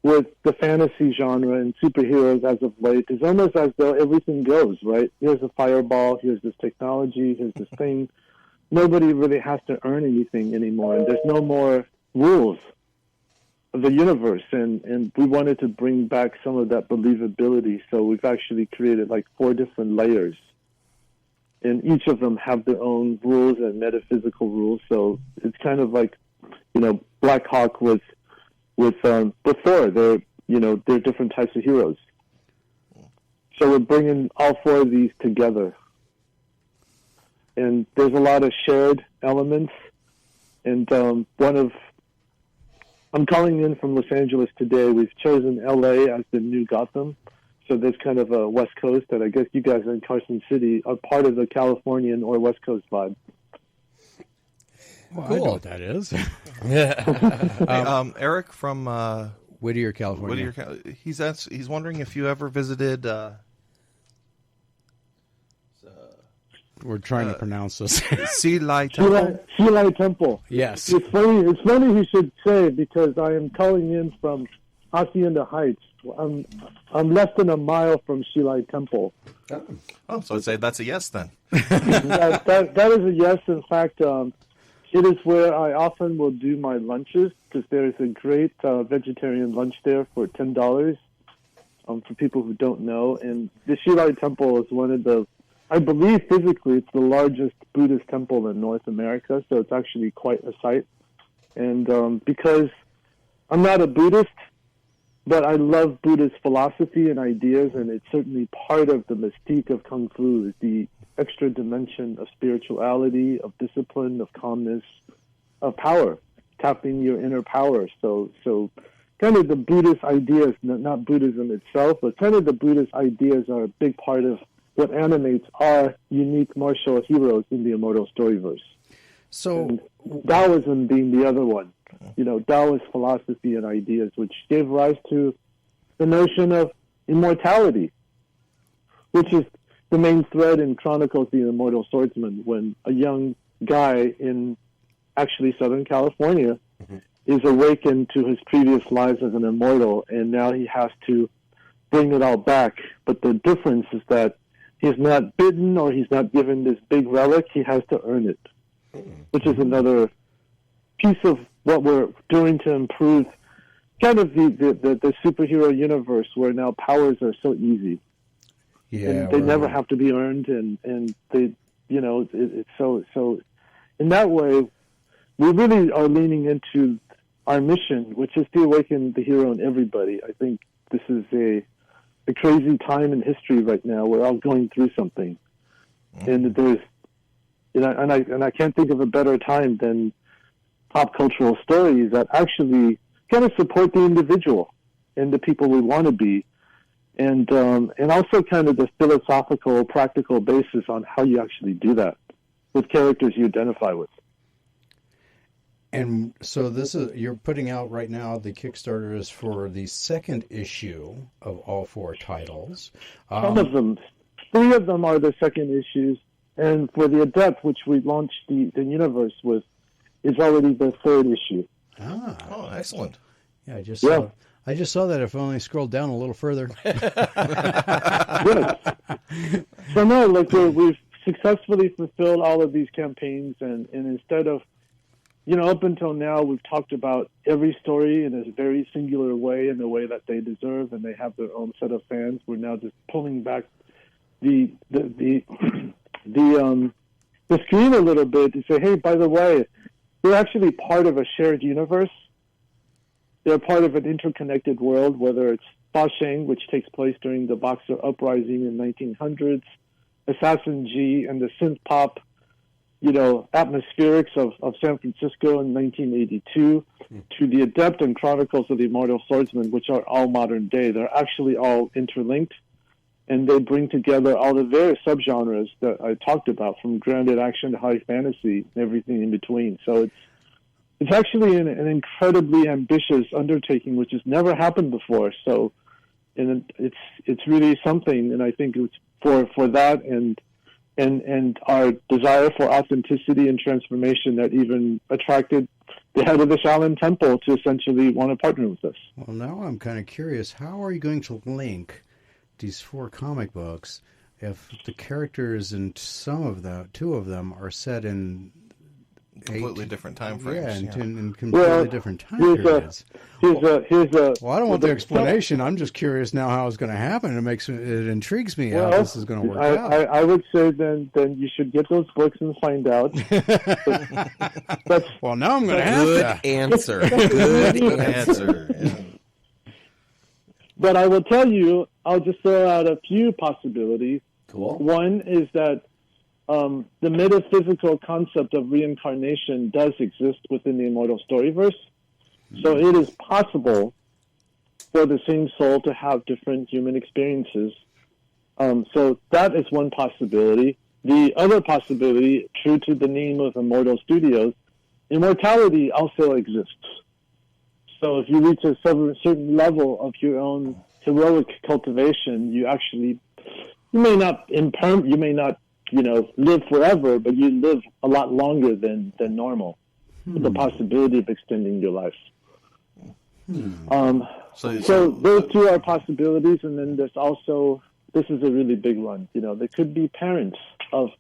with the fantasy genre and superheroes as of late is almost as though everything goes, right? Here's a fireball, here's this technology, here's this thing. Nobody really has to earn anything anymore, and there's no more rules of the universe, and we wanted to bring back some of that believability, so we've actually created like 4 different layers and each of them have their own rules and metaphysical rules. So it's kind of like, Black Hawk with Thor. They're different types of heroes. So we're bringing all four of these together. And there's a lot of shared elements. And I'm calling in from Los Angeles today. We've chosen LA as the new Gotham. So there's kind of a West Coast, and I guess you guys in Carson City are part of the Californian or West Coast vibe. Well, cool. I know what that is. Eric from Whittier, California. He's wondering if you ever visited. We're trying to pronounce this. Xilai Temple. Xilai Temple. Yes. It's funny you should say, because I am calling in from Hacienda Heights. I'm less than a mile from Xilai Temple. Oh, so I'd say that's a yes then. that is a yes. In fact, it is where I often will do my lunches, because there is a great vegetarian lunch there for $10 for people who don't know. And the Xilai Temple is one of the, I believe physically, it's the largest Buddhist temple in North America, so it's actually quite a sight. And because I'm not a Buddhist, but I love Buddhist philosophy and ideas, and it's certainly part of the mystique of Kung Fu, is the extra dimension of spirituality, of discipline, of calmness, of power, tapping your inner power. So kind of the Buddhist ideas, not Buddhism itself, but kind of the Buddhist ideas are a big part of what animates our unique martial heroes in the Immortal Storyverse. So and Taoism being the other one. Taoist philosophy and ideas, which gave rise to the notion of immortality, which is the main thread in Chronicles of the Immortal Swordsman, when a young guy in actually Southern California is awakened to his previous lives as an immortal, and now he has to bring it all back. But the difference is that he's not bidden or he's not given this big relic, he has to earn it, which is another piece of what we're doing to improve kind of the superhero universe, where now powers are so easy. Yeah, and they never have to be earned, and they, it's so in that way, we really are leaning into our mission, which is to awaken the hero in everybody. I think this is a crazy time in history right now. We're all going through something, and there's, and I can't think of a better time than pop cultural stories that actually kind of support the individual and the people we want to be, and also kind of the philosophical, practical basis on how you actually do that with characters you identify with. And so you're putting out right now, the Kickstarter is for the second issue of all four titles. Some of them, 3 of them are the second issues, and for the Adept, which we launched the universe with, is already the 3rd issue. Oh, excellent. Yeah, I just saw that. If I only scrolled down a little further. Good. So no, we've successfully fulfilled all of these campaigns, and instead of, up until now, we've talked about every story in a very singular way, in the way that they deserve, and they have their own set of fans. We're now just pulling back the screen a little bit to say, hey, by the way, they're actually part of a shared universe. They're part of an interconnected world, whether it's Ba Sheng, which takes place during the Boxer Uprising in 1900s, Assassin G, and the synth pop, atmospherics of San Francisco in 1982, to the Adept and Chronicles of the Immortal Swordsman, which are all modern day. They're actually all interlinked, and they bring together all the various subgenres that I talked about, from grounded action to high fantasy and everything in between. So it's actually an incredibly ambitious undertaking, which has never happened before. So, and it's really something, and I think it's for that and our desire for authenticity and transformation that even attracted the head of the Shaolin Temple to essentially want to partner with us. Well, now I'm kind of curious, how are you going to link these 4 comic books if the characters in 2 of them are set in completely different time frames. Yeah, in completely different time periods. Here's a. Well, I don't want the explanation. I'm just curious now how it's going to happen. It intrigues me how this is going to work out. I would say then you should get those books and find out. Well, now I'm going to have to. Good answer. Yeah. But I will tell you, I'll just throw out a few possibilities. Cool. One is that the metaphysical concept of reincarnation does exist within the immortal storyverse. So it is possible for the same soul to have different human experiences. So that is one possibility. The other possibility, true to the name of Immortal Studios, immortality also exists. So if you reach a certain level of your own heroic cultivation, you may not live forever, but you live a lot longer than normal, with the possibility of extending your life. So those two are possibilities, and then there's also, this is a really big one, there could be parents of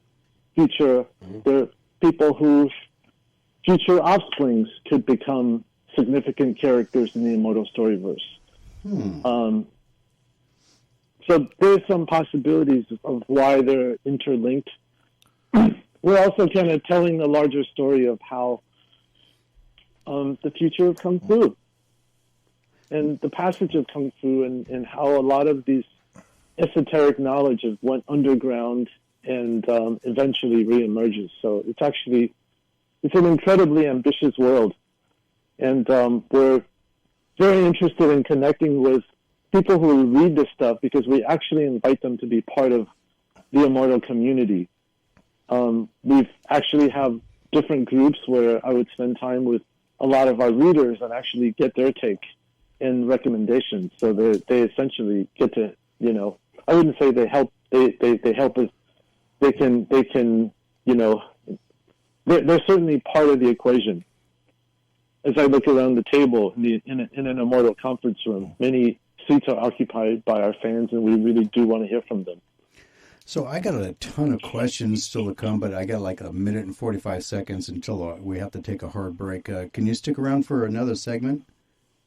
future, there people whose future offsprings could become significant characters in the immortal storyverse. So there's some possibilities of why they're interlinked. We're also kind of telling the larger story of how the future of Kung Fu and the passage of Kung Fu and how a lot of these esoteric knowledge went underground and eventually reemerges. So it's an incredibly ambitious world. And we're very interested in connecting with people who read this stuff because we actually invite them to be part of the immortal community. We've actually have different groups where I would spend time with a lot of our readers and actually get their take and recommendations. So they essentially get to, I wouldn't say they help. They help us. They can. They're certainly part of the equation. As I look around the table in an immortal conference room, many seats are occupied by our fans, and we really do want to hear from them. So I got a ton of questions still to come, but I got like a minute and 45 seconds until we have to take a hard break. Can you stick around for another segment?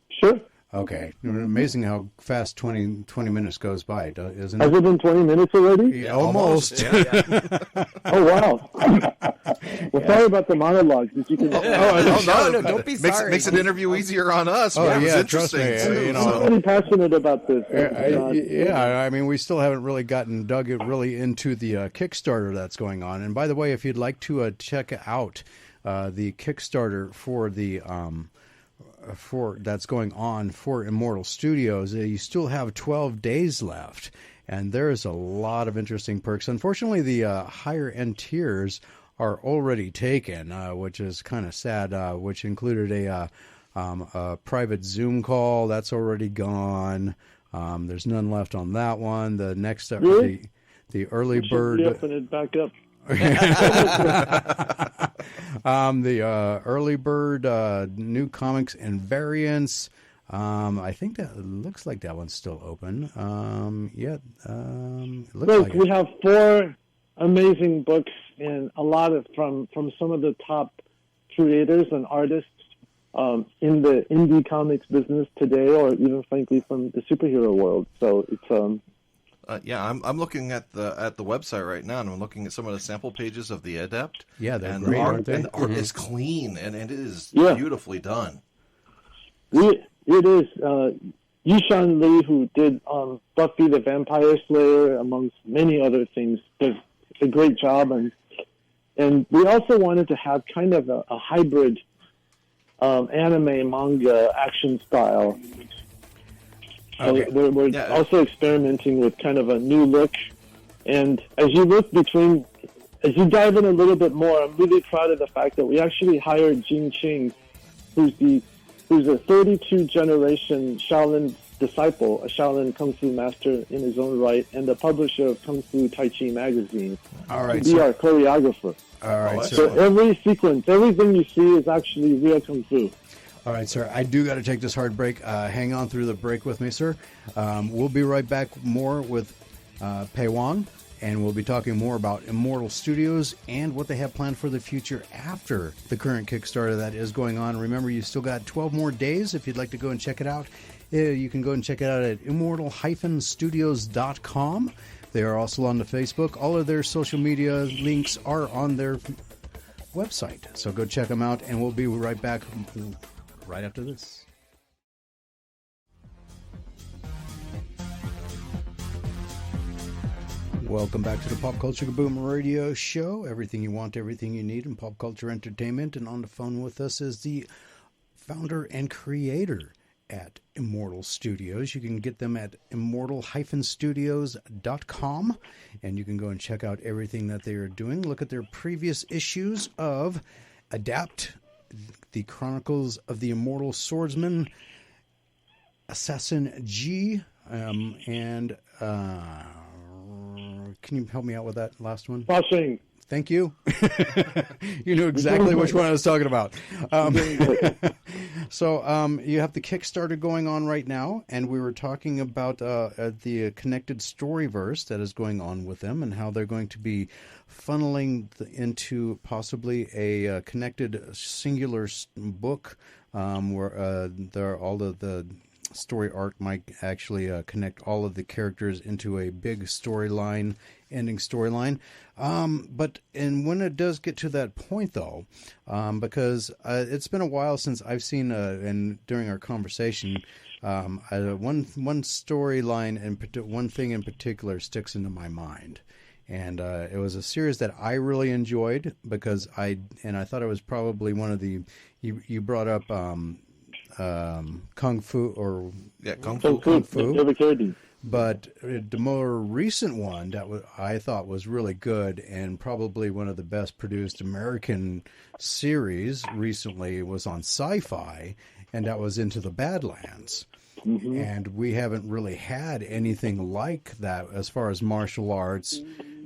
Sure. Okay. Amazing how fast 20 minutes goes by, isn't it? Has it been 20 minutes already? Yeah, almost. Yeah. Oh, wow. Well, sorry about the monologues. If you can... No, don't be sorry. Makes an interview easier on us. Oh, yeah, trust me. I'm really passionate about this. I mean, we still haven't really dug really into the Kickstarter that's going on. And by the way, if you'd like to check out the Kickstarter for the... that's going on for Immortal Studios, you still have 12 days left, and there's a lot of interesting perks. Unfortunately, the higher end tiers are already taken, which is kind of sad, which included a private Zoom call. That's already gone. There's none left on that one. The next really? the early bird open it back up. The early bird new comics and variants. I think that looks like that one's still open. It looks like we have 4 amazing books and a lot of from some of the top creators and artists in the indie comics business today, or even frankly from the superhero world. So it's I'm looking at the website right now, and I'm looking at some of the sample pages of the Adept. Yeah, they're and great, the art, aren't they? and the art is clean, and it is beautifully done. It is. Yishan Lee, who did Buffy the Vampire Slayer, amongst many other things, does a great job. And we also wanted to have kind of a hybrid anime, manga, action style. Okay. So we're also experimenting with kind of a new look. And as you dive in a little bit more, I'm really proud of the fact that we actually hired Jing Qing, who's a 32 generation Shaolin disciple, a Shaolin Kung Fu master in his own right, and the publisher of Kung Fu Tai Chi magazine. All right, to be our choreographer. All right, so every sequence, everything you see is actually real Kung Fu. All right, sir. I do got to take this hard break. Hang on through the break with me, sir. We'll be right back more with Payhuan And we'll be talking more about Immortal Studios and what they have planned for the future after the current Kickstarter that is going on. Remember, you still got 12 more days if you'd like to go and check it out. You can go and check it out at immortal-studios.com. They are also on the Facebook. All of their social media links are on their website. So go check them out, and we'll be right back right after this. Welcome back to the Pop Culture Kaboom Radio Show. Everything you want, everything you need in pop culture entertainment. And on the phone with us is the founder and creator at Immortal Studios. You can get them at immortal-studios.com, and you can go and check out everything that they are doing. Look at their previous issues of Adapt, the Chronicles of the Immortal Swordsman, Assassin G, and can you help me out with that last one? Flashing. Thank you. You knew exactly which one I was talking about. So you have the Kickstarter going on right now, and we were talking about the connected storyverse that is going on with them and how they're going to be funneling into possibly a connected singular book where all of the story arc might actually connect all of the characters into a big storyline, ending storyline. But when it does get to that point, though, because it's been a while since I've seen, and during our conversation, one storyline and one thing in particular sticks into my mind. And it was a series that I really enjoyed because I thought it was probably one of the, you brought up Kung Fu or Kung Fu. But the more recent one that I thought was really good and probably one of the best produced American series recently was on Sci-Fi, and that was Into the Badlands. Mm-hmm. And we haven't really had anything like that as far as martial arts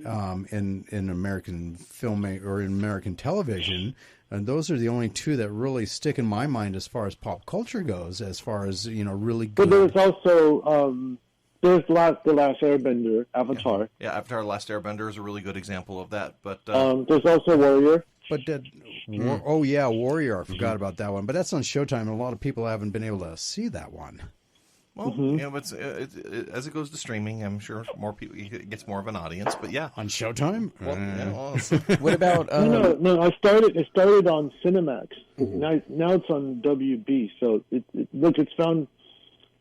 in American filming or in American television. And those are the only two that really stick in my mind as far as pop culture goes, as far as, really good. But there's also, there's The Last Airbender, Avatar. Yeah, Avatar: Last Airbender is a really good example of that. But there's also Warrior. But Warrior, I forgot about that one. But that's on Showtime, and a lot of people haven't been able to see that one. Well, but as it goes to streaming, I'm sure more people it gets more of an audience. But yeah, on Showtime. What about? No. I started on Cinemax. Mm-hmm. Now it's on WB. So it's found,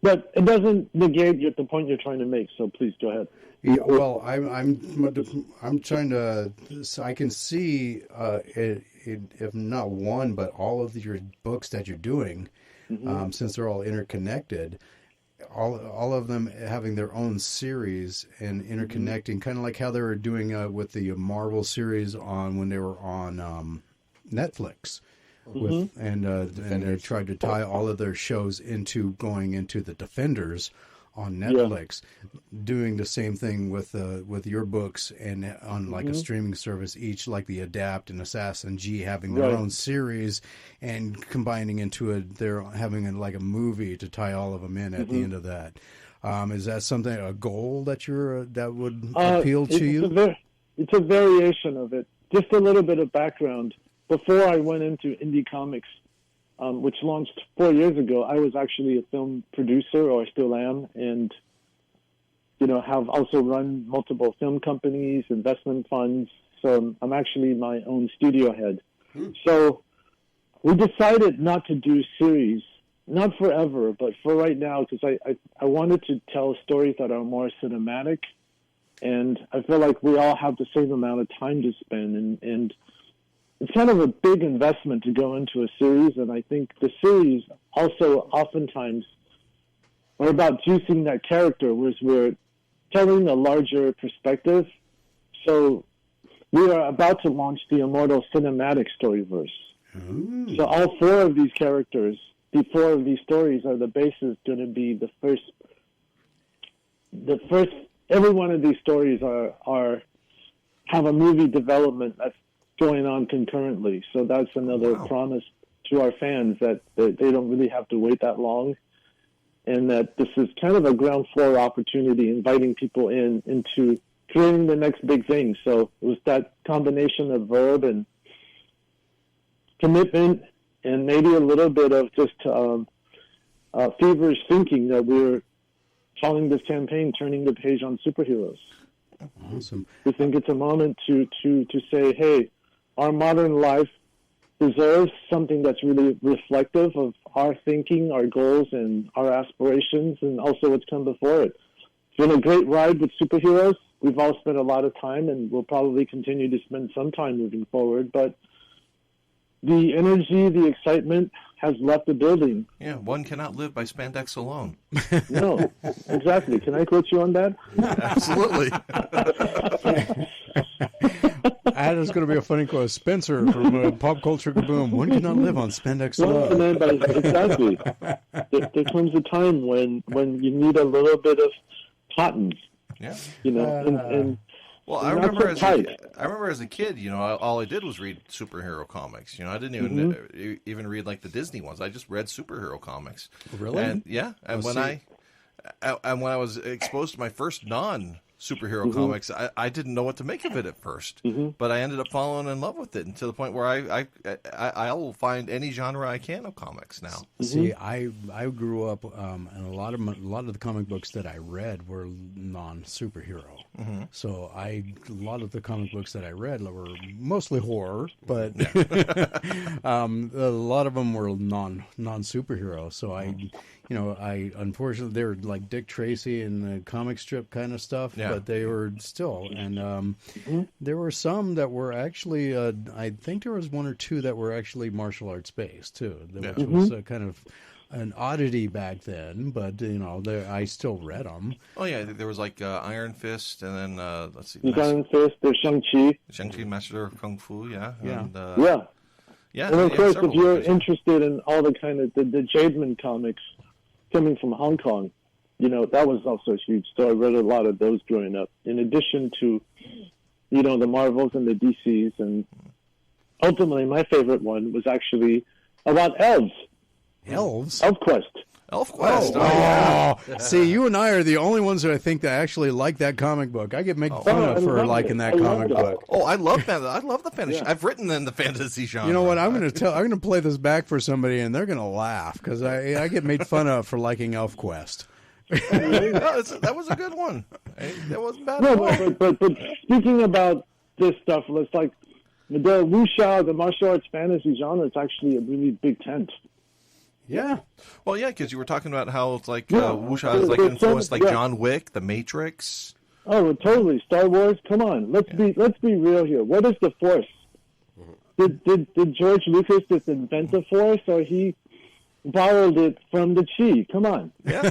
but it doesn't negate the point you're trying to make. So please go ahead. Yeah, well, I'm trying to. So I can see if not one, but all of your books that you're doing, since they're all interconnected. All of them having their own series and interconnecting, kind of like how they were doing with the Marvel series when they were on Netflix, and they tried to tie all of their shows into going into the Defenders on Netflix, doing the same thing with your books and on like a streaming service, each like the Adapt and Assassin G having their own series and combining into they're having like a movie to tie all of them in at the end of that. Is that a goal that that would appeal to you? It's a variation of it. Just a little bit of background. Before I went into indie comics, which launched 4 years ago, I was actually a film producer, or still am, and have also run multiple film companies, investment funds. So I'm actually my own studio head. So we decided not to do series, not forever, but for right now, because I wanted to tell stories that are more cinematic, and I feel like we all have the same amount of time to spend, and it's kind of a big investment to go into a series, and I think the series also oftentimes are about juicing that character, whereas we're telling a larger perspective. So we are about to launch the Immortal Cinematic Storyverse. Ooh. So all four of these characters, the four of these stories are the basis going to be the first, every one of these stories have a movie development that's going on concurrently. So that's another promise to our fans that they don't really have to wait that long, and that this is kind of a ground floor opportunity, inviting people into creating the next big thing. So it was that combination of verb and commitment, and maybe a little bit of just feverish thinking that we were calling this campaign "Turning the Page on Superheroes." Awesome. We think it's a moment to say, hey, our modern life deserves something that's really reflective of our thinking, our goals, and our aspirations, and also what's come before it. It's been a great ride with superheroes. We've all spent a lot of time, and we'll probably continue to spend some time moving forward, but the energy, the excitement has left the building. Yeah, one cannot live by spandex alone. No, exactly. Can I quote you on that? Absolutely. That is going to be a funny quote. Spencer from Pop Culture Kaboom. One cannot live on spandex alone. Exactly. There comes a time when you need a little bit of cotton. Yeah. You know, and well, I remember as a kid, you know, all I did was read superhero comics. You know, I didn't even read like the Disney ones. I just read superhero comics. Really? And yeah, and when I was exposed to my first non-superhero comics, I didn't know what to make of it at first, but I ended up falling in love with it, and to the point where I will find any genre I can of comics now. See, I grew up, and a lot of the comic books that I read were non-superhero. So a lot of the comic books that I read were mostly horror, but a lot of them were non-superhero. So I unfortunately, they were like Dick Tracy and the comic strip kind of stuff, but they were still, and there were some that were actually, I think there was one or two that were actually martial arts based too, which was kind of an oddity back then, but you know, I still read them. Oh yeah, there was like Iron Fist, and then let's see, Iron Fist. There's Shang-Chi, Master of Kung Fu, yeah. And of course, if you're interested in all the kind of the Jademan comics coming from Hong Kong, you know, that was also huge. So I read a lot of those growing up, in addition to, you know, the Marvels and the DCs, and ultimately my favorite one was actually about elves. Elves? ElfQuest. ElfQuest. Oh. See, you and I are the only ones that I think that actually like that comic book. I get made fun of for liking that comic book. Oh, I love the fantasy. Yeah. I've written in the fantasy genre. You know what? I'm going to play this back for somebody, and they're going to laugh because I get made fun of for liking ElfQuest. That was a good one. That wasn't bad. No, but speaking about this stuff, it's like the wuxia, the martial arts fantasy genre, is actually a really big tent. Yeah. Well, yeah, because you were talking about how it's like wuxia is like influenced like John Wick, The Matrix. Oh, totally. Star Wars. Come on, let's be real here. What is the Force? Did George Lucas just invent the Force, or he borrowed it from the Chi? Come on. Yeah.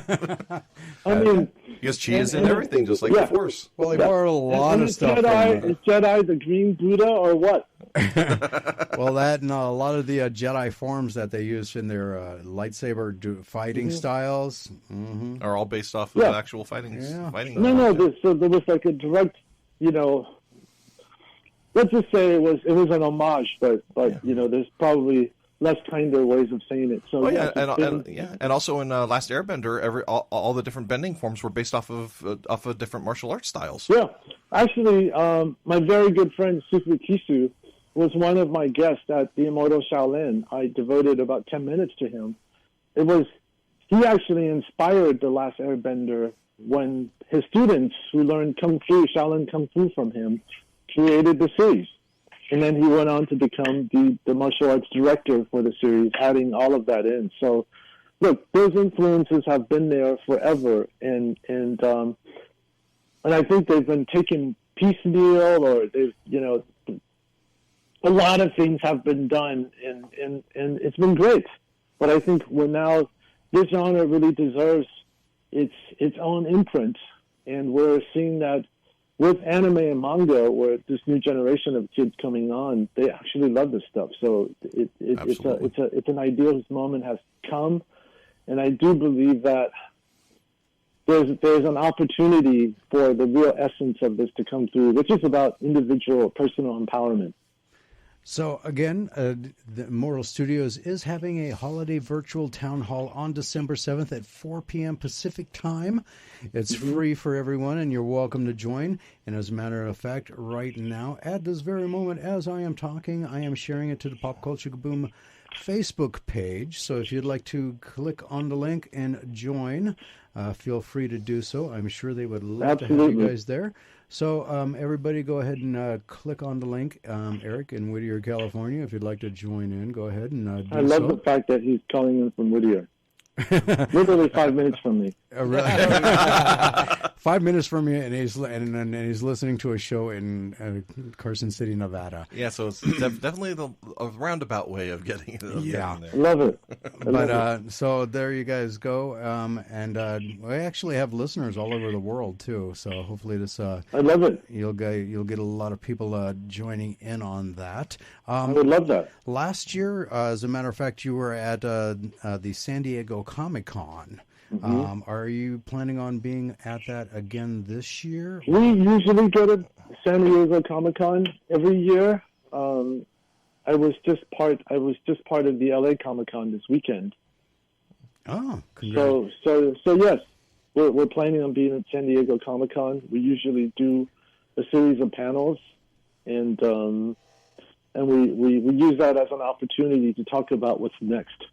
I mean, because Chi is in everything, just like the Force. Well, he borrowed a lot of stuff. Is Jedi the green Buddha or what? Well, that and a lot of the Jedi forms that they use in their lightsaber fighting styles are all based off of actual fighting. No. So there was like a direct, you know. Let's just say it was an homage, but you know, there's probably less kinder ways of saying it. So and also in Last Airbender, all the different bending forms were based off of different martial arts styles. Yeah, actually, my very good friend Sufu Kisu was one of my guests at the Immortal Shaolin. I devoted about 10 minutes to him. He actually inspired the Last Airbender when his students who learned Kung Fu, Shaolin Kung Fu from him, created the series. And then he went on to become the martial arts director for the series, adding all of that in. So, look, those influences have been there forever, and I think they've been taken piecemeal, or they've, you know, a lot of things have been done, and it's been great. But I think this genre really deserves its own imprint, and we're seeing that with anime and manga, where this new generation of kids coming on, they actually love this stuff. So it's an ideal whose moment has come, and I do believe that there's an opportunity for the real essence of this to come through, which is about individual personal empowerment. So again, the Immortal Studios is having a holiday virtual town hall on December 7th at 4 p.m. Pacific time. It's free for everyone, and you're welcome to join. And as a matter of fact, right now, at this very moment, as I am talking, I am sharing it to the Pop Culture Kaboom Facebook page. So if you'd like to click on the link and join, feel free to do so. I'm sure they would love to have you guys there. So everybody go ahead and click on the link. Eric in Whittier, California, if you'd like to join in, go ahead and do so. I love the fact that he's calling in from Whittier. Literally 5 minutes from me. 5 minutes from me, and he's listening to a show in Carson City, Nevada. Yeah, so it's definitely a roundabout way of getting it. Yeah, there. Love it. So there you guys go, and we actually have listeners all over the world too. So hopefully this, I love it. You'll get a lot of people joining in on that. I would love that. Last year, as a matter of fact, you were at the San Diego Comic-Con. Are you planning on being at that again this year? We usually go to San Diego Comic-Con every year. I was just part of the LA Comic-Con this weekend. Oh, congrats. So yes, we're planning on being at San Diego Comic-Con. We usually do a series of panels, and we use that as an opportunity to talk about what's next.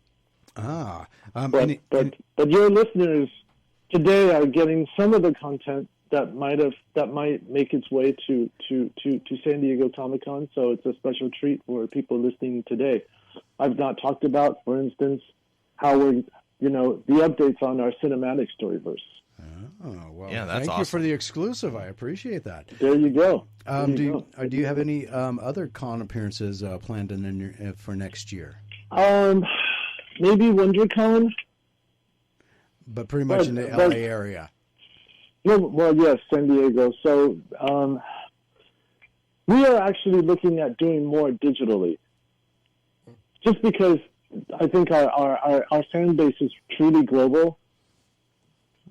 But your listeners today are getting some of the content that might make its way to San Diego Comic-Con. So it's a special treat for people listening today. I've not talked about, for instance, how we're the updates on our cinematic storyverse. Oh, well, yeah, that's thank awesome. you for the exclusive. I appreciate that. There you go. Do you have any other con appearances planned for next year? Maybe WonderCon. But pretty much in the LA area. Well, yes, San Diego. So we are actually looking at doing more digitally. Just because I think our fan base is truly global.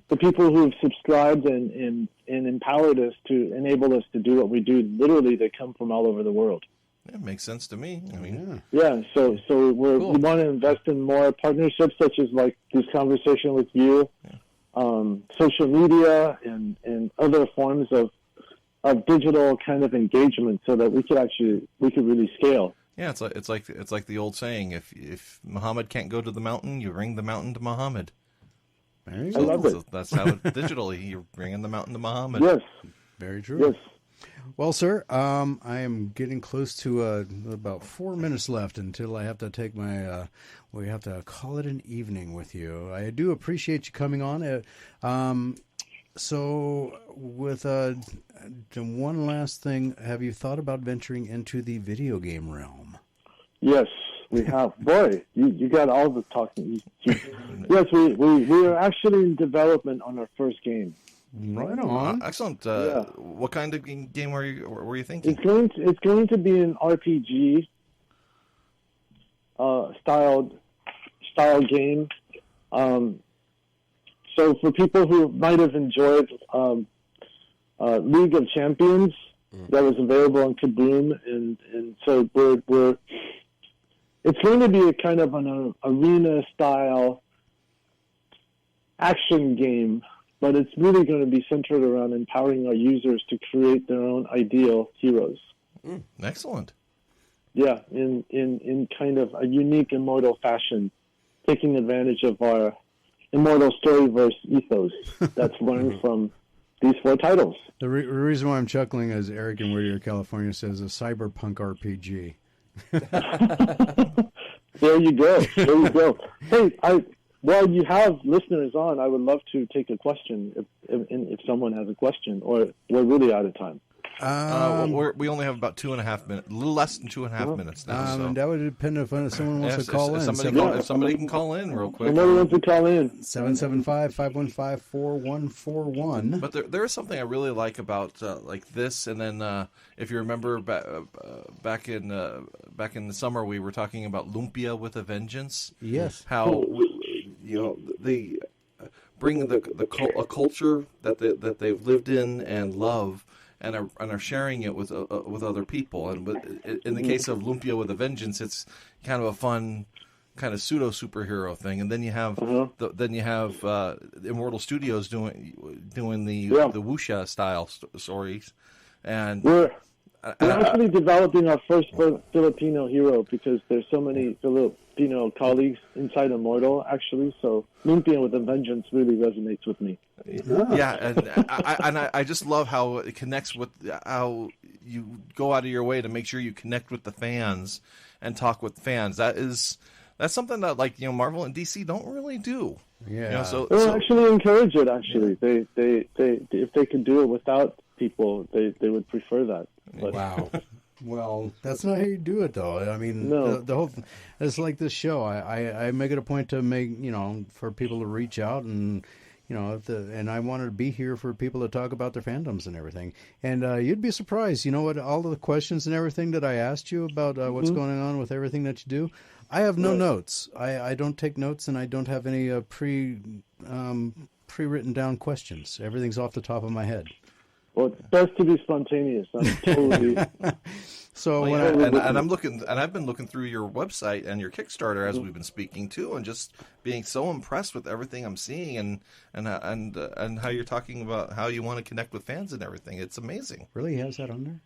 The people who have subscribed and empowered us to enable us to do what we do, literally, they come from all over the world. It makes sense to me. I mean, yeah. So we want to invest in more partnerships, such as like this conversation with you, social media, and other forms of digital kind of engagement, so that we could really scale. Yeah, it's like the old saying: if Muhammad can't go to the mountain, you bring the mountain to Muhammad. I love it. So that's how digitally you're bringing the mountain to Muhammad. Yes, very true. Yes. Well, sir, I am getting close to about 4 minutes left until I have to take my. We have to call it an evening with you. I do appreciate you coming on. So, with one last thing, have you thought about venturing into the video game realm? Yes, we have. Boy, you got all the talking. Yes, we are actually in development on our first game. Right on. Excellent. Yeah. What kind of game were you thinking? It's going to be an RPG style game. So for people who might have enjoyed League of Champions, that was available on Kaboom, and so it's going to be a kind of an arena style action game. But it's really going to be centered around empowering our users to create their own ideal heroes. Excellent. Yeah, in kind of a unique Immortal fashion, taking advantage of our Immortal Storyverse ethos that's learned from these 4 titles. The reason why I'm chuckling is Eric in Whittier, California says a cyberpunk RPG. There you go. There you go. Hey, while you have listeners on, I would love to take a question if someone has a question, or we're really out of time. We only have about 2.5 minutes, a little less than 2.5 minutes now. So. That would depend if someone wants to call in. If somebody can call in real quick. Somebody wants to call in. 775-515-4141. But there is something I really like about like this, and then if you remember back in the summer, we were talking about Lumpia with a Vengeance. Yes. How they bring a culture that they've lived in and love, and are sharing it with other people. And in the case of Lumpia with a Vengeance, it's kind of a fun kind of pseudo superhero thing. And then you have Immortal Studios doing the wuxia style stories, and we're actually developing our first Filipino hero because there's so many Filipino colleagues inside Immortal, actually. So Lumpia with a Vengeance really resonates with me. Yeah, and I just love how it connects with how you go out of your way to make sure you connect with the fans and talk with fans. That's something that Marvel and DC don't really do. Yeah, they'll actually encourage it. Actually, they if they could do it without people, they would prefer that. But. Wow. Well, that's not how you do it, though. I mean, no. the whole it's like this show. I make it a point to make for people to reach out and and I wanted to be here for people to talk about their fandoms and everything. And you'd be surprised, what all of the questions and everything that I asked you about what's going on with everything that you do. I have no notes. I don't take notes, and I don't have any pre-written down questions. Everything's off the top of my head. Well, it's best to be spontaneous. I'm totally. So I've been looking through your website and your Kickstarter as we've been speaking too, and just being so impressed with everything I'm seeing and how you're talking about how you want to connect with fans and everything. It's amazing. Really, he has that on there?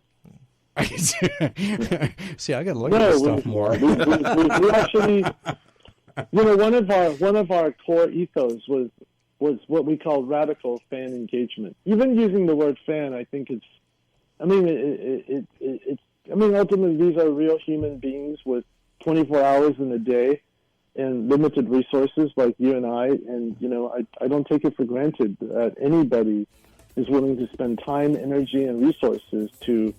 See, I got to look at this stuff more. We actually, one of our core ethos was what we call radical fan engagement. Even using the word fan, I think it's. Ultimately, these are real human beings with 24 hours in a day and limited resources like you and I. And, I don't take it for granted that anybody is willing to spend time, energy, and resources to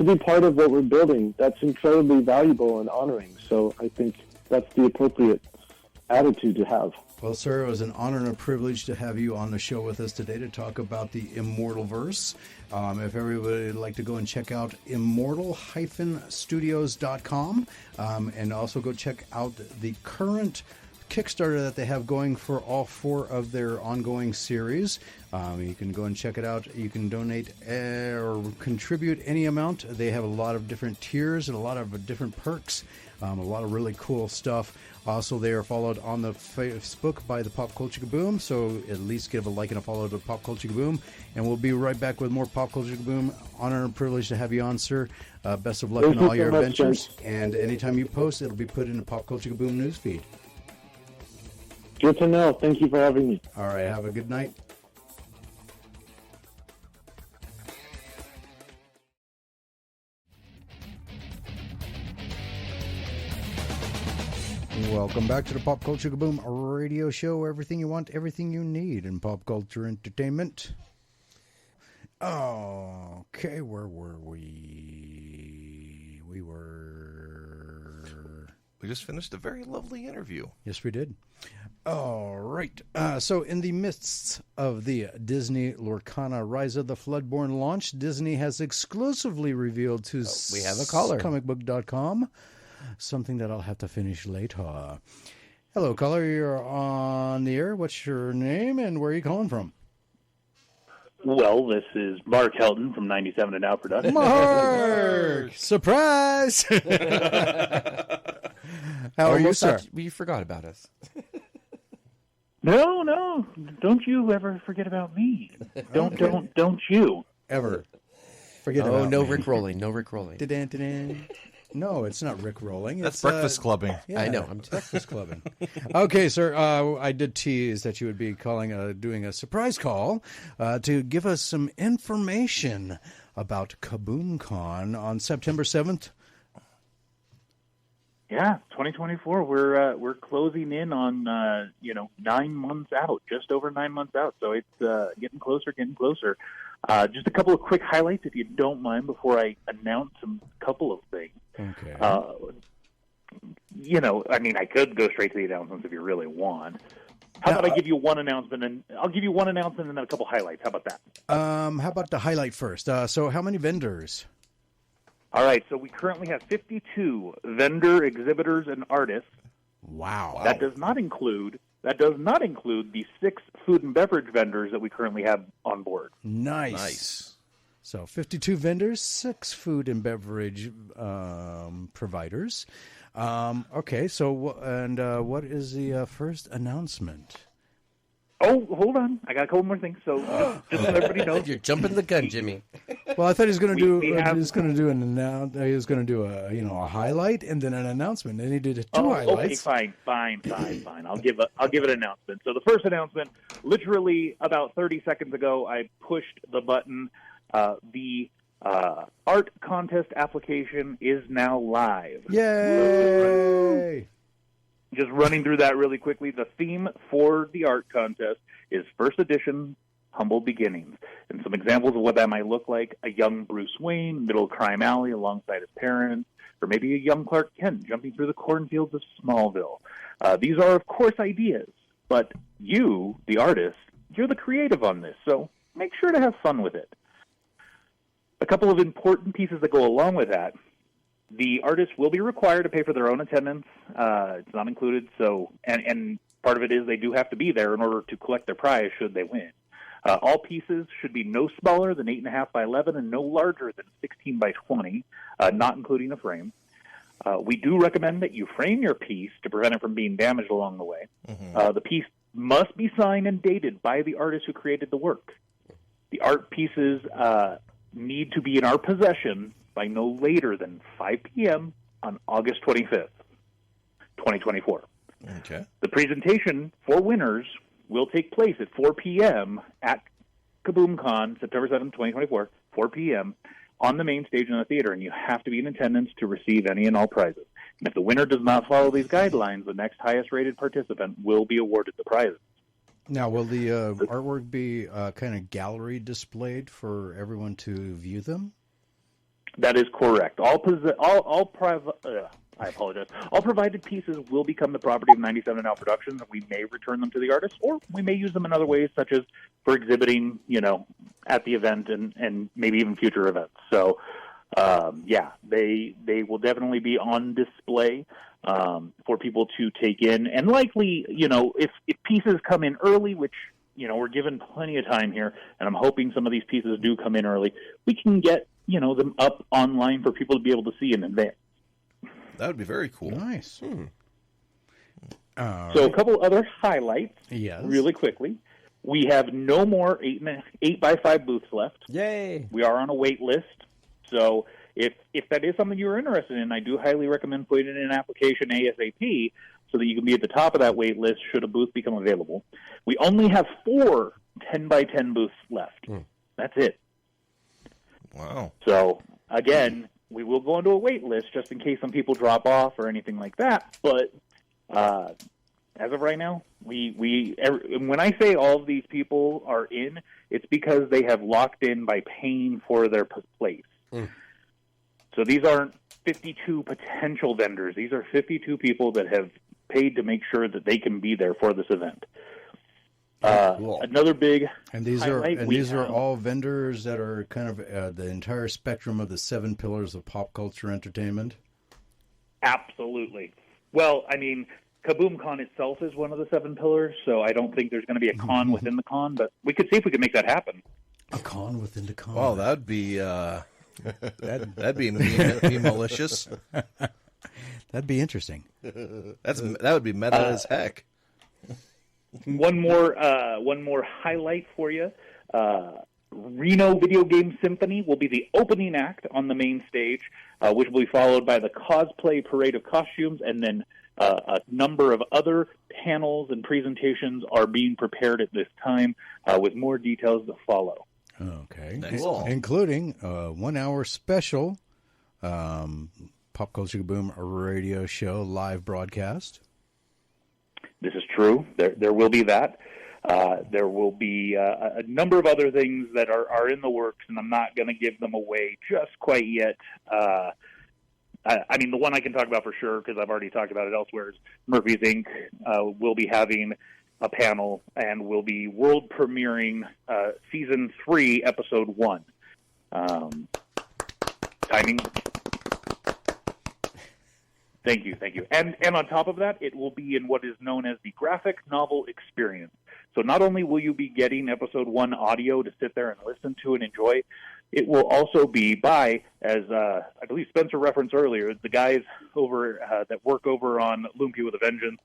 be part of what we're building. That's incredibly valuable and honoring. So I think that's the appropriate attitude to have. Well, sir, it was an honor and a privilege to have you on the show with us today to talk about the Immortalverse. If everybody would like to go and check out immortal-studios.com and also go check out the current Kickstarter that they have going for all 4 of their ongoing series. You can go and check it out. You can donate or contribute any amount. They have a lot of different tiers and a lot of different perks, a lot of really cool stuff. Also, they are followed on the Facebook by the Pop Culture Kaboom, so at least give a like and a follow to Pop Culture Kaboom. And we'll be right back with more Pop Culture Kaboom. Honor and privilege to have you on, sir. Best of luck in all your adventures. And anytime you post, it'll be put in the Pop Culture Kaboom newsfeed. Good to know. Thank you for having me. All right, have a good night. Welcome back to the Pop Culture Kaboom radio show. Everything you want, everything you need in pop culture entertainment. Okay, where were we? We just finished a very lovely interview. Yes, we did. All right. So in the midst of the Disney Lorcana Rise of the Floodborn launch, Disney has exclusively revealed to we have a caller. comicbook.com something that I'll have to finish later. Hello, caller. You're on the air. What's your name and where are you calling from? Well, this is Mark Helton from 97 and Now Production. Mark! Surprise! How are you, sir? You forgot about us. No, don't you ever forget about me. Don't you ever forget about me. No Rick rolling. No, it's not Rick rolling. That's breakfast clubbing. Yeah, I know. I'm breakfast clubbing. Okay, sir. I did tease that you would be doing a surprise call to give us some information about KaboomCon on September 7th. Yeah, 2024. We're closing in on 9 months out, just over 9 months out. So it's getting closer. Just a couple of quick highlights, if you don't mind, before I announce a couple of things. Okay. I could go straight to the announcements if you really want. How about I give you one announcement, and I'll give you one announcement and then a couple highlights. How about that? How about the highlight first? So how many vendors? All right, so we currently have 52 vendor, exhibitors, and artists. Wow. That does not include the 6 food and beverage vendors that we currently have on board. Nice. So 52 vendors, 6 food and beverage providers. Okay, so what is the first announcement? Oh, hold on. I got a couple more things. So just so everybody knows. You're jumping the gun, Jimmy. Well, I thought he was going to do. we have- He was going to do He was going to do a highlight and then an announcement. Then he did two highlights. Okay, fine. I'll give it an announcement. So the first announcement, literally about 30 seconds ago, I pushed the button. The art contest application is now live. Yay! Just running through that really quickly, the theme for the art contest is First Edition, Humble Beginnings. And some examples of what that might look like: a young Bruce Wayne, middle crime alley alongside his parents, or maybe a young Clark Kent jumping through the cornfields of Smallville. These are, of course, ideas, but you, the artist, you're the creative on this, so make sure to have fun with it. A couple of important pieces that go along with that. The artists will be required to pay for their own attendance. It's not included, so and part of it is they do have to be there in order to collect their prize should they win. All pieces should be no smaller than 8.5 by 11 and no larger than 16 by 20, not including a frame. We do recommend that you frame your piece to prevent it from being damaged along the way. Mm-hmm. The piece must be signed and dated by the artist who created the work. The art pieces need to be in our possession by no later than 5 p.m. on August 25th, 2024. Okay. The presentation for winners will take place at 4 p.m. at KaboomCon, September 7th, 2024, 4 p.m. on the main stage in the theater, and you have to be in attendance to receive any and all prizes. And if the winner does not follow these guidelines, the next highest-rated participant will be awarded the prizes. Now, will the artwork be kind of gallery displayed for everyone to view them? That is correct. All provided pieces will become the property of 97 Now Productions, and we may return them to the artist, or we may use them in other ways, such as for exhibiting, at the event and maybe even future events. So, they will definitely be on display for people to take in. And likely, if pieces come in early, which, we're given plenty of time here, and I'm hoping some of these pieces do come in early, we can get them up online for people to be able to see in advance. That would be very cool. Nice. So a couple other highlights, really quickly. We have no more 8 by 5 booths left. Yay! We are on a wait list. So if that is something you're interested in, I do highly recommend putting in an application ASAP so that you can be at the top of that wait list should a booth become available. We only have 4 10 by 10 booths left. That's it. Wow. So, again, we will go into a wait list just in case some people drop off or anything like that. But as of right now, when I say all of these people are in, it's because they have locked in by paying for their place. So these aren't 52 potential vendors. These are 52 people that have paid to make sure that they can be there for this event. Cool. Another big these are all vendors that are kind of the entire spectrum of the 7 pillars of pop culture entertainment. Absolutely. Well, I mean, KaboomCon itself is one of the 7 pillars, so I don't think there's going to be a con within the con, but we could see if we could make that happen. A con within the con. Wow, that'd be that'd be malicious. That'd be interesting. That would be meta as heck. One more highlight for you. Reno Video Game Symphony will be the opening act on the main stage, which will be followed by the cosplay parade of costumes, and then a number of other panels and presentations are being prepared at this time, with more details to follow. Okay. Nice. Including a 1-hour special Pop Culture Kaboom radio show live broadcast. This is true. There will be that. There will be a number of other things that are in the works, and I'm not going to give them away just quite yet. I mean, the one I can talk about for sure, because I've already talked about it elsewhere, is Murphy's Inc. Will be having a panel, and will be world premiering Season 3, Episode 1. Timing. Thank you. And on top of that, it will be in what is known as the graphic novel experience. So not only will you be getting Episode 1 audio to sit there and listen to and enjoy, it will also be by, as I believe Spencer referenced earlier, the guys over that work over on Lumpia with a Vengeance,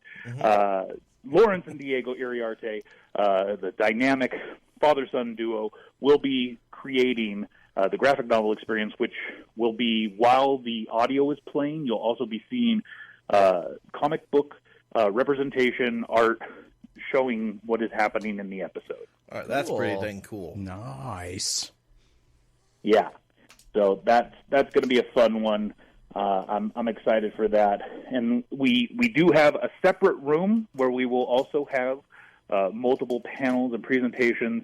Lawrence and Diego Iriarte, the dynamic father-son duo, will be creating the graphic novel experience, which will be, while the audio is playing, you'll also be seeing comic book representation art showing what is happening in the episode. All right, that's pretty dang cool. Nice. Yeah, so that's going to be a fun one. I'm excited for that, and we do have a separate room where we will also have multiple panels and presentations.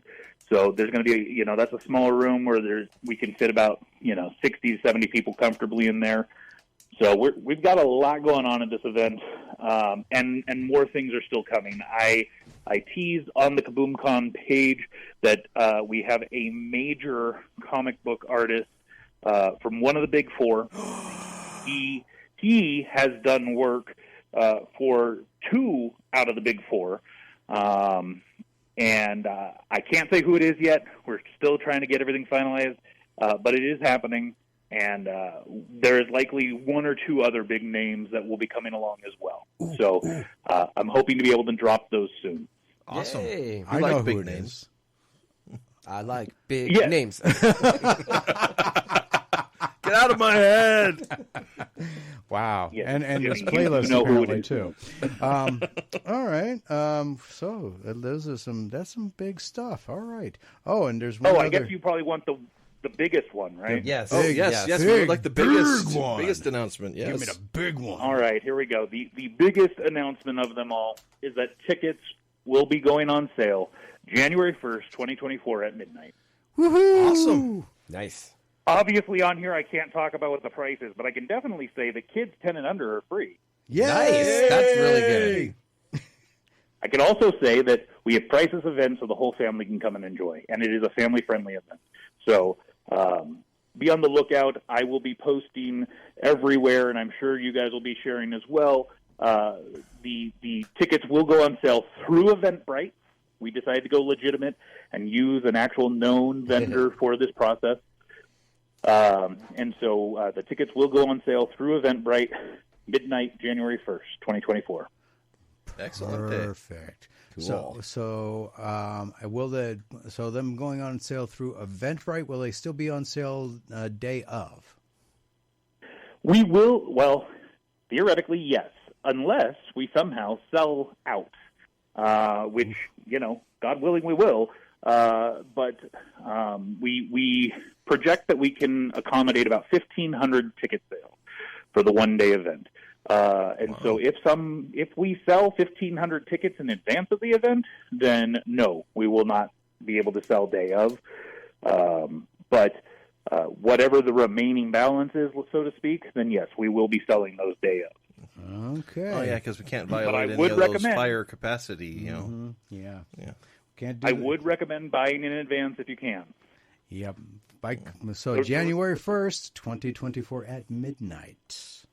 So there's going to be, that's a smaller room where we can fit about 60 to 70 people comfortably in there. So we've got a lot going on at this event, and more things are still coming. I teased on the KaboomCon page that we have a major comic book artist from one of the big four. He has done work for two out of the big four, and I can't say who it is yet. We're still trying to get everything finalized, but it is happening. And there is likely one or two other big names that will be coming along as well. So I'm hoping to be able to drop those soon. Awesome. Yay. I like big names. I like big names. Get out of my head. Wow. Yes. And there's You playlists know who it apparently is. too. All right. So that's some big stuff. All right. Oh, and there's one Oh, other. I guess you probably want the biggest one, right? Yes. Oh, yes. We Big, would like the big one. biggest announcement. Yes. Give me the big one. All right, here we go. The biggest announcement of them all is that tickets will be going on sale January 1st, 2024 at midnight. Woohoo! Awesome. Nice. Obviously, on here I can't talk about what the price is, but I can definitely say the kids 10 and under are free. Yay! Nice. That's really good. I can also say that we have priceless events so the whole family can come and enjoy, and it is a family-friendly event. So be on the lookout. I will be posting everywhere, and I'm sure you guys will be sharing as well. The tickets will go on sale through Eventbrite. We decided to go legitimate and use an actual known vendor for this process. And so the tickets will go on sale through Eventbrite midnight, January 1st, 2024. Excellent. Perfect. Cool. So them going on sale through Eventbrite, will they still be on sale day of? We will, well, theoretically, yes, unless we somehow sell out, which, God willing, we will. But we project that we can accommodate about 1,500 ticket sales for the one-day event. And so if we sell 1,500 tickets in advance of the event, then no, we will not be able to sell day of. But whatever the remaining balance is, so to speak, then yes, we will be selling those day of. Okay. Oh yeah, because we can't I violate any would of those recommend- fire capacity. Yeah. Yeah. Can't do I that. would recommend buying in advance if you can. Yep. So January 1st, 2024 at midnight.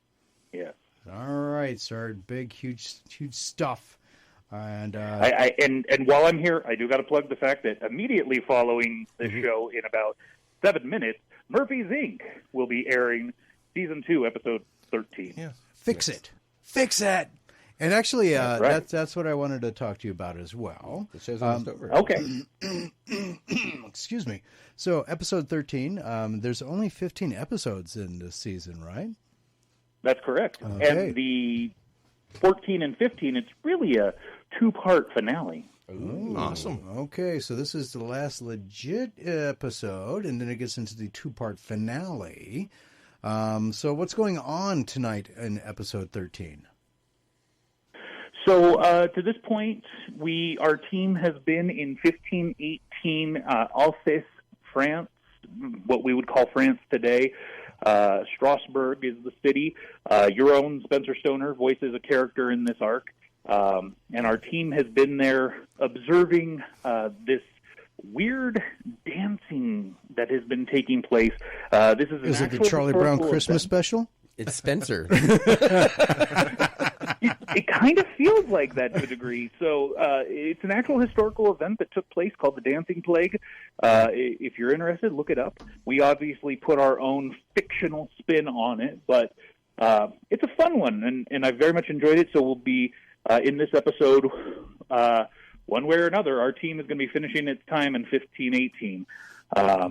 Yes. All right, sir. Big, huge stuff. And And while I'm here, I do got to plug the fact that immediately following the show, in about 7 minutes, Murphy's Inc. will be airing season 2, episode 13. Yeah. fix it. And actually, right. that's what I wanted to talk to you about as well. The show's almost over. Okay. Excuse me. So, episode 13, there's only 15 episodes in this season, right? That's correct. Okay. And the 14 and 15, it's really a 2-part finale. Ooh, Awesome. Okay, so this is the last legit episode, and then it gets into the 2-part finale. So what's going on tonight in episode 13? So to this point, our team has been in 1518 Alsace, France, what we would call France today. Strasbourg is the city. Your own Spencer Stoner voices a character in this arc. And our team has been there observing this weird dancing that has been taking place. This is Is it the Charlie Brown Christmas special? It's Spencer. It kind of feels like that to a degree. So it's an actual historical event that took place called the Dancing Plague. If you're interested, look it up. We obviously put our own fictional spin on it, but it's a fun one, and I very much enjoyed it. So we'll be in this episode, one way or another, our team is going to be finishing its time in 1518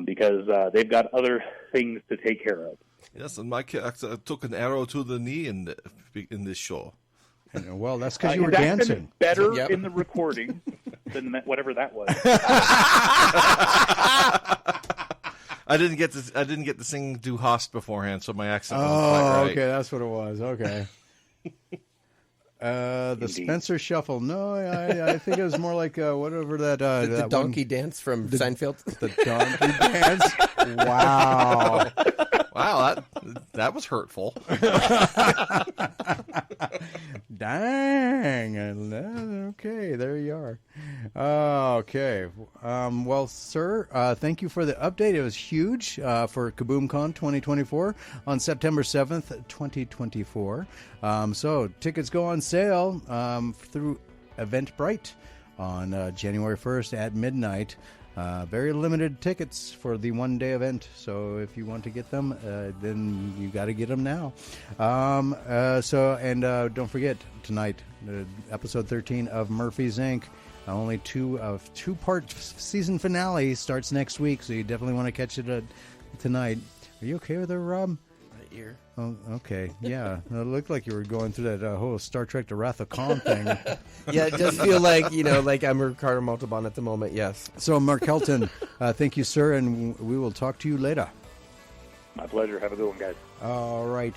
because they've got other things to take care of. Yes, and my character took an arrow to the knee in this show. Well, that's because you were dancing. Better in the recording than whatever that was. I didn't get to sing Du Hast beforehand, so my accent wasn't Oh, quite right. okay, that's what it was. Okay. The Spencer Shuffle. No, I think it was more like whatever that The that donkey dance from Seinfeld. The donkey dance. Wow. Wow, that was hurtful. Dang. Okay, there you are. Okay. Well, sir, thank you for the update. It was huge for KaboomCon 2024 on September 7th, 2024. So tickets go on sale through Eventbrite on January 1st at midnight. Very limited tickets for the one-day event, so if you want to get them, then you got to get them now. Don't forget tonight, episode 13 of Murphy's Inc. Only two-part season finale starts next week, so you definitely want to catch it tonight. Are you okay with it, Rob? Ear. Oh, okay. Yeah. It looked like you were going through that whole Star Trek The Wrath of Khan thing. Yeah, it does feel like, like I'm Ricardo Montalban at the moment, yes. So, Mark Kelton, thank you, sir, and we will talk to you later. My pleasure. Have a good one, guys. All right.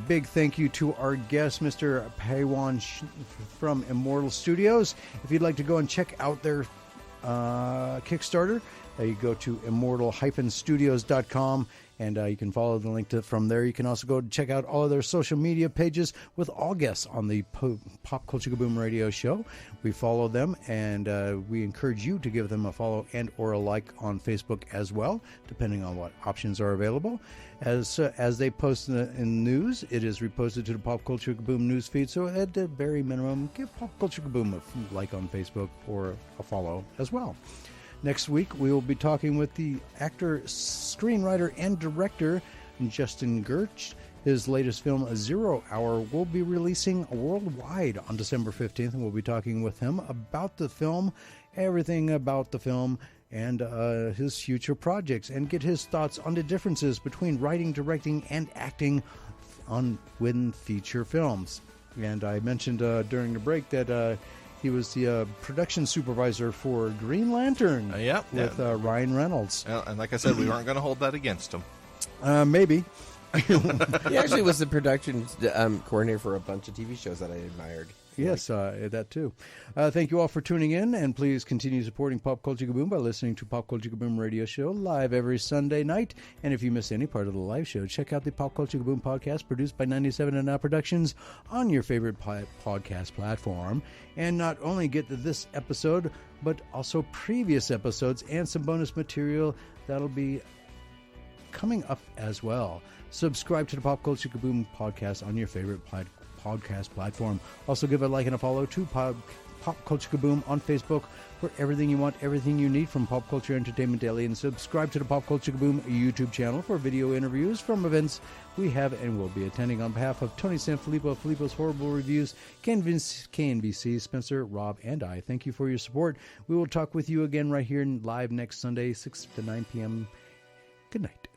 Big thank you to our guest, Mr. Payhuan from Immortal Studios. If you'd like to go and check out their Kickstarter, you go to immortal-studios.com. And you can follow the link from there. You can also go check out all of their social media pages with all guests on the Pop Culture Kaboom radio show. We follow them, and we encourage you to give them a follow and or a like on Facebook as well, depending on what options are available. As they post in news, it is reposted to the Pop Culture Kaboom news feed. So at the very minimum, give Pop Culture Kaboom a like on Facebook or a follow as well. Next week, we will be talking with the actor, screenwriter, and director, Justin Gertsch. His latest film, 0 Hour, will be releasing worldwide on December 15th, and we'll be talking with him about the film, everything about the film, and his future projects, and get his thoughts on the differences between writing, directing, and acting in feature films. And I mentioned during the break that he was the production supervisor for Green Lantern with Ryan Reynolds. And like I said, we aren't going to hold that against him. Maybe. He actually was the production coordinator for a bunch of TV shows that I admired. Yes, that too. Thank you all for tuning in, and please continue supporting Pop Culture Kaboom by listening to Pop Culture Kaboom radio show live every Sunday night. And if you miss any part of the live show, check out the Pop Culture Kaboom podcast produced by 97 and Now Productions on your favorite podcast platform. And not only get this episode, but also previous episodes and some bonus material that'll be coming up as well. Subscribe to the Pop Culture Kaboom podcast on your favorite podcast platform. Also give a like and a follow to Pop Culture Kaboom on Facebook for everything you want, everything you need from Pop Culture Entertainment Daily, and subscribe to the Pop Culture Kaboom YouTube channel for video interviews from events we have and will be attending. On behalf of Tony Sanfilippo, Filippo's Horrible Reviews, KNBC, Spencer, Rob, and I, thank you for your support. We will talk with you again right here live next Sunday, 6 to 9 p.m. Good night.